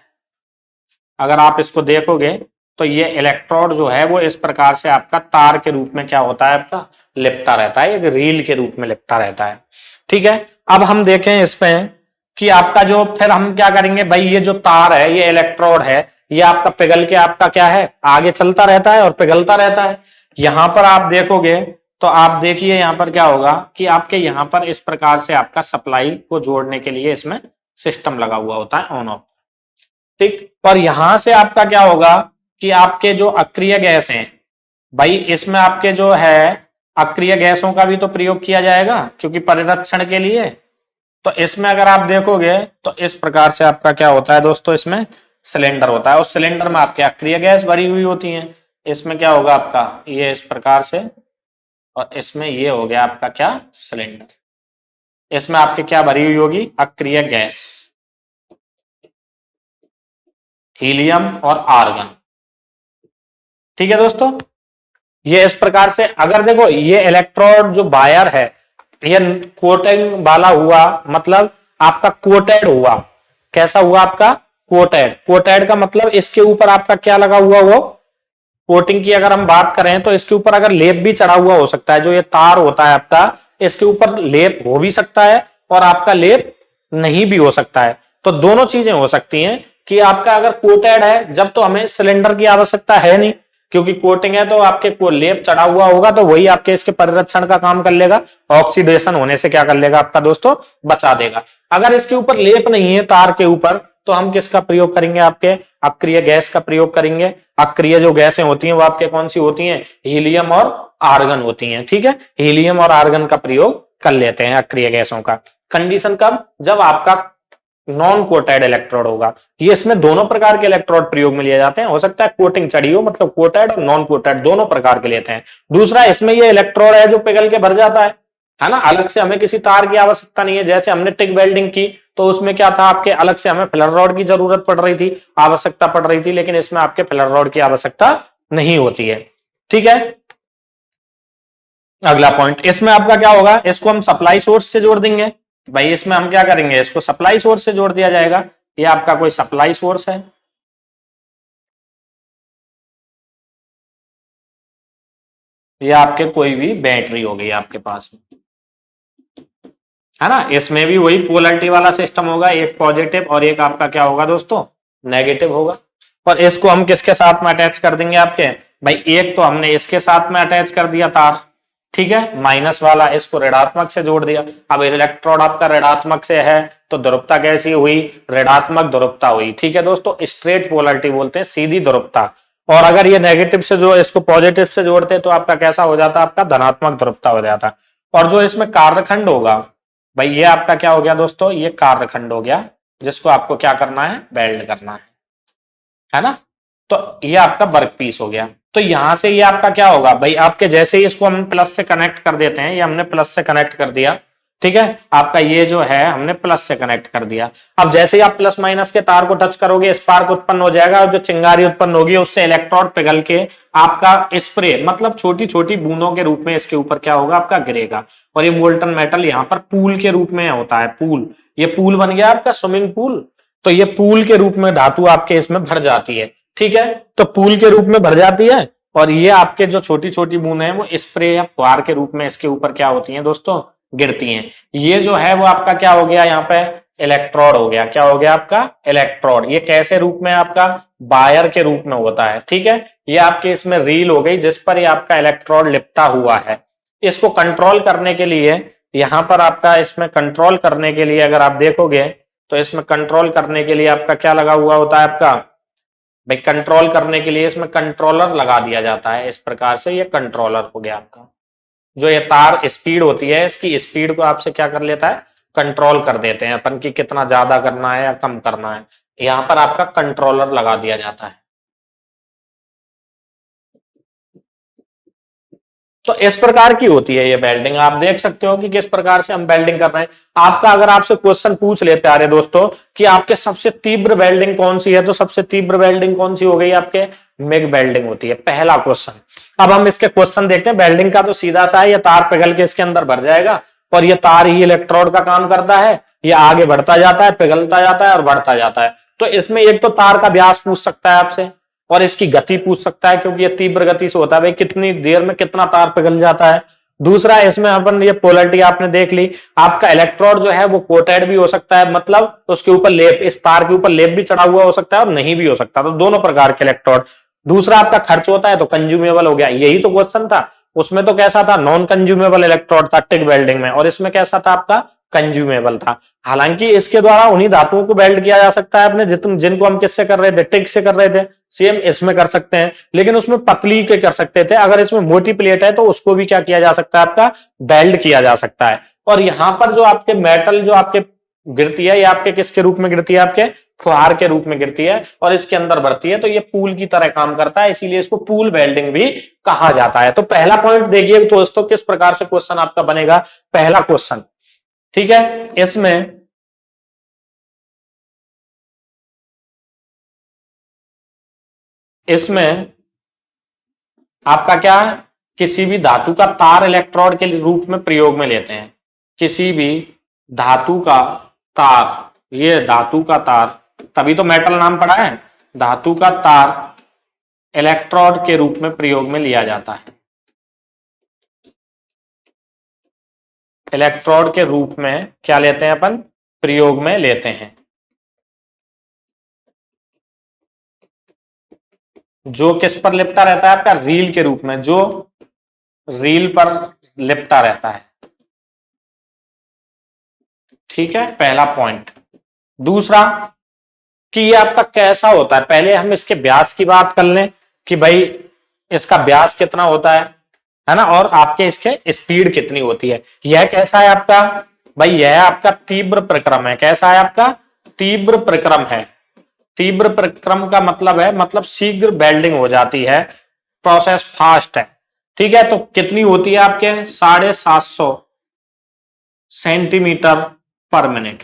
अगर आप इसको देखोगे तो ये इलेक्ट्रोड जो है वो इस प्रकार से आपका तार के रूप में क्या होता है, आपका लिपटा रहता है, एक रील के रूप में लिपटा रहता है। ठीक है, अब हम देखें इसमें कि आपका जो, फिर हम क्या करेंगे भाई, ये जो तार है, ये इलेक्ट्रोड है, ये आपका पिघल के आपका क्या है, आगे चलता रहता है और पिघलता रहता है। यहां पर आप देखोगे तो आप देखिए यहां पर क्या होगा कि आपके यहां पर इस प्रकार से आपका सप्लाई को जोड़ने के लिए इसमें सिस्टम लगा हुआ होता है ऑन ऑफ। ठीक, पर यहां से आपका क्या होगा कि आपके जो अक्रिय गैस हैं, भाई इसमें आपके जो है अक्रिय गैसों का भी तो प्रयोग किया जाएगा, क्योंकि परिरक्षण के लिए। तो इसमें अगर आप देखोगे तो इस प्रकार से आपका क्या होता है दोस्तों, इसमें सिलेंडर होता है, उस सिलेंडर में आपके अक्रिय गैस भरी हुई होती है। इसमें क्या होगा आपका, ये इस प्रकार से, और इसमें ये हो गया आपका क्या, सिलेंडर। इसमें आपके क्या भरी हुई होगी, अक्रिय गैस, हीलियम और आर्गन। ठीक है दोस्तों, ये इस प्रकार से, अगर देखो ये इलेक्ट्रोड जो वायर है, ये कोटिंग वाला हुआ, मतलब आपका कोटेड हुआ। कैसा हुआ आपका, कोटेड। कोटेड का मतलब इसके ऊपर आपका क्या लगा हुआ, वो कोटिंग की अगर हम बात करें तो इसके ऊपर अगर लेप भी चढ़ा हुआ हो सकता है। जो ये तार होता है आपका, इसके ऊपर लेप हो भी सकता है और आपका लेप नहीं भी हो सकता है। तो दोनों चीजें हो सकती हैं कि आपका अगर कोटेड है, जब तो हमें सिलेंडर की आवश्यकता है नहीं, क्योंकि कोटिंग है तो आपके को लेप चढ़ा हुआ होगा, तो वही आपके इसके परिरक्षण का काम कर लेगा, ऑक्सीडेशन होने से क्या कर लेगा आपका दोस्तों, बचा देगा। अगर इसके ऊपर लेप नहीं है तार के ऊपर, तो हम किसका प्रयोग करेंगे, आपके अक्रिय गैस का प्रयोग करेंगे। अक्रिय जो गैसें होती हैं वो आपके कौन सी होती हैं, हीलियम और आर्गन होती हैं। ठीक है, हीलियम और आर्गन का प्रयोग कर लेते हैं अक्रिय गैसों का। कंडीशन कब, जब आपका नॉन कोटेड इलेक्ट्रोड होगा। ये इसमें दोनों प्रकार के इलेक्ट्रोड प्रयोग में लिए जाते हैं, हो सकता है कोटिंग चढ़ी हो, मतलब कोटेड और नॉन कोटेड दोनों प्रकार के लेते हैं। दूसरा, इसमें ये इलेक्ट्रोड है जो पिघल के भर जाता है, है ना। अलग से हमें किसी तार की आवश्यकता नहीं है। जैसे हमने टिक वेल्डिंग की तो उसमें क्या था, आपके अलग से हमें फिलर रॉड की जरूरत पड़ रही थी, आवश्यकता पड़ रही थी, लेकिन इसमें आपके फिलर रॉड की आवश्यकता नहीं होती है। ठीक है, अगला पॉइंट, इसमें आपका क्या होगा, इसको हम सप्लाई सोर्स से जोड़ देंगे। भाई इसमें हम क्या करेंगे, इसको सप्लाई सोर्स से जोड़ दिया जाएगा। ये आपका कोई सप्लाई सोर्स है, ये आपके कोई भी बैटरी हो गई आपके पास में, है ना। इसमें भी वही पोलरिटी वाला सिस्टम होगा, एक पॉजिटिव और एक आपका क्या होगा दोस्तों, नेगेटिव होगा। और इसको हम किसके साथ में अटैच कर देंगे आपके, भाई एक तो हमने इसके साथ में अटैच कर दिया तार, ठीक है, माइनस वाला इसको ऋणात्मक से जोड़ दिया। अब इलेक्ट्रोड आपका ऋणात्मक से है तो ध्रुवता कैसी हुई, ऋणात्मक ध्रुवता हुई। ठीक है दोस्तों, स्ट्रेट पोलरिटी बोलते हैं, सीधी ध्रुवता। और अगर ये नेगेटिव से जो इसको पॉजिटिव से जोड़ते तो आपका कैसा हो जाता, आपका धनात्मक ध्रुवता हो जाता। और जो इसमें कार्यखंड होगा, भाई ये आपका क्या हो गया दोस्तों, ये कार्यखंड हो गया, जिसको आपको क्या करना है, वेल्ड करना है ना। तो ये आपका वर्क पीस हो गया। तो यहां से ये आपका क्या होगा, भाई आपके जैसे ही इसको हम प्लस से कनेक्ट कर देते हैं, ये हमने प्लस से कनेक्ट कर दिया, ठीक है, आपका ये जो है हमने प्लस से कनेक्ट कर दिया। अब जैसे ही आप प्लस माइनस के तार को टच करोगे, स्पार्क उत्पन्न हो जाएगा, और जो चिंगारी उत्पन्न होगी उससे इलेक्ट्रॉन पिघल के आपका स्प्रे, मतलब छोटी छोटी बूंदों के रूप में इसके ऊपर क्या होगा, आपका गिरेगा। और ये मोल्टन मेटल यहाँ पर पूल के रूप में होता है, पूल, ये पूल बन गया आपका स्विमिंग पूल। तो ये पूल के रूप में धातु आपके इसमें भर जाती है, ठीक है, तो पूल के रूप में भर जाती है। और ये आपके जो छोटी छोटी बूंदें हैं वो स्प्रे या फुहार के रूप में इसके ऊपर क्या होती हैं दोस्तों, गिरती हैं। ये जो है वो आपका क्या हो गया, यहाँ पे इलेक्ट्रोड हो गया। क्या हो गया आपका, इलेक्ट्रोड। ये कैसे रूप में, आपका वायर के रूप में होता है, ठीक है। ये आपके इसमें रील हो गई जिस पर ये आपका इलेक्ट्रोड लिपटा हुआ है। इसको कंट्रोल करने के लिए, यहाँ पर आपका इसमें कंट्रोल करने के लिए अगर आप देखोगे तो इसमें कंट्रोल करने के लिए आपका क्या लगा हुआ होता है, आपका भाई कंट्रोल करने के लिए इसमें कंट्रोलर लगा दिया जाता है। इस प्रकार से ये कंट्रोलर हो गया आपका। जो ये तार स्पीड होती है, इसकी स्पीड को आपसे क्या कर लेता है, कंट्रोल कर देते हैं अपन की, कितना ज्यादा करना है या कम करना है। यहाँ पर आपका कंट्रोलर लगा दिया जाता है। तो इस प्रकार की होती है ये वेल्डिंग। आप देख सकते हो कि किस प्रकार से हम वेल्डिंग कर रहे हैं। आपका अगर आपसे क्वेश्चन पूछ ले प्यारे दोस्तों कि आपके सबसे तीव्र वेल्डिंग कौन सी है, तो सबसे तीव्र वेल्डिंग कौन सी हो गई आपके, मिग वेल्डिंग होती है, पहला क्वेश्चन। अब हम इसके क्वेश्चन देखते हैं। वेल्डिंग का तो सीधा सा है, ये तार पिघल के इसके अंदर भर जाएगा और ये तार ही इलेक्ट्रोड का काम करता है। ये आगे बढ़ता जाता है, पिघलता जाता है और बढ़ता जाता है। तो इसमें एक तो तार का व्यास पूछ सकता है आपसे, और इसकी गति पूछ सकता है, क्योंकि ये तीव्र गति से होता है, भाई कितनी देर में कितना तार पिघल जाता है। दूसरा, इसमें अपन ये पोलरिटी आपने देख ली। आपका इलेक्ट्रोड जो है वो कोटेड भी हो सकता है, मतलब उसके ऊपर लेप, इस तार के ऊपर लेप भी चढ़ा हुआ हो सकता है और नहीं भी हो सकता, तो दोनों प्रकार के इलेक्ट्रोड। दूसरा, आपका खर्च होता है, तो कंज्यूमेबल हो गया। यही तो क्वेश्चन था, उसमें तो कैसा था, नॉन कंज्यूमेबल इलेक्ट्रोड था टिक वेल्डिंग में, और इसमें कैसा था आपका, कंज्यूमेबल था। हालांकि इसके द्वारा उन्हीं धातुओं को वेल्ड किया जा सकता है अपने, जिनको हम किससे कर रहे थे, टिक से कर रहे थे, सेम इसमें कर सकते हैं, लेकिन उसमें पतली के कर सकते थे। अगर इसमें मोटी प्लेट है तो उसको भी क्या किया जा सकता है, आपका वेल्ड किया जा सकता है। और यहां पर जो आपके मेटल जो आपके गिरती है, ये आपके किसके रूप में गिरती है, आपके फुहार के रूप में गिरती है और इसके अंदर भरती है, तो ये पूल की तरह काम करता है, इसीलिए इसको पूल वेल्डिंग भी कहा जाता है। तो पहला पॉइंट देखिए दोस्तों, किस प्रकार से क्वेश्चन आपका बनेगा। पहला क्वेश्चन, ठीक है, इसमें आपका क्या है, किसी भी धातु का तार इलेक्ट्रोड के रूप में प्रयोग में लेते हैं। किसी भी धातु का तार, ये धातु का तार, तभी तो मेटल नाम पड़ा है। धातु का तार इलेक्ट्रोड के रूप में प्रयोग में लिया जाता है, इलेक्ट्रोड के रूप में क्या लेते हैं अपन, प्रयोग में लेते हैं। जो किस पर लिपटा रहता है, आपका रील के रूप में, जो रील पर लिपटा रहता है, ठीक है, पहला पॉइंट। दूसरा, कि ये आपका कैसा होता है, पहले हम इसके व्यास की बात कर लें कि भाई इसका व्यास कितना होता है ना, और आपके इसके स्पीड कितनी होती है। यह कैसा है आपका, भाई यह आपका तीव्र प्रक्रम है। कैसा है आपका, तीव्र प्रक्रम है। तीव्र प्रक्रम का मतलब है, मतलब शीघ्र वेल्डिंग हो जाती है, प्रोसेस फास्ट है, ठीक है। तो कितनी होती है आपके, 750 सेंटीमीटर पर मिनट।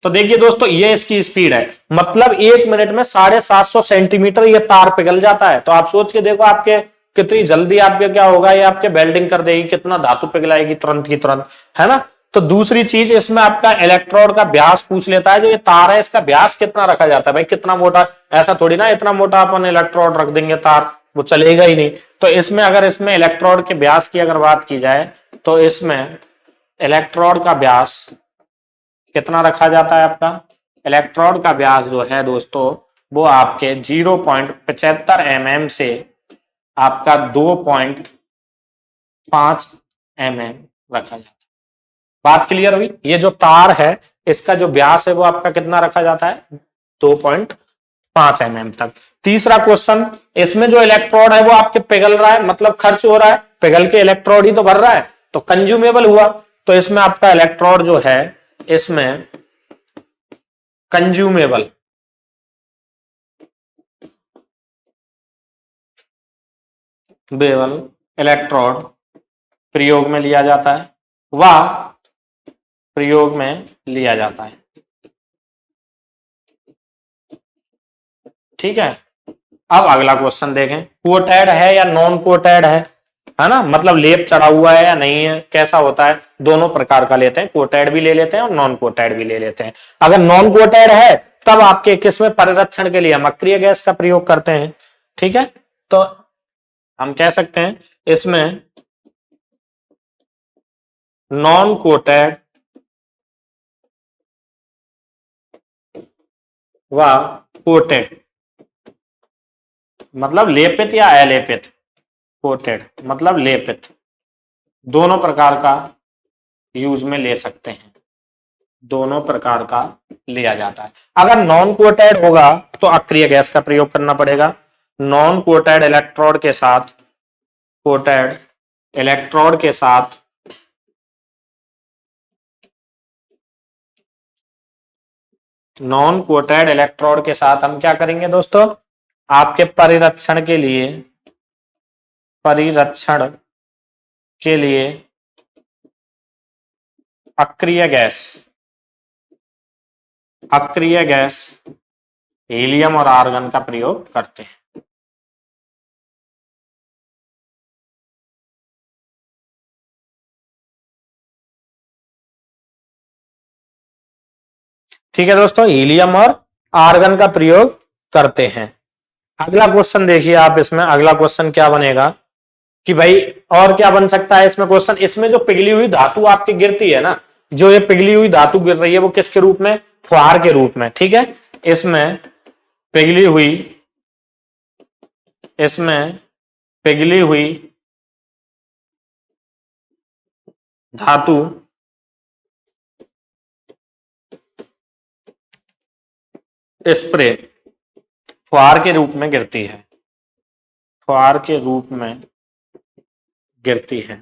तो देखिए दोस्तों, ये इसकी स्पीड है, मतलब 1 मिनट में 750 सेंटीमीटर ये तार पिघल जाता है। तो आप सोच के देखो आपके कितनी जल्दी आपके क्या होगा, ये आपके वेल्डिंग कर देगी, कितना धातु पिघलाएगी तुरंत की तुरंत, है ना। तो दूसरी चीज इसमें आपका इलेक्ट्रोड का व्यास पूछ लेता है, जो ये तार है इसका व्यास कितना रखा जाता है, भाई कितना मोटा, ऐसा थोड़ी ना इतना मोटा अपन इलेक्ट्रोड रख देंगे तार, वो चलेगा ही नहीं। तो इसमें अगर इसमें इलेक्ट्रोड के व्यास की अगर बात की जाए, तो इसमें इलेक्ट्रोड का व्यास कितना रखा जाता है आपका, इलेक्ट्रोड का व्यास जो है दोस्तों, वो आपके 0.75 mm से आपका 2.5 mm रखा जाता है। बात क्लियर हुई। ये जो तार है इसका जो व्यास है वो आपका कितना रखा जाता है, 2.5 mm तक। तीसरा क्वेश्चन, इसमें जो इलेक्ट्रोड है वो आपके पिघल रहा है, मतलब खर्च हो रहा है, पिघल के इलेक्ट्रोड ही तो भर रहा है, तो कंज्यूमेबल हुआ। तो इसमें आपका इलेक्ट्रोड जो है, इसमें कंज्यूमेबल बेवल इलेक्ट्रोड प्रयोग में लिया जाता है, वह प्रयोग में लिया जाता है। ठीक है। अब अगला क्वेश्चन देखें, कोटेड है या नॉन कोटेड है ना, मतलब लेप चढ़ा हुआ है या नहीं है, कैसा होता है, दोनों प्रकार का लेते हैं, कोटेड भी ले लेते हैं और नॉन कोटेड भी ले लेते हैं। अगर नॉन कोटेड है तब आपके किसमें परिरक्षण के लिए हम अक्रिय गैस का प्रयोग करते हैं। ठीक है, तो हम कह सकते हैं इसमें नॉन कोटेड व कोटेड, मतलब लेपित या अलेपित, कोटेड मतलब लेपित, दोनों प्रकार का यूज में ले सकते हैं, दोनों प्रकार का लिया जाता है। अगर नॉन कोटेड होगा तो अक्रिय गैस का प्रयोग करना पड़ेगा। नॉन कोटेड इलेक्ट्रोड के साथ, कोटेड इलेक्ट्रोड के साथ नॉन कोटेड इलेक्ट्रोड के साथ हम क्या करेंगे दोस्तों, आपके परिरक्षण के लिए, परिरक्षण के लिए अक्रिय गैस, अक्रिय गैस हीलियम और आर्गन का प्रयोग करते हैं। ठीक है दोस्तों, हीलियम और आर्गन का प्रयोग करते हैं। अगला क्वेश्चन देखिए आप, इसमें अगला क्वेश्चन क्या बनेगा कि भाई और क्या बन सकता है इसमें क्वेश्चन, इसमें जो पिघली हुई धातु आपकी गिरती है ना, जो ये पिघली हुई धातु गिर रही है वो किसके रूप में, फुहार के रूप में। ठीक है, इसमें पिघली हुई, इसमें पिघली हुई धातु स्प्रे फुहार के रूप में गिरती है, फुहार के रूप में गिरती है।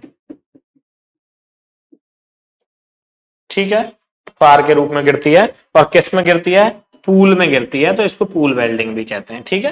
ठीक है, फुहार के रूप में गिरती है, और किस में गिरती है, पूल में गिरती है, तो इसको पूल वेल्डिंग भी कहते हैं। ठीक है,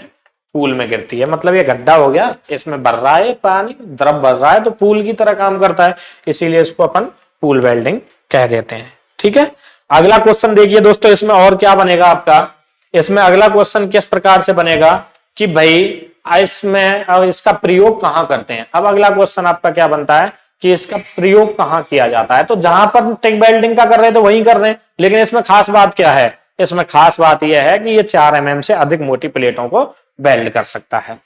पूल में गिरती है, मतलब ये गड्ढा हो गया, इसमें भर रहा है पानी, द्रव भर रहा है, तो पूल की तरह काम करता है, इसीलिए इसको अपन पूल वेल्डिंग कह देते हैं। ठीक है, अगला क्वेश्चन देखिए दोस्तों, इसमें और क्या बनेगा आपका, इसमें अगला क्वेश्चन किस प्रकार से बनेगा कि भाई इसमें अब इसका प्रयोग कहां करते हैं। अब अगला क्वेश्चन आपका क्या बनता है कि इसका प्रयोग कहां किया जाता है, तो जहां पर टिक वेल्डिंग का कर रहे हैं तो वहीं कर रहे हैं, लेकिन इसमें खास बात क्या है, इसमें खास बात यह है कि ये 4 mm से अधिक मोटी प्लेटों को वेल्ड कर सकता है।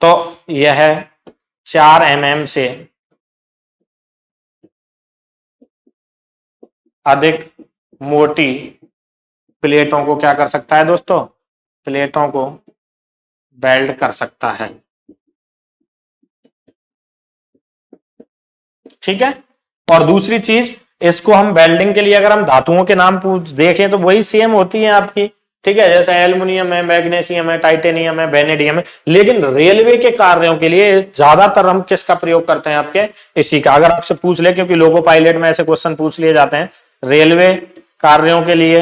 तो यह 4 mm से अधिक मोटी प्लेटों को क्या कर सकता है दोस्तों, प्लेटों को वेल्ड कर सकता है। ठीक है, और दूसरी चीज, इसको हम वेल्डिंग के लिए अगर हम धातुओं के नाम देखें तो वही सेम होती है आपकी। ठीक है, जैसे एल्युमिनियम है, मैग्नीशियम है, टाइटेनियम है, वेनेडियम है, लेकिन रेलवे के कार्यों के लिए ज्यादातर हम किसका प्रयोग करते हैं आपके, इसी का। अगर आपसे पूछ ले, क्योंकि लोको पायलट में ऐसे क्वेश्चन पूछ लिए जाते हैं, रेलवे कार्यों के लिए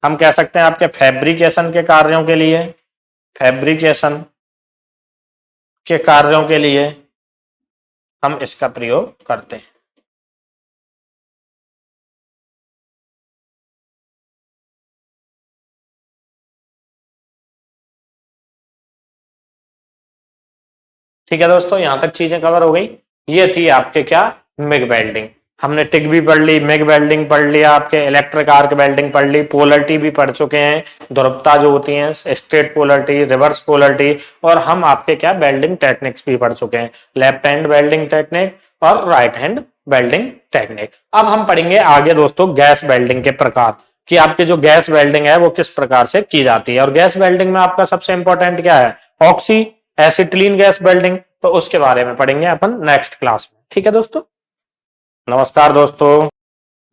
हम कह सकते हैं आपके फैब्रिकेशन के कार्यों के लिए, फैब्रिकेशन के कार्यों के लिए हम इसका प्रयोग करते हैं। ठीक है दोस्तों, यहां तक चीजें कवर हो गई। ये थी आपके क्या, मिग वेल्डिंग। हमने टिक भी पढ़ ली, मिग वेल्डिंग पढ़ लिया, आपके इलेक्ट्रिक आर्क वेल्डिंग पढ़ ली, पोलरिटी भी पढ़ चुके हैं, ध्रुवता जो होती है, स्ट्रेट पोलरिटी, रिवर्स पोलरिटी, और हम आपके क्या वेल्डिंग टेक्निक्स भी पढ़ चुके हैं, लेफ्ट हैंड वेल्डिंग टेक्निक और राइट हैंड वेल्डिंग टेक्निक। अब हम पढ़ेंगे आगे दोस्तों गैस वेल्डिंग के प्रकार, कि आपकी जो गैस वेल्डिंग है वो किस प्रकार से की जाती है। और गैस वेल्डिंग में आपका सबसे इंपॉर्टेंट क्या है, ऑक्सी एसिटिलीन गैस वेल्डिंग, तो उसके बारे में पढ़ेंगे अपन नेक्स्ट क्लास में। ठीक है दोस्तों, नमस्कार दोस्तों,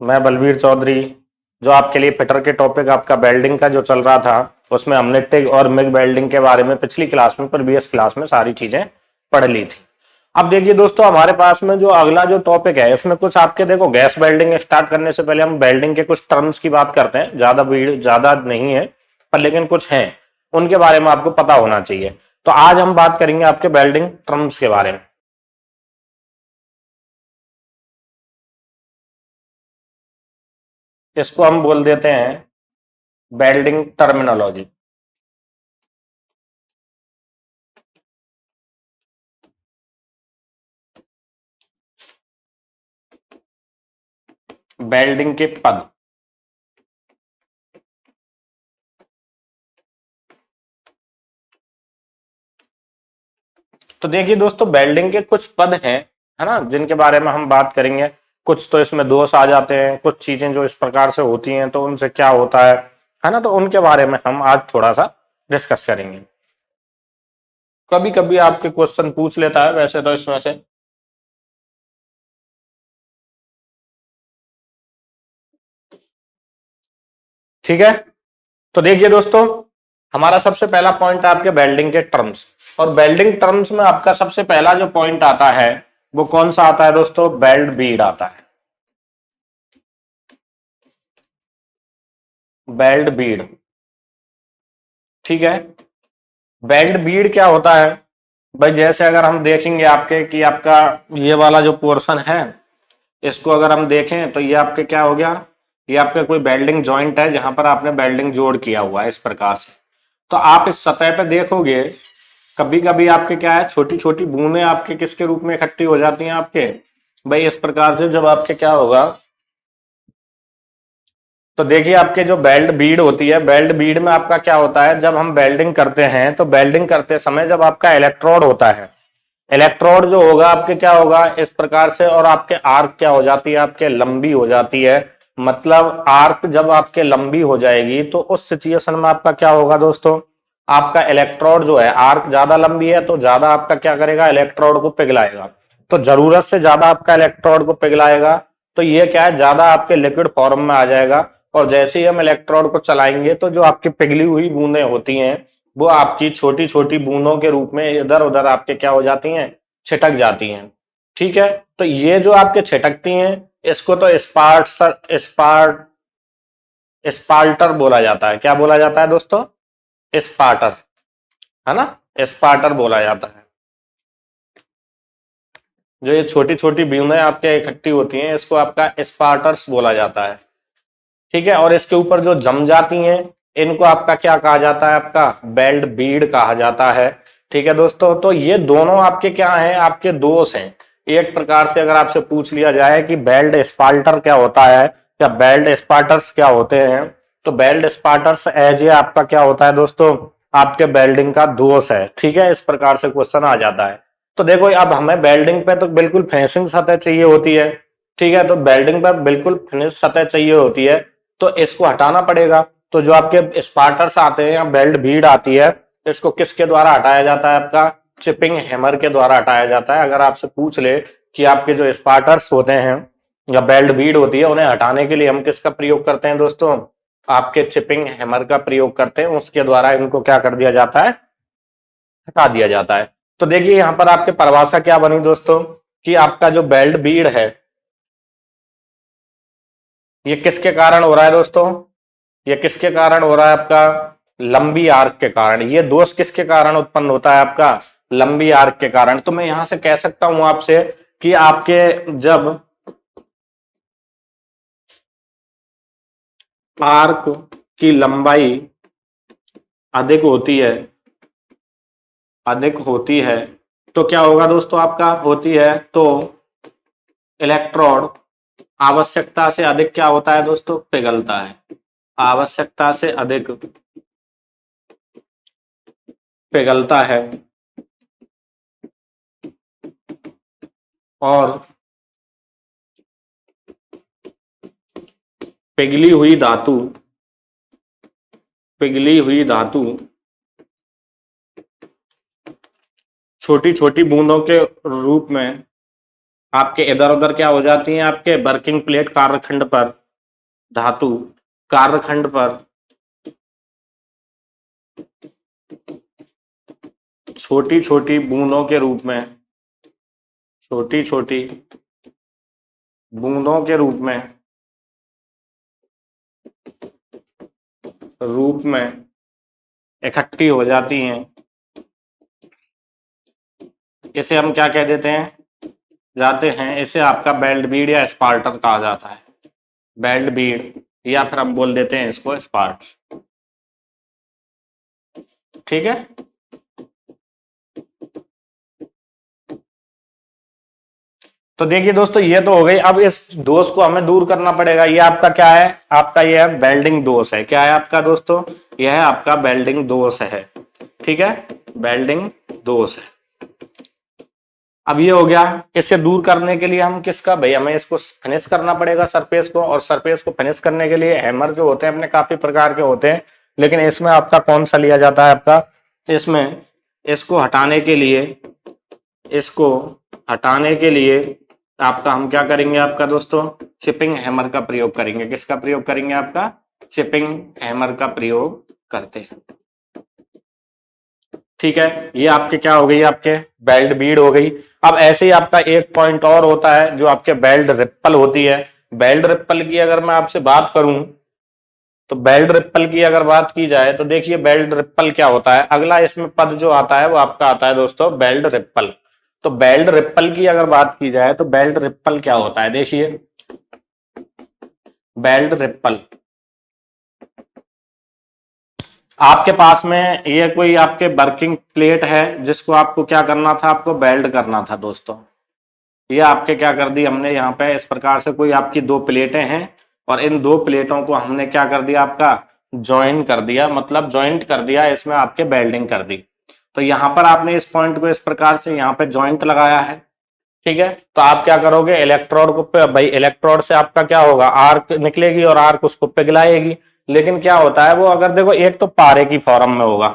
मैं बलवीर चौधरी, जो आपके लिए फिटर के टॉपिक आपका वेल्डिंग का जो चल रहा था, उसमें हमने टिग और मिग वेल्डिंग के बारे में पिछली क्लास में, प्रीवियस क्लास में सारी चीजें पढ़ ली थी। अब देखिए दोस्तों, हमारे पास में जो अगला जो टॉपिक है, इसमें कुछ आपके देखो, गैस वेल्डिंग स्टार्ट करने से पहले हम वेल्डिंग के कुछ टर्म्स की बात करते हैं, ज्यादा नहीं है पर लेकिन कुछ हैं, उनके बारे में आपको पता होना चाहिए। तो आज हम बात करेंगे आपके वेल्डिंग टर्म्स के बारे में। इसको हम बोल देते हैं वेल्डिंग टर्मिनोलॉजी। वेल्डिंग के पद। तो देखिए दोस्तों, वेल्डिंग के कुछ पद हैं, है ना, जिनके बारे में हम बात करेंगे। कुछ तो इसमें दोष आ जाते हैं, कुछ चीजें जो इस प्रकार से होती हैं तो उनसे क्या होता है ना, तो उनके बारे में हम आज थोड़ा सा डिस्कस करेंगे। कभी कभी आपके क्वेश्चन पूछ लेता है वैसे तो इसमें से। ठीक है, तो देखिए दोस्तों, हमारा सबसे पहला पॉइंट है आपके वेल्डिंग के टर्म्स। और वेल्डिंग टर्म्स में आपका सबसे पहला जो पॉइंट आता है वो कौन सा आता है दोस्तों, वेल्ड बीड आता है। वेल्ड बीड, ठीक है। वेल्ड बीड क्या होता है भाई, जैसे अगर हम देखेंगे आपके कि आपका ये वाला जो पोर्शन है, इसको अगर हम देखें तो ये आपके क्या हो गया, ये आपका कोई वेल्डिंग जॉइंट है जहां पर आपने वेल्डिंग जोड़ किया हुआ है इस प्रकार से। तो आप इस सतह पे देखोगे, कभी कभी आपके क्या है, छोटी छोटी बूंदें आपके किसके रूप में इकट्ठी हो जाती हैं आपके, भाई इस प्रकार से। जब आपके क्या होगा, तो देखिए आपके जो बेल्ट बीड होती है, बेल्ट बीड में आपका क्या होता है, जब हम वेल्डिंग करते हैं तो वेल्डिंग करते समय जब आपका इलेक्ट्रोड होता है, इलेक्ट्रोड जो होगा आपके क्या होगा इस प्रकार से, और आपके आर्क क्या हो जाती है, आपके लंबी हो जाती है। मतलब आर्क जब आपके लंबी हो जाएगी तो उस सिचुएशन में आपका क्या होगा दोस्तों, आपका इलेक्ट्रोड जो है, आर्क ज्यादा लंबी है तो ज्यादा आपका क्या करेगा, इलेक्ट्रोड को पिघलाएगा। तो जरूरत से ज्यादा आपका इलेक्ट्रोड को पिघलाएगा, तो ये क्या है, ज्यादा आपके लिक्विड फॉर्म में आ जाएगा। और जैसे ही हम इलेक्ट्रोड को चलाएंगे तो जो आपकी पिघली हुई बूंदें होती हैं, वो आपकी छोटी छोटी बूंदों के रूप में इधर उधर आपके क्या हो जाती हैं, छिटक जाती हैं। ठीक है, तो ये जो आपके छिटकती हैं, इसको तो स्पार्टर बोला जाता है। क्या बोला जाता है दोस्तों, स्पार्टर, है ना, स्पार्टर बोला जाता है। जो ये छोटी छोटी बूंदें आपके इकट्ठी होती हैं, इसको आपका स्पार्टर्स बोला जाता है। ठीक है, और इसके ऊपर जो जम जाती हैं, इनको आपका क्या कहा जाता है, आपका बेल्ट बीड कहा जाता है। ठीक है दोस्तों, तो ये दोनों आपके क्या हैं, आपके दोष हैं। एक प्रकार से अगर आपसे पूछ लिया जाए कि बेल्ट स्पाल्टर क्या होता है या बेल्ट स्पार्टर्स क्या होते हैं, तो बेल्ट स्पार्टर्स एज ए आपका क्या होता है दोस्तों, आपके बेल्डिंग का दोष है। ठीक है, इस प्रकार से क्वेश्चन आ जाता है। तो देखो, अब हमें बेल्डिंग पे तो बिल्कुल फिनिशिंग सतह चाहिए होती है। ठीक है, तो बेल्डिंग पर बिल्कुल फिनिश सतह चाहिए होती है, तो इसको हटाना पड़ेगा। तो जो आपके स्पार्टर्स आते हैं या बेल्ट बीड आती है, इसको किसके द्वारा हटाया जाता है, आपका चिपिंग हैमर के द्वारा हटाया जाता है। अगर आपसे पूछ ले कि आपके जो स्पार्टर्स होते हैं या बेल्ट बीड होती है, उन्हें हटाने के लिए हम किसका प्रयोग करते हैं दोस्तों, आपके चिपिंग हैमर का प्रयोग करते हैं। उसके द्वारा इनको क्या कर दिया जाता है, हटा दिया जाता है। तो देखिए यहां पर आपके परिभाषा क्या बनी दोस्तों, कि आपका जो बेल्ट बीड है, ये किसके कारण हो रहा है दोस्तों, ये किसके कारण हो रहा है, आपका लंबी आर्क के कारण। ये दोष किसके कारण उत्पन्न होता है, आपका लंबी आर्क के कारण। तो मैं यहां से कह सकता हूं आपसे कि आपके जब आर्क की लंबाई अधिक होती है, अधिक होती है, तो क्या होगा दोस्तों, आपका होती है तो इलेक्ट्रोड आवश्यकता से अधिक क्या होता है दोस्तों, पिघलता है। आवश्यकता से अधिक पिघलता है और पिघली हुई धातु पिघली हुई धातु छोटी छोटी बूंदों के रूप में आपके इधर उधर क्या हो जाती हैं, आपके वर्किंग प्लेट कार्यखंड पर, धातु कार्यखंड पर छोटी छोटी बूंदों के रूप में, छोटी छोटी बूंदों के रूप में इकट्ठी हो जाती हैं। इसे हम क्या कह देते हैं, जाते हैं, इसे आपका बेल्ट बीड या स्पार्टर कहा जाता है। बेल्ट बीड या फिर हम बोल देते हैं इसको स्पार्क्स। ठीक है, तो देखिए दोस्तों ये तो हो गई। अब इस दोष को हमें दूर करना पड़ेगा। ये आपका क्या है, आपका ये है बेल्डिंग दोष है। क्या है आपका दोस्तों, यह है आपका बेल्डिंग दोष है। ठीक है, बेल्डिंग दोष है। अब ये हो गया। इसे दूर करने के लिए हम किसका, भाई हमें इसको फिनिश करना पड़ेगा सरफेस को, और सरफेस को फिनिश करने के लिए हैमर जो होते हैं अपने काफी प्रकार के होते हैं, लेकिन इसमें आपका कौन सा लिया जाता है आपका, तो इसमें इसको हटाने के लिए आपका हम क्या करेंगे आपका दोस्तों, चिपिंग हैमर का प्रयोग करेंगे। किसका प्रयोग करेंगे, आपका चिपिंग हैमर का प्रयोग करते हैं। ठीक है, ये आपके क्या हो गई, आपके बेल्ट बीड हो गई। अब ऐसे ही आपका एक पॉइंट और होता है जो आपके बेल्ट रिप्पल होती है। बेल्ट रिप्पल की अगर मैं आपसे बात करूं, तो बेल्ट रिप्पल की अगर बात की जाए तो देखिए बेल्ट रिप्पल क्या होता है। अगला इसमें पद जो आता है वो आपका आता है दोस्तों बेल्ट रिप्पल। तो बेल्ट रिप्पल की अगर बात की जाए तो बेल्ट रिप्पल क्या होता है, देखिए बेल्ट रिप्पल, आपके पास में ये कोई आपके वर्किंग प्लेट है जिसको आपको क्या करना था, आपको बेल्ट करना था दोस्तों। ये आपके क्या कर दी हमने यहाँ पे, इस प्रकार से कोई आपकी दो प्लेटें हैं और इन दो प्लेटों को हमने क्या कर दिया, आपका ज्वाइन कर दिया, मतलब ज्वाइंट कर दिया, इसमें आपके बेल्डिंग कर दी। तो यहाँ पर आपने इस पॉइंट को इस प्रकार से यहाँ पे ज्वाइंट लगाया है। ठीक है, तो आप क्या करोगे, इलेक्ट्रोड को भाई इलेक्ट्रोड से आपका क्या होगा, आर्क निकलेगी और आर्क उसको पिघलाएगी। लेकिन क्या होता है वो, अगर देखो एक तो पारे की फॉर्म में होगा,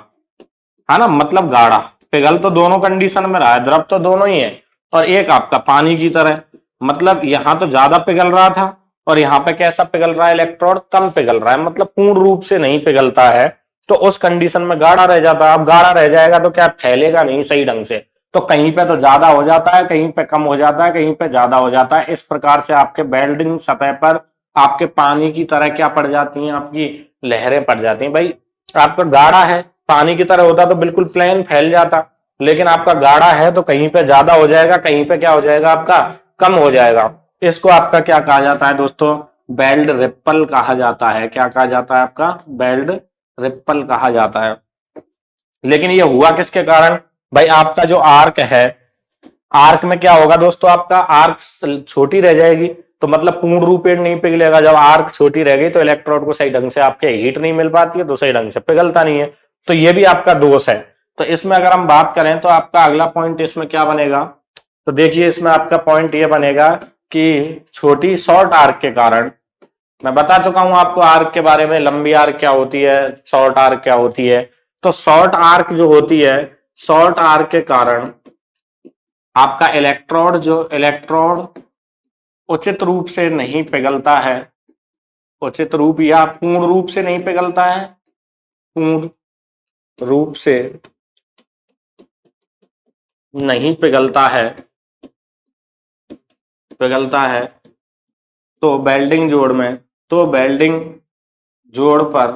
है ना, मतलब गाढ़ा, पिघल तो दोनों कंडीशन में रहा है, द्रव तो दोनों ही है, और एक आपका पानी की तरह, मतलब यहां तो ज्यादा पिघल रहा था और यहाँ पे कैसा पिघल रहा है, इलेक्ट्रोड कम पिघल रहा है, मतलब पूर्ण रूप से नहीं पिघलता है। तो उस कंडीशन में गाढ़ा रह जाता है। अब गाढ़ा रह जाएगा तो क्या फैलेगा नहीं सही ढंग से, तो कहीं पे तो ज्यादा हो जाता है, कहीं पे कम हो जाता है, कहीं पे ज्यादा हो जाता है। इस प्रकार से आपके बेल्डिंग सतह पर आपके पानी की तरह क्या पड़ जाती हैं, आपकी लहरें पड़ जाती हैं। भाई आपका गाढ़ा है, पानी की तरह होता तो बिल्कुल प्लेन फैल जाता, लेकिन आपका गाढ़ा है तो कहीं पे ज्यादा हो जाएगा, कहीं पे क्या हो जाएगा, आपका कम हो जाएगा। इसको आपका क्या कहा जाता है दोस्तों, बेल्ट रिप्पल कहा जाता है। क्या कहा जाता है, आपका बेल्ट रिप्पल कहा जाता है। लेकिन ये हुआ किसके कारण, भाई आपका जो आर्क है, आर्क में क्या होगा दोस्तों, आपका आर्क छोटी रह जाएगी, तो मतलब पूर्ण रूप से नहीं पिघलेगा। जब आर्क छोटी रह गई तो इलेक्ट्रोड को सही ढंग से आपके हीट नहीं मिल पाती है, तो सही ढंग से पिघलता नहीं है। तो ये भी आपका दोष है। तो इसमें अगर हम बात करें तो आपका अगला पॉइंट इसमें क्या बनेगा, तो देखिए इसमें आपका पॉइंट ये बनेगा कि छोटी शॉर्ट आर्क के कारण, मैं बता चुका हूं आपको आर्क के बारे में, लंबी आर्क क्या होती है, शॉर्ट आर्क क्या होती है। तो शॉर्ट आर्क जो होती है, शॉर्ट आर्क के कारण आपका इलेक्ट्रोड उचित रूप से नहीं पिघलता है, उचित रूप या पूर्ण रूप से नहीं पिघलता है, पूर्ण रूप से नहीं पिघलता है। तो बेल्डिंग जोड़ पर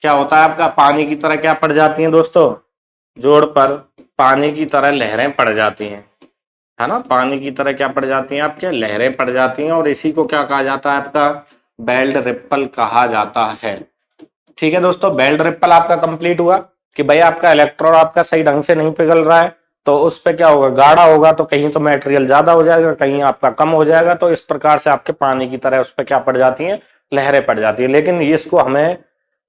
क्या होता है, आपका पानी की तरह क्या पड़ जाती हैं दोस्तों, जोड़ पर पानी की तरह लहरें पड़ जाती हैं, है ना, पानी की तरह क्या पड़ जाती हैं, आपके लहरें पड़ जाती हैं, और इसी को क्या कहा जाता है, आपका बेल्ट रिप्पल कहा जाता है। ठीक है दोस्तों, बेल्ट रिप्पल आपका कंप्लीट हुआ। कि भाई आपका इलेक्ट्रोड आपका सही ढंग से नहीं पिघल रहा है, तो उस पे क्या होगा, गाढ़ा होगा तो कहीं तो मटेरियल ज्यादा हो जाएगा, कहीं आपका कम हो जाएगा, तो इस प्रकार से आपके पानी की तरह उस पे क्या पड़ जाती है, लहरें पड़ जाती है। लेकिन इसको हमें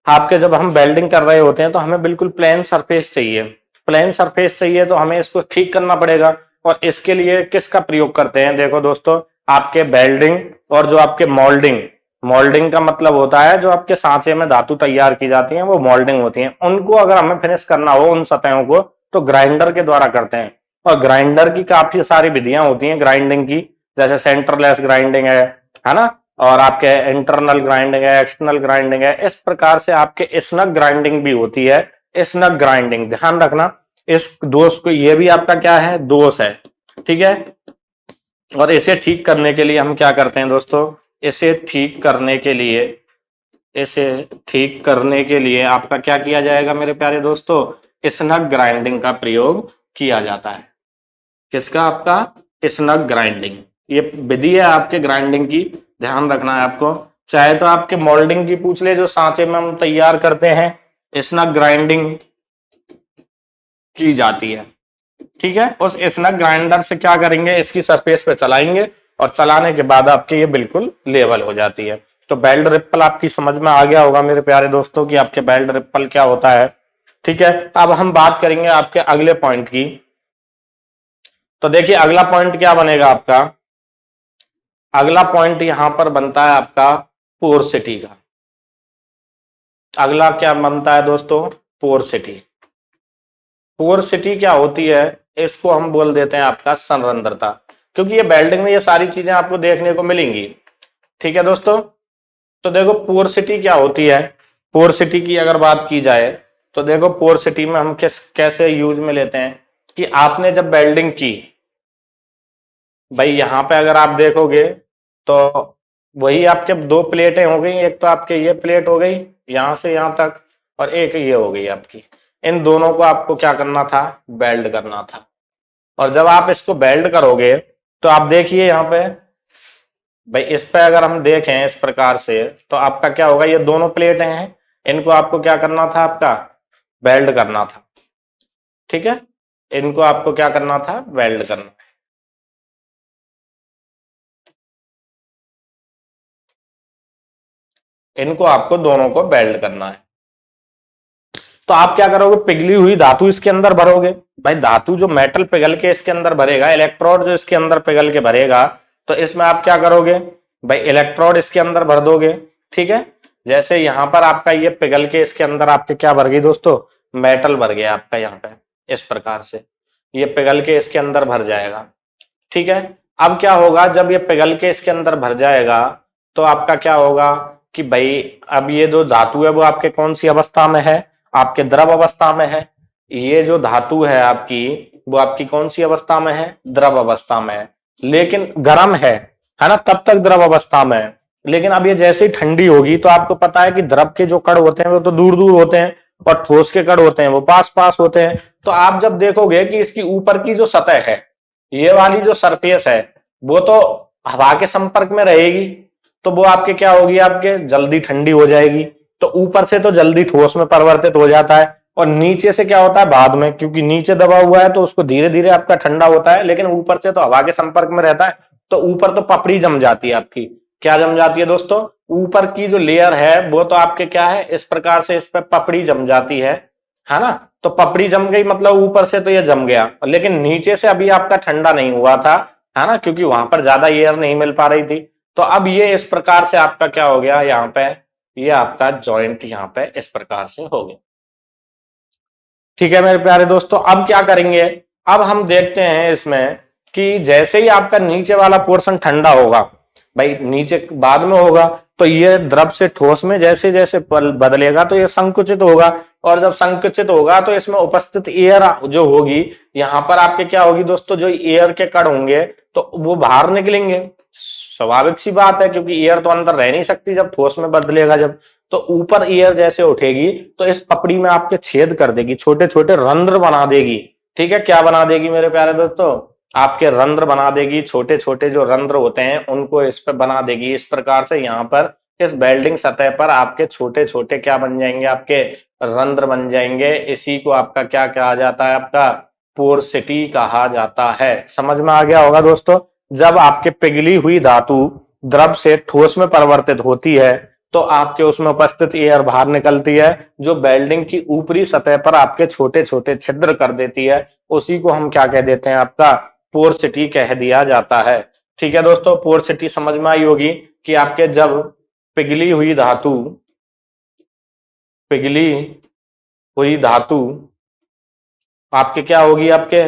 आपके जब हम वेल्डिंग कर रहे होते हैं तो हमें बिल्कुल प्लेन सरफेस चाहिए, प्लेन सरफेस चाहिए, तो हमें इसको ठीक करना पड़ेगा। और इसके लिए किसका प्रयोग करते हैं, देखो दोस्तों, आपके वेल्डिंग और जो आपके मोल्डिंग, मोल्डिंग का मतलब होता है जो आपके सांचे में धातु तैयार की जाती है वो मोल्डिंग होती है, उनको अगर हमें फिनिश करना हो उन सतहों को, तो ग्राइंडर के द्वारा करते हैं। और ग्राइंडर की काफी सारी विधियां होती हैं ग्राइंडिंग की, जैसे सेंटरलेस ग्राइंडिंग है ना, और आपके इंटरनल ग्राइंडिंग है, एक्सटर्नल ग्राइंडिंग है, इस प्रकार से आपके स्नग ग्राइंडिंग भी होती है। स्नग ग्राइंडिंग ध्यान रखना, इस दोष को, ये भी आपका क्या है, दोष है, ठीक है। और इसे ठीक करने के लिए हम क्या करते हैं दोस्तों, इसे ठीक करने के लिए, इसे ठीक करने के लिए आपका क्या किया जाएगा मेरे प्यारे दोस्तों, स्नग ग्राइंडिंग का प्रयोग किया जाता है। किसका, आपका स्नग ग्राइंडिंग, ये विधि है आपके ग्राइंडिंग की, ध्यान रखना है आपको। चाहे तो आपके मोल्डिंग की पूछ ले, जो सांचे में हम तैयार करते हैं, स्नग ग्राइंडिंग की जाती है, ठीक है। उस स्नग ग्राइंडर से क्या करेंगे, इसकी सरफेस पे चलाएंगे और चलाने के बाद आपके ये बिल्कुल लेवल हो जाती है। तो बेल्ट रिप्पल आपकी समझ में आ गया होगा मेरे प्यारे दोस्तों कि आपके बेल्ट रिप्पल क्या होता है, ठीक है। अब हम बात करेंगे आपके अगले पॉइंट की। तो देखिए अगला पॉइंट क्या बनेगा आपका, अगला पॉइंट यहां पर बनता है आपका पोरसिटी का। अगला क्या बनता है दोस्तों, पोरसिटी। पोरसिटी क्या होती है, इसको हम बोल देते हैं आपका संरंध्रता, क्योंकि ये वेल्डिंग में ये सारी चीजें आपको देखने को मिलेंगी, ठीक है दोस्तों। तो देखो पोरसिटी क्या होती है, पोरसिटी की अगर बात की जाए तो देखो पोरसिटी में हम कैसे यूज में लेते हैं कि आपने जब वेल्डिंग की, भाई यहां पे अगर आप देखोगे तो वही आपके दो प्लेटें हो गई, एक तो आपके ये प्लेट हो गई यहां से यहां तक, और एक ये हो गई आपकी, इन दोनों को आपको क्या करना था, वेल्ड करना था। और जब आप इसको वेल्ड करोगे तो आप देखिए यहाँ पे, भाई इस पे अगर हम देखें इस प्रकार से, तो आपका क्या होगा, ये दोनों प्लेटें हैं, इनको आपको क्या करना था, आपका वेल्ड करना था, ठीक है। इनको आपको क्या करना था, वेल्ड करना। इनको आपको दोनों को वेल्ड करना है। तो आप क्या करोगे, पिघली हुई धातु इसके अंदर भरोगे। भाई धातु जो मेटल पिघल के इसके अंदर भरेगा, इलेक्ट्रोड जो इसके अंदर पिघल के भरेगा, तो इसमें आप क्या करोगे, भाई इलेक्ट्रोड इसके अंदर भर दोगे, ठीक है। जैसे यहां पर आपका ये पिघल के इसके अंदर आपके क्या भर गई दोस्तों, मेटल भर गया आपका यहाँ पे, इस प्रकार से ये पिघल के इसके अंदर भर जाएगा, ठीक है। अब क्या होगा, जब ये पिघल के इसके अंदर भर जाएगा तो आपका क्या होगा कि भाई अब ये जो धातु है वो आपके कौन सी अवस्था में है, आपके द्रव अवस्था में है। ये जो धातु है आपकी, वो आपकी कौन सी अवस्था में है, द्रव अवस्था में है, लेकिन गर्म है ना, तब तक द्रव अवस्था में है। लेकिन अब ये जैसे ही ठंडी होगी तो आपको पता है कि द्रव के जो कण होते हैं वो तो दूर दूर होते हैं, और ठोस के कण होते हैं वो पास पास होते हैं। तो आप जब देखोगे कि इसकी ऊपर की जो सतह है, ये वाली जो सरफेस है, वो तो हवा के संपर्क में रहेगी, तो वो आपके क्या होगी, आपके जल्दी ठंडी हो जाएगी। तो ऊपर से तो जल्दी ठोस में परिवर्तित हो जाता है, और नीचे से क्या होता है बाद में, क्योंकि नीचे दबा हुआ है तो उसको धीरे धीरे आपका ठंडा होता है, लेकिन ऊपर से तो हवा के संपर्क में रहता है, तो ऊपर तो पपड़ी जम जाती है आपकी। क्या जम जाती है दोस्तों, ऊपर की जो लेयर है वो तो आपके क्या है, इस प्रकार से इस पर पपड़ी जम जाती है ना। तो पपड़ी जम गई मतलब ऊपर से तो ये जम गया, लेकिन नीचे से अभी आपका ठंडा नहीं हुआ था, है ना, क्योंकि वहां पर ज्यादा एयर नहीं मिल पा रही थी। तो अब ये इस प्रकार से आपका क्या हो गया, यहाँ पे ये आपका जॉइंट यहाँ पे इस प्रकार से हो गया, ठीक है मेरे प्यारे दोस्तों। अब क्या करेंगे, अब हम देखते हैं इसमें कि जैसे ही आपका नीचे वाला पोर्शन ठंडा होगा, भाई नीचे बाद में होगा, तो ये द्रव से ठोस में जैसे जैसे बदलेगा तो ये संकुचित होगा, और जब संकुचित होगा तो इसमें उपस्थित एयर जो होगी, यहाँ पर आपके क्या होगी दोस्तों, जो एयर के कण होंगे तो वो बाहर निकलेंगे। स्वाभाविक सी बात है, क्योंकि एयर तो अंदर रह नहीं सकती जब ठोस में बदलेगा जब। तो ऊपर एयर जैसे उठेगी तो इस पपड़ी में आपके छेद कर देगी, छोटे छोटे रंध्र बना देगी, ठीक है। क्या बना देगी मेरे प्यारे दोस्तों, आपके रंध्र बना देगी, छोटे छोटे जो रंध्र होते हैं उनको इस पे बना देगी। इस प्रकार से यहाँ पर इस वेल्डिंग सतह पर आपके छोटे छोटे क्या बन जाएंगे, आपके रंध्र बन जाएंगे। इसी को आपका क्या कहा जाता है, आपका पोरसिटी कहा जाता है। समझ में आ गया होगा दोस्तों। जब आपके पिघली हुई धातु द्रव से ठोस में परिवर्तित होती है तो आपके उसमें उपस्थित एयर बाहर निकलती है, जो वेल्डिंग की ऊपरी सतह पर आपके छोटे छोटे छिद्र कर देती है। उसी को हम क्या कह देते हैं, आपका पोरसिटी कह दिया जाता है। ठीक है दोस्तों, पोरसिटी समझ में आई होगी कि आपके जब पिघली हुई धातु पिघली हुई धातु आपके क्या होगी, आपके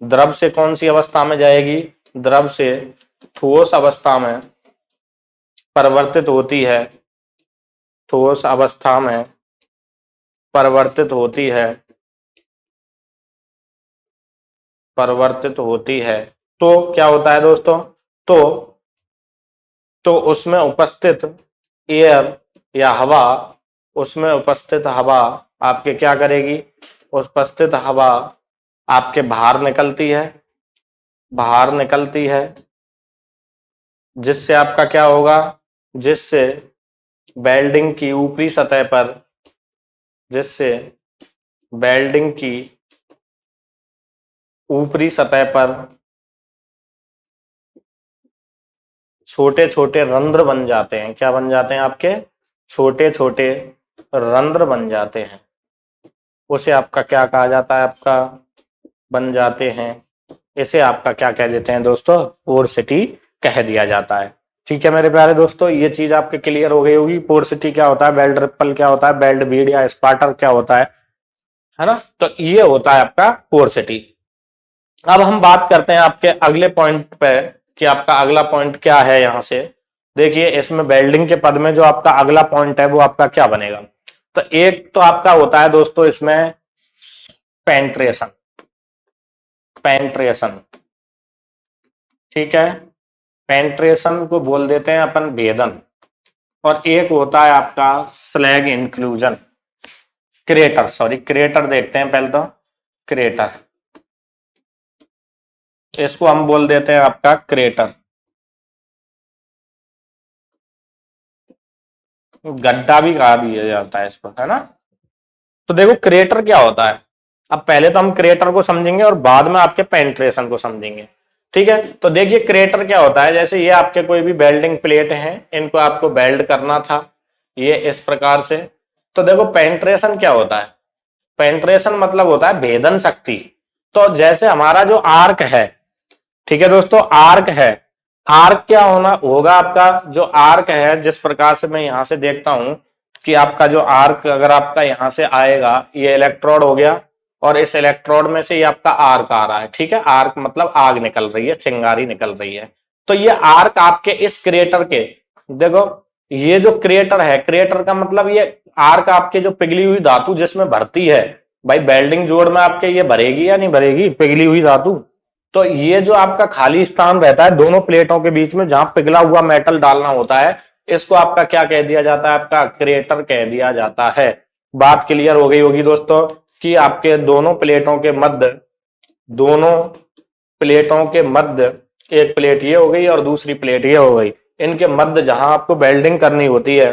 द्रव से कौन सी अवस्था में जाएगी, द्रव से ठोस अवस्था में परिवर्तित होती है, ठोस अवस्था में परिवर्तित होती है, परिवर्तित होती है। तो क्या होता है दोस्तों, तो उसमें उपस्थित एयर या हवा, उसमें उपस्थित हवा आपके क्या करेगी, उपस्थित हवा आपके बाहर निकलती है, बाहर निकलती है, जिससे आपका क्या होगा, जिससे वेल्डिंग की ऊपरी सतह पर, जिससे वेल्डिंग की ऊपरी सतह पर छोटे छोटे रंध्र बन जाते हैं। क्या बन जाते हैं, आपके छोटे छोटे रंध्र बन जाते हैं। उसे आपका क्या कहा जाता है, आपका बन जाते हैं। इसे आपका क्या कह देते हैं दोस्तों, पोरसिटी कह दिया जाता है। ठीक है मेरे प्यारे दोस्तों, ये चीज आपके क्लियर हो गई होगी। पोरसिटी क्या होता है, बेल्ट रिपल क्या होता है, बेल्ट बीड या स्पार्टर क्या होता है ना। तो ये होता है आपका पोरसिटी। अब हम बात करते हैं आपके अगले पॉइंट पे कि आपका अगला पॉइंट क्या है। यहां से देखिए, इसमें वेल्डिंग के पद में जो आपका अगला पॉइंट है वो आपका क्या बनेगा। तो एक तो आपका होता है दोस्तों इसमें पेंट्रेशन, पेंट्रेशन। ठीक है, पेंट्रेशन को बोल देते हैं अपन भेदन। और एक होता है आपका slag inclusion, crater, sorry crater देखते हैं पहले तो, क्रेटर, इसको हम बोल देते हैं आपका क्रेटर, गड्ढा भी कहा दिया जाता है इसको, है ना। तो देखो क्रेटर क्या होता है, अब पहले तो हम क्रेटर को समझेंगे और बाद में आपके पेंट्रेशन को समझेंगे। ठीक है, तो देखिए क्रेटर क्या होता है, जैसे ये आपके कोई भी वेल्डिंग प्लेट हैं, इनको आपको वेल्ड करना था ये इस प्रकार से। तो देखो पेंट्रेशन क्या होता है, पेंट्रेशन मतलब होता है भेदन शक्ति। तो जैसे हमारा जो आर्क है, ठीक है दोस्तों, आर्क है, आर्क क्या होना होगा, आपका जो आर्क है, जिस प्रकार से मैं यहां से देखता हूं कि आपका जो आर्क अगर आपका यहां से आएगा, ये इलेक्ट्रोड हो गया और इस इलेक्ट्रोड में से ये आपका आर्क आ रहा है। ठीक है, आर्क मतलब आग निकल रही है, चिंगारी निकल रही है। तो ये आर्क आपके इस क्रेटर के, देखो ये जो क्रेटर है, क्रेटर का मतलब ये आर्क आपके जो पिघली हुई धातु जिसमें भरती है, भाई वेल्डिंग जोड़ में आपके ये भरेगी या नहीं भरेगी पिघली हुई धातु। तो ये जो आपका खाली स्थान रहता है दोनों प्लेटों के बीच में जहां पिघला हुआ मेटल डालना होता है, इसको आपका क्या कह दिया जाता है, आपका क्रेटर कह दिया जाता है। बात क्लियर हो गई होगी दोस्तों कि आपके दोनों प्लेटों के मध्य, दोनों प्लेटों के मध्य, एक प्लेट ये हो गई और दूसरी प्लेट ये हो गई, इनके मध्य जहां आपको वेल्डिंग करनी होती है,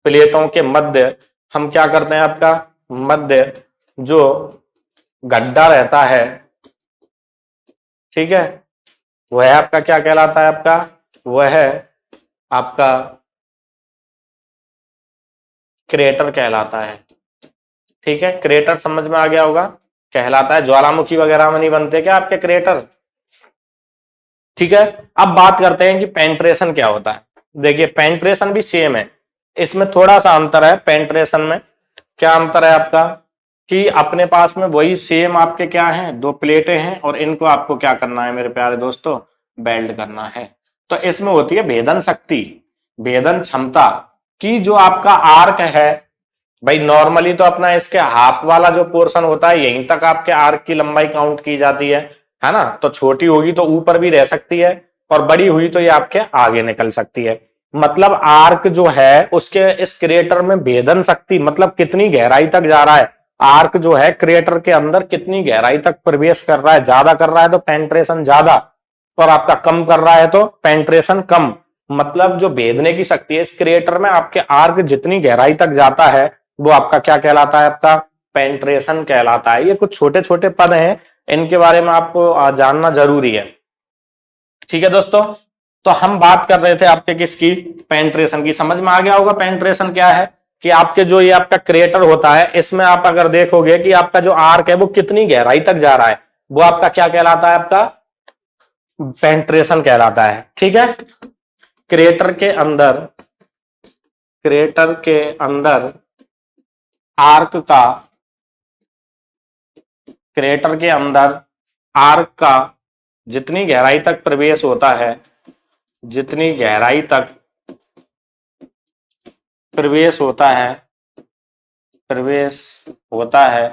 प्लेटों के मध्य हम क्या करते हैं, आपका मध्य जो गड्ढा रहता है, ठीक है, वह आपका क्या कहलाता है, आपका वह आपका क्रेटर कहलाता है। ठीक है, क्रेटर समझ में आ गया होगा, कहलाता है। ज्वालामुखी वगैरह में नहीं बनते क्या आपके क्रेटर। ठीक है, अब बात करते हैं कि पेंट्रेशन क्या होता है। देखिए पेंट्रेशन भी सेम है, इसमें थोड़ा सा अंतर है। पेंट्रेशन में क्या अंतर है आपका कि अपने पास में वही सेम आपके क्या है, दो प्लेटें हैं और इनको आपको क्या करना है मेरे प्यारे दोस्तों, वेल्ड करना है। तो इसमें होती है भेदन शक्ति, भेदन क्षमता की जो आपका आर्क है। भाई नॉर्मली तो अपना इसके हाफ वाला जो पोर्शन होता है यहीं तक आपके आर्क की लंबाई काउंट की जाती है ना। तो छोटी होगी तो ऊपर भी रह सकती है और बड़ी हुई तो ये आपके आगे निकल सकती है। मतलब आर्क जो है उसके इस क्रिएटर में भेदन शक्ति मतलब कितनी गहराई तक जा रहा है, आर्क जो है क्रिएटर के अंदर कितनी गहराई तक प्रवेश कर रहा है, ज्यादा कर रहा है तो पेंट्रेशन ज्यादा, और आपका कम कर रहा है तो पेंट्रेशन कम। मतलब जो भेदने की शक्ति है इस क्रिएटर में, आपके आर्क जितनी गहराई तक जाता है वो आपका क्या कहलाता है, आपका पेंट्रेशन कहलाता है। ये कुछ छोटे छोटे पद हैं, इनके बारे में आपको जानना जरूरी है। ठीक है दोस्तों, तो हम बात कर रहे थे आपके किसकी, पेंट्रेशन की। समझ में आ गया होगा पेंट्रेशन क्या है, कि आपके जो ये आपका क्रिएटर होता है, इसमें आप अगर देखोगे कि आपका जो आर्क है वो कितनी गहराई तक जा रहा है, वो आपका क्या कहलाता है, आपका पेंट्रेशन कहलाता है। ठीक है, क्रिएटर के अंदर, क्रिएटर के अंदर आर्क का, क्रिएटर के अंदर आर्क का जितनी गहराई तक प्रवेश होता है, जितनी गहराई तक प्रवेश होता है, प्रवेश होता है,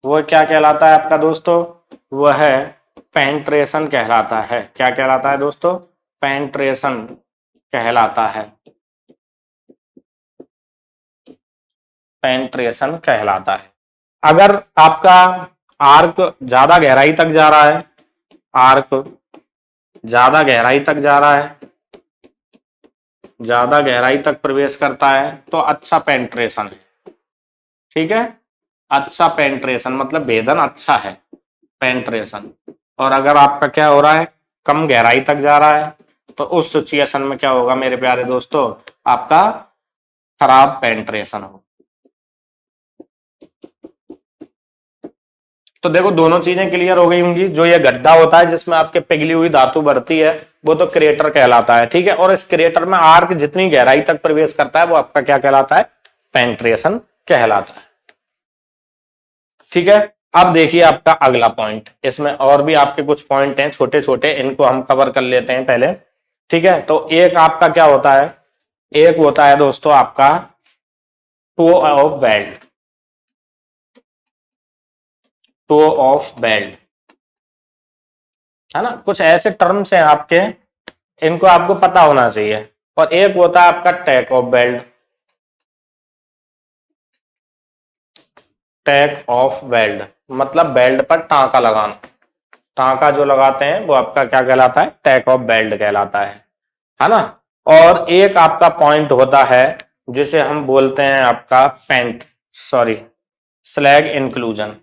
वो क्या कहलाता है आपका दोस्तों, वह है पेंट्रेशन कहलाता है। क्या कहलाता है दोस्तों, पेंट्रेशन कहलाता है, पेंट्रेशन कहलाता है। अगर आपका आर्क ज्यादा गहराई तक जा रहा है, आर्क ज्यादा गहराई तक जा रहा है, ज्यादा गहराई तक प्रवेश करता है, तो अच्छा पेंट्रेशन है। ठीक है, अच्छा पेंट्रेशन मतलब भेदन अच्छा है, पेंट्रेशन। और अगर आपका क्या हो रहा है, कम गहराई तक जा रहा है, तो उस सिचुएशन में क्या होगा मेरे प्यारे दोस्तों, आपका खराब पेंट्रेशन हो। तो देखो दोनों चीजें क्लियर हो गई होंगी। जो ये गड्ढा होता है जिसमें आपके पिघली हुई धातु बढ़ती है, वो तो क्रिएटर कहलाता है। ठीक है, और इस क्रिएटर में आर्क जितनी गहराई तक प्रवेश करता है, वो आपका क्या कहलाता है, पेंट्रेशन कहलाता है। ठीक है, अब देखिए आपका अगला पॉइंट, इसमें और भी आपके कुछ पॉइंट हैं छोटे छोटे, इनको हम कवर कर लेते हैं पहले। ठीक है, तो एक आपका क्या होता है, एक होता है दोस्तों आपका toe of weld, toe of weld, है ना। कुछ ऐसे टर्म्स हैं आपके, इनको आपको पता होना चाहिए। और एक होता है आपका tack of belt, tack of belt मतलब बेल्ट पर टांका लगाना, टांका जो लगाते हैं वो आपका क्या कहलाता है, टैक ऑफ बेल्ट कहलाता है ना। और एक आपका पॉइंट होता है जिसे हम बोलते हैं आपका पेंट, सॉरी, स्लैग इंक्लूजन।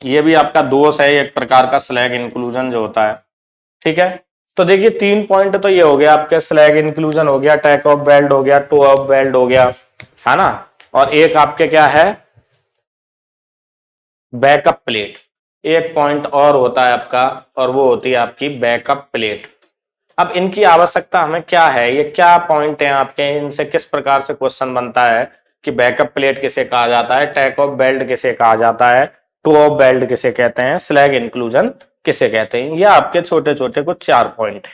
ये भी आपका दोष है एक प्रकार का, स्लैग इंक्लूजन जो होता है। ठीक है, तो देखिए 3 पॉइंट तो ये हो गया आपके, स्लैग इंक्लूजन हो गया, टैक ऑफ बेल्ट हो गया, टो ऑफ बेल्ट हो गया, है ना। और एक आपके क्या है, बैकअप प्लेट। एक पॉइंट और होता है आपका, और वो होती है आपकी बैकअप प्लेट। अब इनकी आवश्यकता हमें क्या है, ये क्या पॉइंट है आपके, इनसे किस प्रकार से क्वेश्चन बनता है कि बैकअप प्लेट किसे कहा जाता है, टैक ऑफ बेल्ट किसे कहा जाता है, टू ऑफ बेल्ट किसे कहते हैं, स्लैग इंक्लूजन किसे कहते हैं। ये आपके छोटे छोटे कुछ 4 पॉइंट है।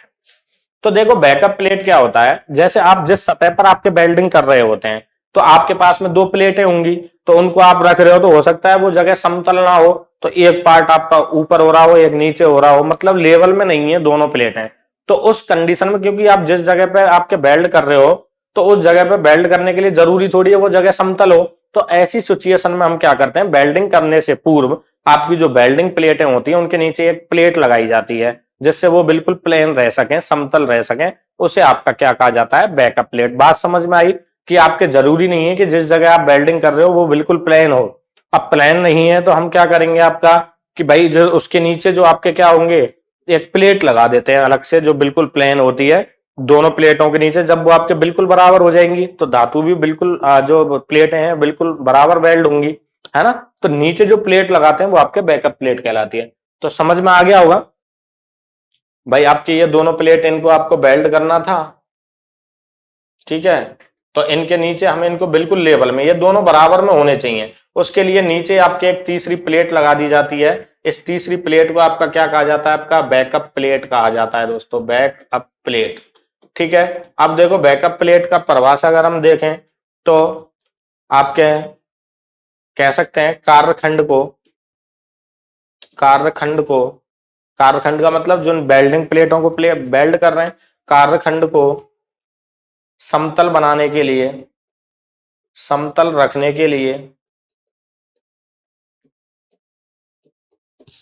तो देखो बैकअप प्लेट क्या होता है, जैसे आप जिस सतह पर आपके वेल्डिंग कर रहे होते हैं, तो आपके पास में 2 प्लेटें होंगी, तो उनको आप रख रहे हो, तो हो सकता है वो जगह समतल ना हो, तो एक पार्ट आपका ऊपर हो रहा हो, एक नीचे हो रहा हो, मतलब लेवल में नहीं है दोनों प्लेटें। तो उस कंडीशन में, क्योंकि आप जिस जगह पे आपके वेल्ड कर रहे हो, तो उस जगह पे वेल्ड करने के लिए जरूरी थोड़ी है वो जगह समतल हो। तो ऐसी सिचुएशन में हम क्या करते हैं, वेल्डिंग करने से पूर्व आपकी जो वेल्डिंग प्लेटें होती हैं उनके नीचे एक प्लेट लगाई जाती है, जिससे वो बिल्कुल प्लेन रह सकें, समतल रह सकें। उसे आपका क्या कहा जाता है, बैकअप प्लेट। बात समझ में आई कि आपके जरूरी नहीं है कि जिस जगह आप वेल्डिंग कर रहे हो वो बिल्कुल प्लेन हो। अब प्लेन नहीं है तो हम क्या करेंगे आपका, कि भाई जो उसके नीचे जो आपके क्या होंगे, एक प्लेट लगा देते हैं अलग से जो बिल्कुल प्लेन होती है। दोनों प्लेटों के नीचे जब वो आपके बिल्कुल बराबर हो जाएंगी, तो धातु भी बिल्कुल जो प्लेटें हैं बिल्कुल बराबर वेल्ड होंगी, है ना। तो नीचे जो प्लेट लगाते हैं वो आपके बैकअप प्लेट कहलाती है। तो समझ में आ गया होगा भाई, आपकी ये दोनों प्लेट, इनको आपको वेल्ड करना था। ठीक है, तो इनके नीचे हमें इनको बिल्कुल लेवल में, ये दोनों बराबर में होने चाहिए। उसके लिए नीचे आपके एक तीसरी प्लेट लगा दी जाती है। इस तीसरी प्लेट को आपका क्या कहा जाता है, आपका बैकअप प्लेट कहा जाता है दोस्तों, बैकअप प्लेट। ठीक है, अब देखो बैकअप प्लेट का परिभाषा अगर हम देखें, तो आपके कह सकते हैं कार्यखंड को, कार्यखंड को, कार्यखंड का मतलब जो वेल्डिंग प्लेटों को वेल्ड कर रहे हैं, कार्यखंड को समतल बनाने के लिए, समतल रखने के लिए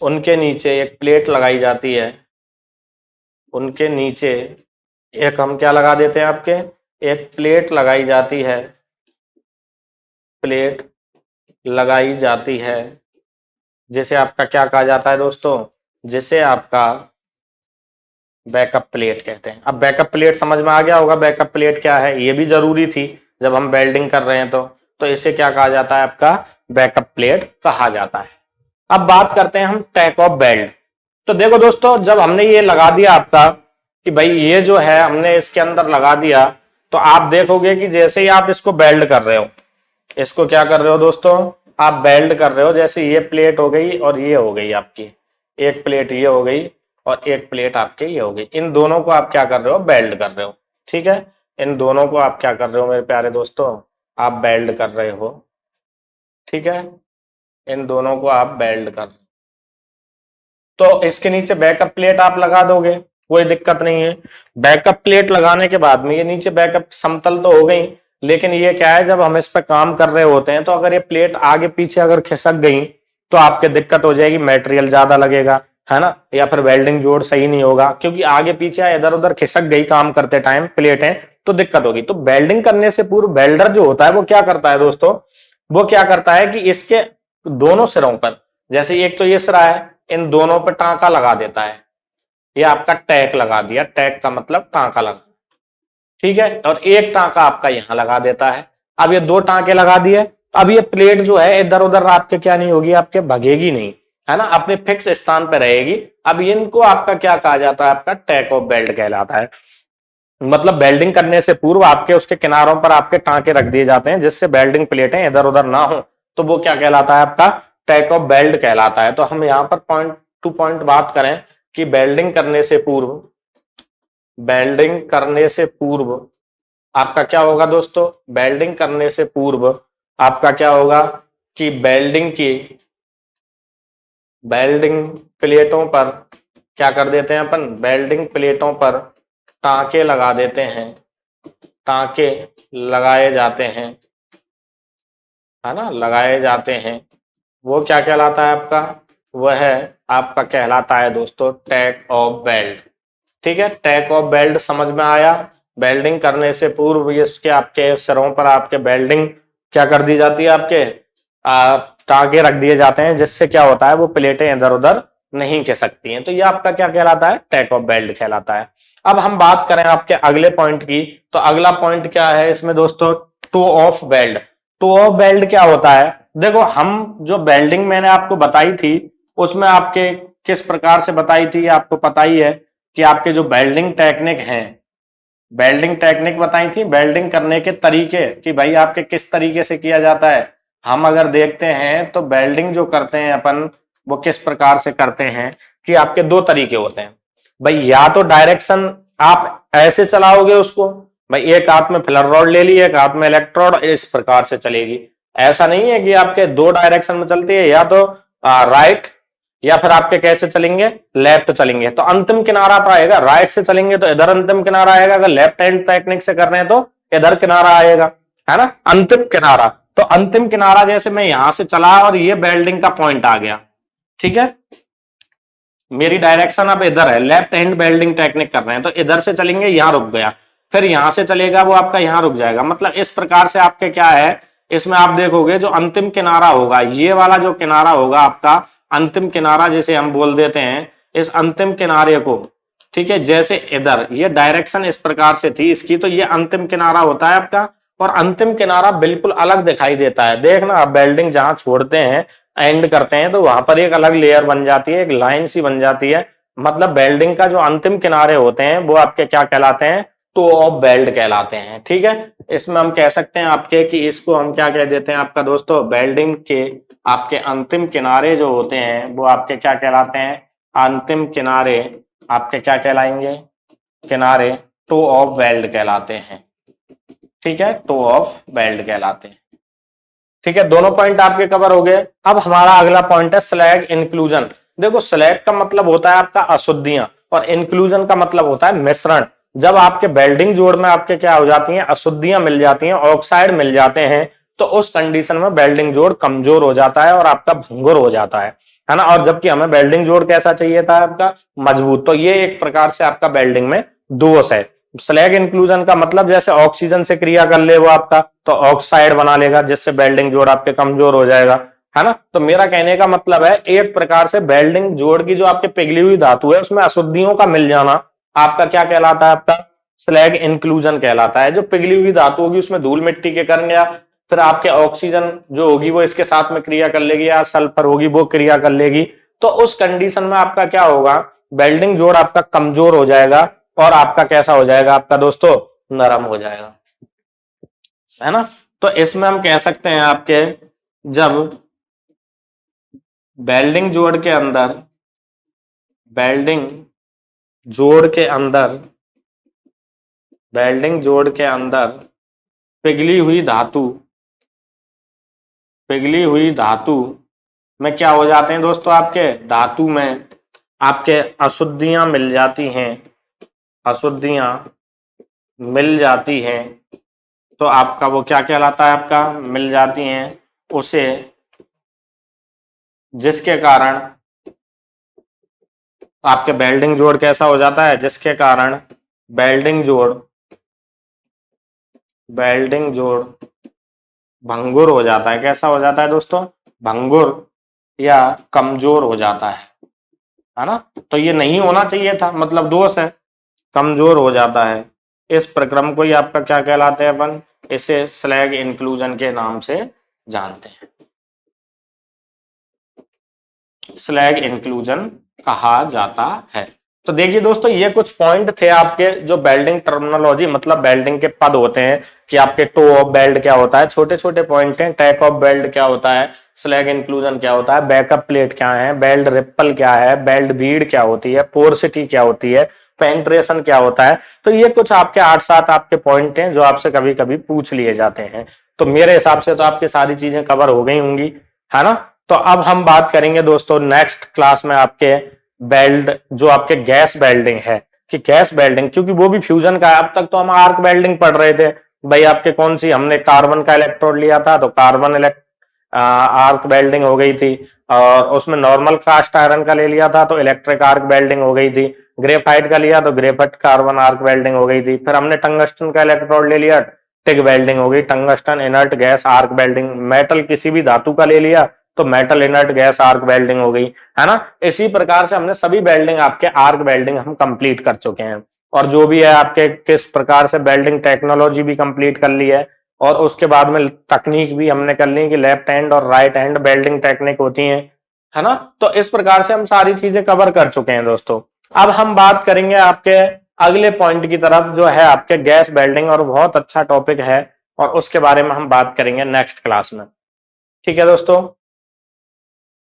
उनके नीचे एक प्लेट लगाई जाती है, उनके नीचे एक हम क्या लगा देते हैं आपके, एक प्लेट लगाई जाती है, प्लेट लगाई जाती है, जिसे आपका क्या कहा जाता है दोस्तों, जिसे आपका बैकअप प्लेट कहते हैं। अब बैकअप प्लेट समझ में आ गया होगा, बैकअप प्लेट क्या है, ये भी जरूरी थी जब हम वेल्डिंग कर रहे हैं तो इसे क्या कहा जाता है, आपका बैकअप प्लेट कहा जाता है। अब बात करते हैं हम टैक ऑफ वेल्ड। तो देखो दोस्तों, जब हमने ये लगा दिया आपका कि भाई ये जो है हमने इसके अंदर लगा दिया, तो आप देखोगे कि जैसे ही आप इसको वेल्ड कर रहे हो, इसको क्या कर रहे हो दोस्तों, आप वेल्ड कर रहे हो, जैसे ये प्लेट हो गई और ये हो गई आपकी, एक प्लेट ये हो गई और एक प्लेट आपकी ये हो गई, इन दोनों को आप क्या कर रहे हो, वेल्ड कर रहे हो। ठीक है, इन दोनों को आप क्या कर रहे हो मेरे प्यारे दोस्तों, आप वेल्ड कर रहे हो। ठीक है, इन दोनों को आप वेल्ड कर, तो इसके नीचे बैकअप प्लेट आप लगा दोगे, कोई दिक्कत नहीं है। बैकअप प्लेट लगाने के बाद में ये नीचे बैकअप समतल तो हो गई, लेकिन ये क्या है, जब हम इस पे काम कर रहे होते हैं तो अगर ये प्लेट आगे पीछे अगर खिसक गई तो आपके दिक्कत हो जाएगी, मटेरियल ज्यादा लगेगा, है ना, या फिर वेल्डिंग जोड़ सही नहीं होगा, क्योंकि आगे पीछे या इधर उधर खिसक गई काम करते टाइम प्लेटें तो दिक्कत होगी। तो वेल्डिंग करने से पूर्व वेल्डर जो होता है वो क्या करता है दोस्तों, वो क्या करता है कि इसके दोनों सिरों पर, जैसे एक तो ये सिरा है, इन दोनों पर टांका लगा देता है, ये आपका टैक लगा दिया, टैक का मतलब टांका लगा, ठीक है, और एक टांका आपका यहां लगा देता है। अब ये दो टांके लगा दिए, अब ये प्लेट जो है इधर उधर आपके क्या नहीं होगी, आपके भगेगी नहीं, है ना, अपने फिक्स स्थान पर रहेगी। अब इनको आपका क्या कहा जाता है, आपका टैक ऑफ वेल्ड कहलाता है। मतलब वेल्डिंग करने से पूर्व आपके उसके किनारों पर आपके टांके रख दिए जाते हैं, जिससे वेल्डिंग प्लेटें इधर उधर ना हो, तो वो क्या कहलाता है, आपका टैक ऑफ वेल्ड कहलाता है। तो हम यहाँ पर पॉइंट टू पॉइंट बात करें कि वेल्डिंग करने से पूर्व, वेल्डिंग करने से पूर्व आपका क्या होगा दोस्तों, वेल्डिंग करने से पूर्व आपका क्या होगा कि वेल्डिंग प्लेटों पर क्या कर देते हैं अपन, वेल्डिंग प्लेटों पर टांके लगा देते हैं, टांके लगाए जाते हैं, है ना, लगाए जाते हैं। वो क्या कहलाता है आपका, वह आपका कहलाता है दोस्तों टैक ऑफ वेल्ड। ठीक है, टैक ऑफ वेल्ड समझ में आया। वेल्डिंग करने से पूर्व इसके आपके सिरों पर आपके वेल्डिंग क्या कर दी जाती है, आपके टांके रख दिए जाते हैं, जिससे क्या होता है वो प्लेटें इधर उधर नहीं खिसक सकती हैं। तो ये आपका क्या कहलाता है, टैक ऑफ वेल्ड कहलाता है। अब हम बात करें आपके अगले पॉइंट की, तो अगला पॉइंट क्या है इसमें दोस्तों, toe of weld. Toe of weld क्या होता है, देखो हम जो वेल्डिंग मैंने आपको बताई थी उसमें आपके किस प्रकार से बताई थी आपको पता ही है कि आपके जो वेल्डिंग टेक्निक हैं, वेल्डिंग टेक्निक बताई थी, वेल्डिंग करने के तरीके कि भाई आपके किस तरीके से किया जाता है। हम अगर देखते हैं तो वेल्डिंग जो करते हैं अपन वो किस प्रकार से करते हैं कि आपके दो तरीके होते हैं भाई, या तो डायरेक्शन आप ऐसे चलाओगे उसको, भाई एक हाथ में फिलर रॉड ले ली, एक हाथ में इलेक्ट्रोड, इस प्रकार से चलेगी। ऐसा नहीं है कि आपके दो डायरेक्शन में चलती है, या तो राइट या फिर आपके कैसे चलेंगे, लेफ्ट चलेंगे। तो अंतिम किनारा तो आएगा, राइट से चलेंगे तो इधर अंतिम किनारा आएगा, अगर लेफ्ट हैंड टेक्निक से कर रहे हैं तो इधर किनारा आएगा, है ना, अंतिम किनारा। तो अंतिम किनारा जैसे मैं यहां से चला और ये वेल्डिंग का पॉइंट आ गया, ठीक है, मेरी डायरेक्शन अब इधर है, लेफ्ट हैंड वेल्डिंग टेक्निक कर रहे हैं तो इधर से चलेंगे, यहां रुक गया, फिर यहां से चलेगा वो आपका यहां रुक जाएगा। मतलब इस प्रकार से आपके क्या है, इसमें आप देखोगे जो अंतिम किनारा होगा, ये वाला जो किनारा होगा आपका अंतिम किनारा, जिसे हम बोल देते हैं इस अंतिम किनारे को, ठीक है, जैसे इधर ये डायरेक्शन इस प्रकार से थी इसकी, तो ये अंतिम किनारा होता है आपका, और अंतिम किनारा बिल्कुल अलग दिखाई देता है। देखना आप वेल्डिंग जहां छोड़ते हैं एंड करते हैं तो वहां पर एक अलग लेयर बन जाती है, एक लाइन सी बन जाती है। मतलब वेल्डिंग का जो अंतिम किनारे होते हैं वो आपके क्या कहलाते हैं, टो ऑफ वेल्ड कहलाते हैं। ठीक है, इसमें हम कह सकते हैं आपके कि इसको हम क्या कह देते हैं आपका दोस्तों, वेल्डिंग के आपके अंतिम किनारे जो होते हैं वो आपके क्या कहलाते हैं, अंतिम किनारे आपके क्या कहलाएंगे, किनारे टो ऑफ वेल्ड कहलाते हैं। ठीक है, टो ऑफ वेल्ड कहलाते हैं। ठीक है, दोनों पॉइंट आपके कवर हो गए। अब हमारा अगला पॉइंट है स्लैग इंक्लूजन। देखो स्लैग का मतलब होता है आपका अशुद्धियां, और इंक्लूजन का मतलब होता है मिश्रण। जब आपके वेल्डिंग जोड़ में आपके क्या हो जाती हैं, अशुद्धियां मिल जाती हैं, ऑक्साइड मिल जाते हैं, तो उस कंडीशन में वेल्डिंग जोड़ कमजोर हो जाता है और आपका भंगुर हो जाता है है ना। और जबकि हमें वेल्डिंग जोड़ कैसा चाहिए था आपका, मजबूत। तो ये एक प्रकार से आपका वेल्डिंग में दोष है। स्लैग इंक्लूजन का मतलब जैसे ऑक्सीजन से क्रिया कर ले वो आपका, तो ऑक्साइड बना लेगा, जिससे वेल्डिंग जोड़ आपके कमजोर हो जाएगा, है ना। तो मेरा कहने का मतलब है एक प्रकार से वेल्डिंग जोड़ की जो आपके पिघली हुई धातु है उसमें अशुद्धियों का मिल जाना आपका क्या कहलाता है, आपका स्लैग इंक्लूजन कहलाता है। जो पिघली हुई धातु होगी उसमें धूल मिट्टी के कारण या फिर आपके ऑक्सीजन जो होगी वो इसके साथ में क्रिया कर लेगी, या सल्फर होगी वो क्रिया कर लेगी, तो उस कंडीशन में आपका क्या होगा, वेल्डिंग जोड़ आपका कमजोर हो जाएगा और आपका कैसा हो जाएगा आपका दोस्तों, नरम हो जाएगा, है ना। तो इसमें हम कह सकते हैं आपके जब वेल्डिंग जोड़ के अंदर, वेल्डिंग जोड़ के अंदर, वेल्डिंग जोड़ के अंदर पिघली हुई धातु, पिघली हुई धातु में क्या हो जाते हैं दोस्तों, आपके धातु में आपके अशुद्धियां मिल जाती हैं, अशुद्धियां मिल जाती हैं, तो आपका वो क्या कहलाता है, आपका मिल जाती हैं उसे, जिसके कारण आपके वेल्डिंग जोड़ कैसा हो जाता है, जिसके कारण वेल्डिंग जोड़, वेल्डिंग जोड़ भंगुर हो जाता है। कैसा हो जाता है दोस्तों, भंगुर या कमजोर हो जाता है ना। तो ये नहीं होना चाहिए था, मतलब दोष है, कमजोर हो जाता है। इस प्रक्रम को ही आपका क्या कहलाते हैं अपन, इसे स्लैग इंक्लूजन के नाम से जानते हैं, स्लैग इंक्लूजन कहा जाता है। तो देखिए दोस्तों ये कुछ पॉइंट थे आपके जो वेल्डिंग टर्मिनोलॉजी, मतलब वेल्डिंग के पद होते हैं कि आपके टो ऑफ वेल्ड क्या होता है, छोटे छोटे पॉइंट हैं। टैक ऑफ वेल्ड क्या होता है, स्लैग इंक्लूजन क्या होता है, बैकअप प्लेट क्या है, वेल्ड रिप्पल क्या है, वेल्ड बीड क्या होती है, पोर्सिटी क्या होती है, पेंट्रेशन क्या होता है। तो ये कुछ आपके 8-7 आपके पॉइंट हैं जो आपसे कभी कभी पूछ लिए जाते हैं। तो मेरे हिसाब से तो आपकी सारी चीजें कवर हो गई होंगी, है ना। तो अब हम बात करेंगे दोस्तों नेक्स्ट क्लास में आपके वेल्ड, जो आपके गैस वेल्डिंग है, कि गैस वेल्डिंग, क्योंकि वो भी फ्यूजन का है। अब तक तो हम आर्क वेल्डिंग पढ़ रहे थे भाई, आपके कौन सी, हमने कार्बन का इलेक्ट्रोड लिया था तो कार्बन आर्क वेल्डिंग हो गई थी, और उसमें नॉर्मल कास्ट आयरन का ले लिया था तो इलेक्ट्रिक आर्क वेल्डिंग हो गई थी, ग्रेफाइट का लिया तो ग्रेफाइट कार्बन आर्क वेल्डिंग हो गई थी, फिर हमने टंगस्टन का इलेक्ट्रोड ले लिया, टिग वेल्डिंग हो गई, tungsten inert gas arc welding, metal किसी भी धातु का ले लिया तो metal inert gas arc welding हो गई, है ना। इसी प्रकार से हमने सभी वेल्डिंग आपके आर्क वेल्डिंग हम कंप्लीट कर चुके हैं, और जो भी है आपके किस प्रकार से वेल्डिंग टेक्नोलॉजी भी कंप्लीट कर ली है, और उसके बाद में तकनीक भी हमने कर ली कि लेफ्ट हैंड और राइट हैंड वेल्डिंग टेक्निक होती है ना। तो इस प्रकार से हम सारी चीजें कवर कर चुके हैं दोस्तों। अब हम बात करेंगे आपके अगले पॉइंट की तरफ जो है आपके गैस वेल्डिंग, और बहुत अच्छा टॉपिक है, और उसके बारे में हम बात करेंगे नेक्स्ट क्लास में। ठीक है दोस्तों।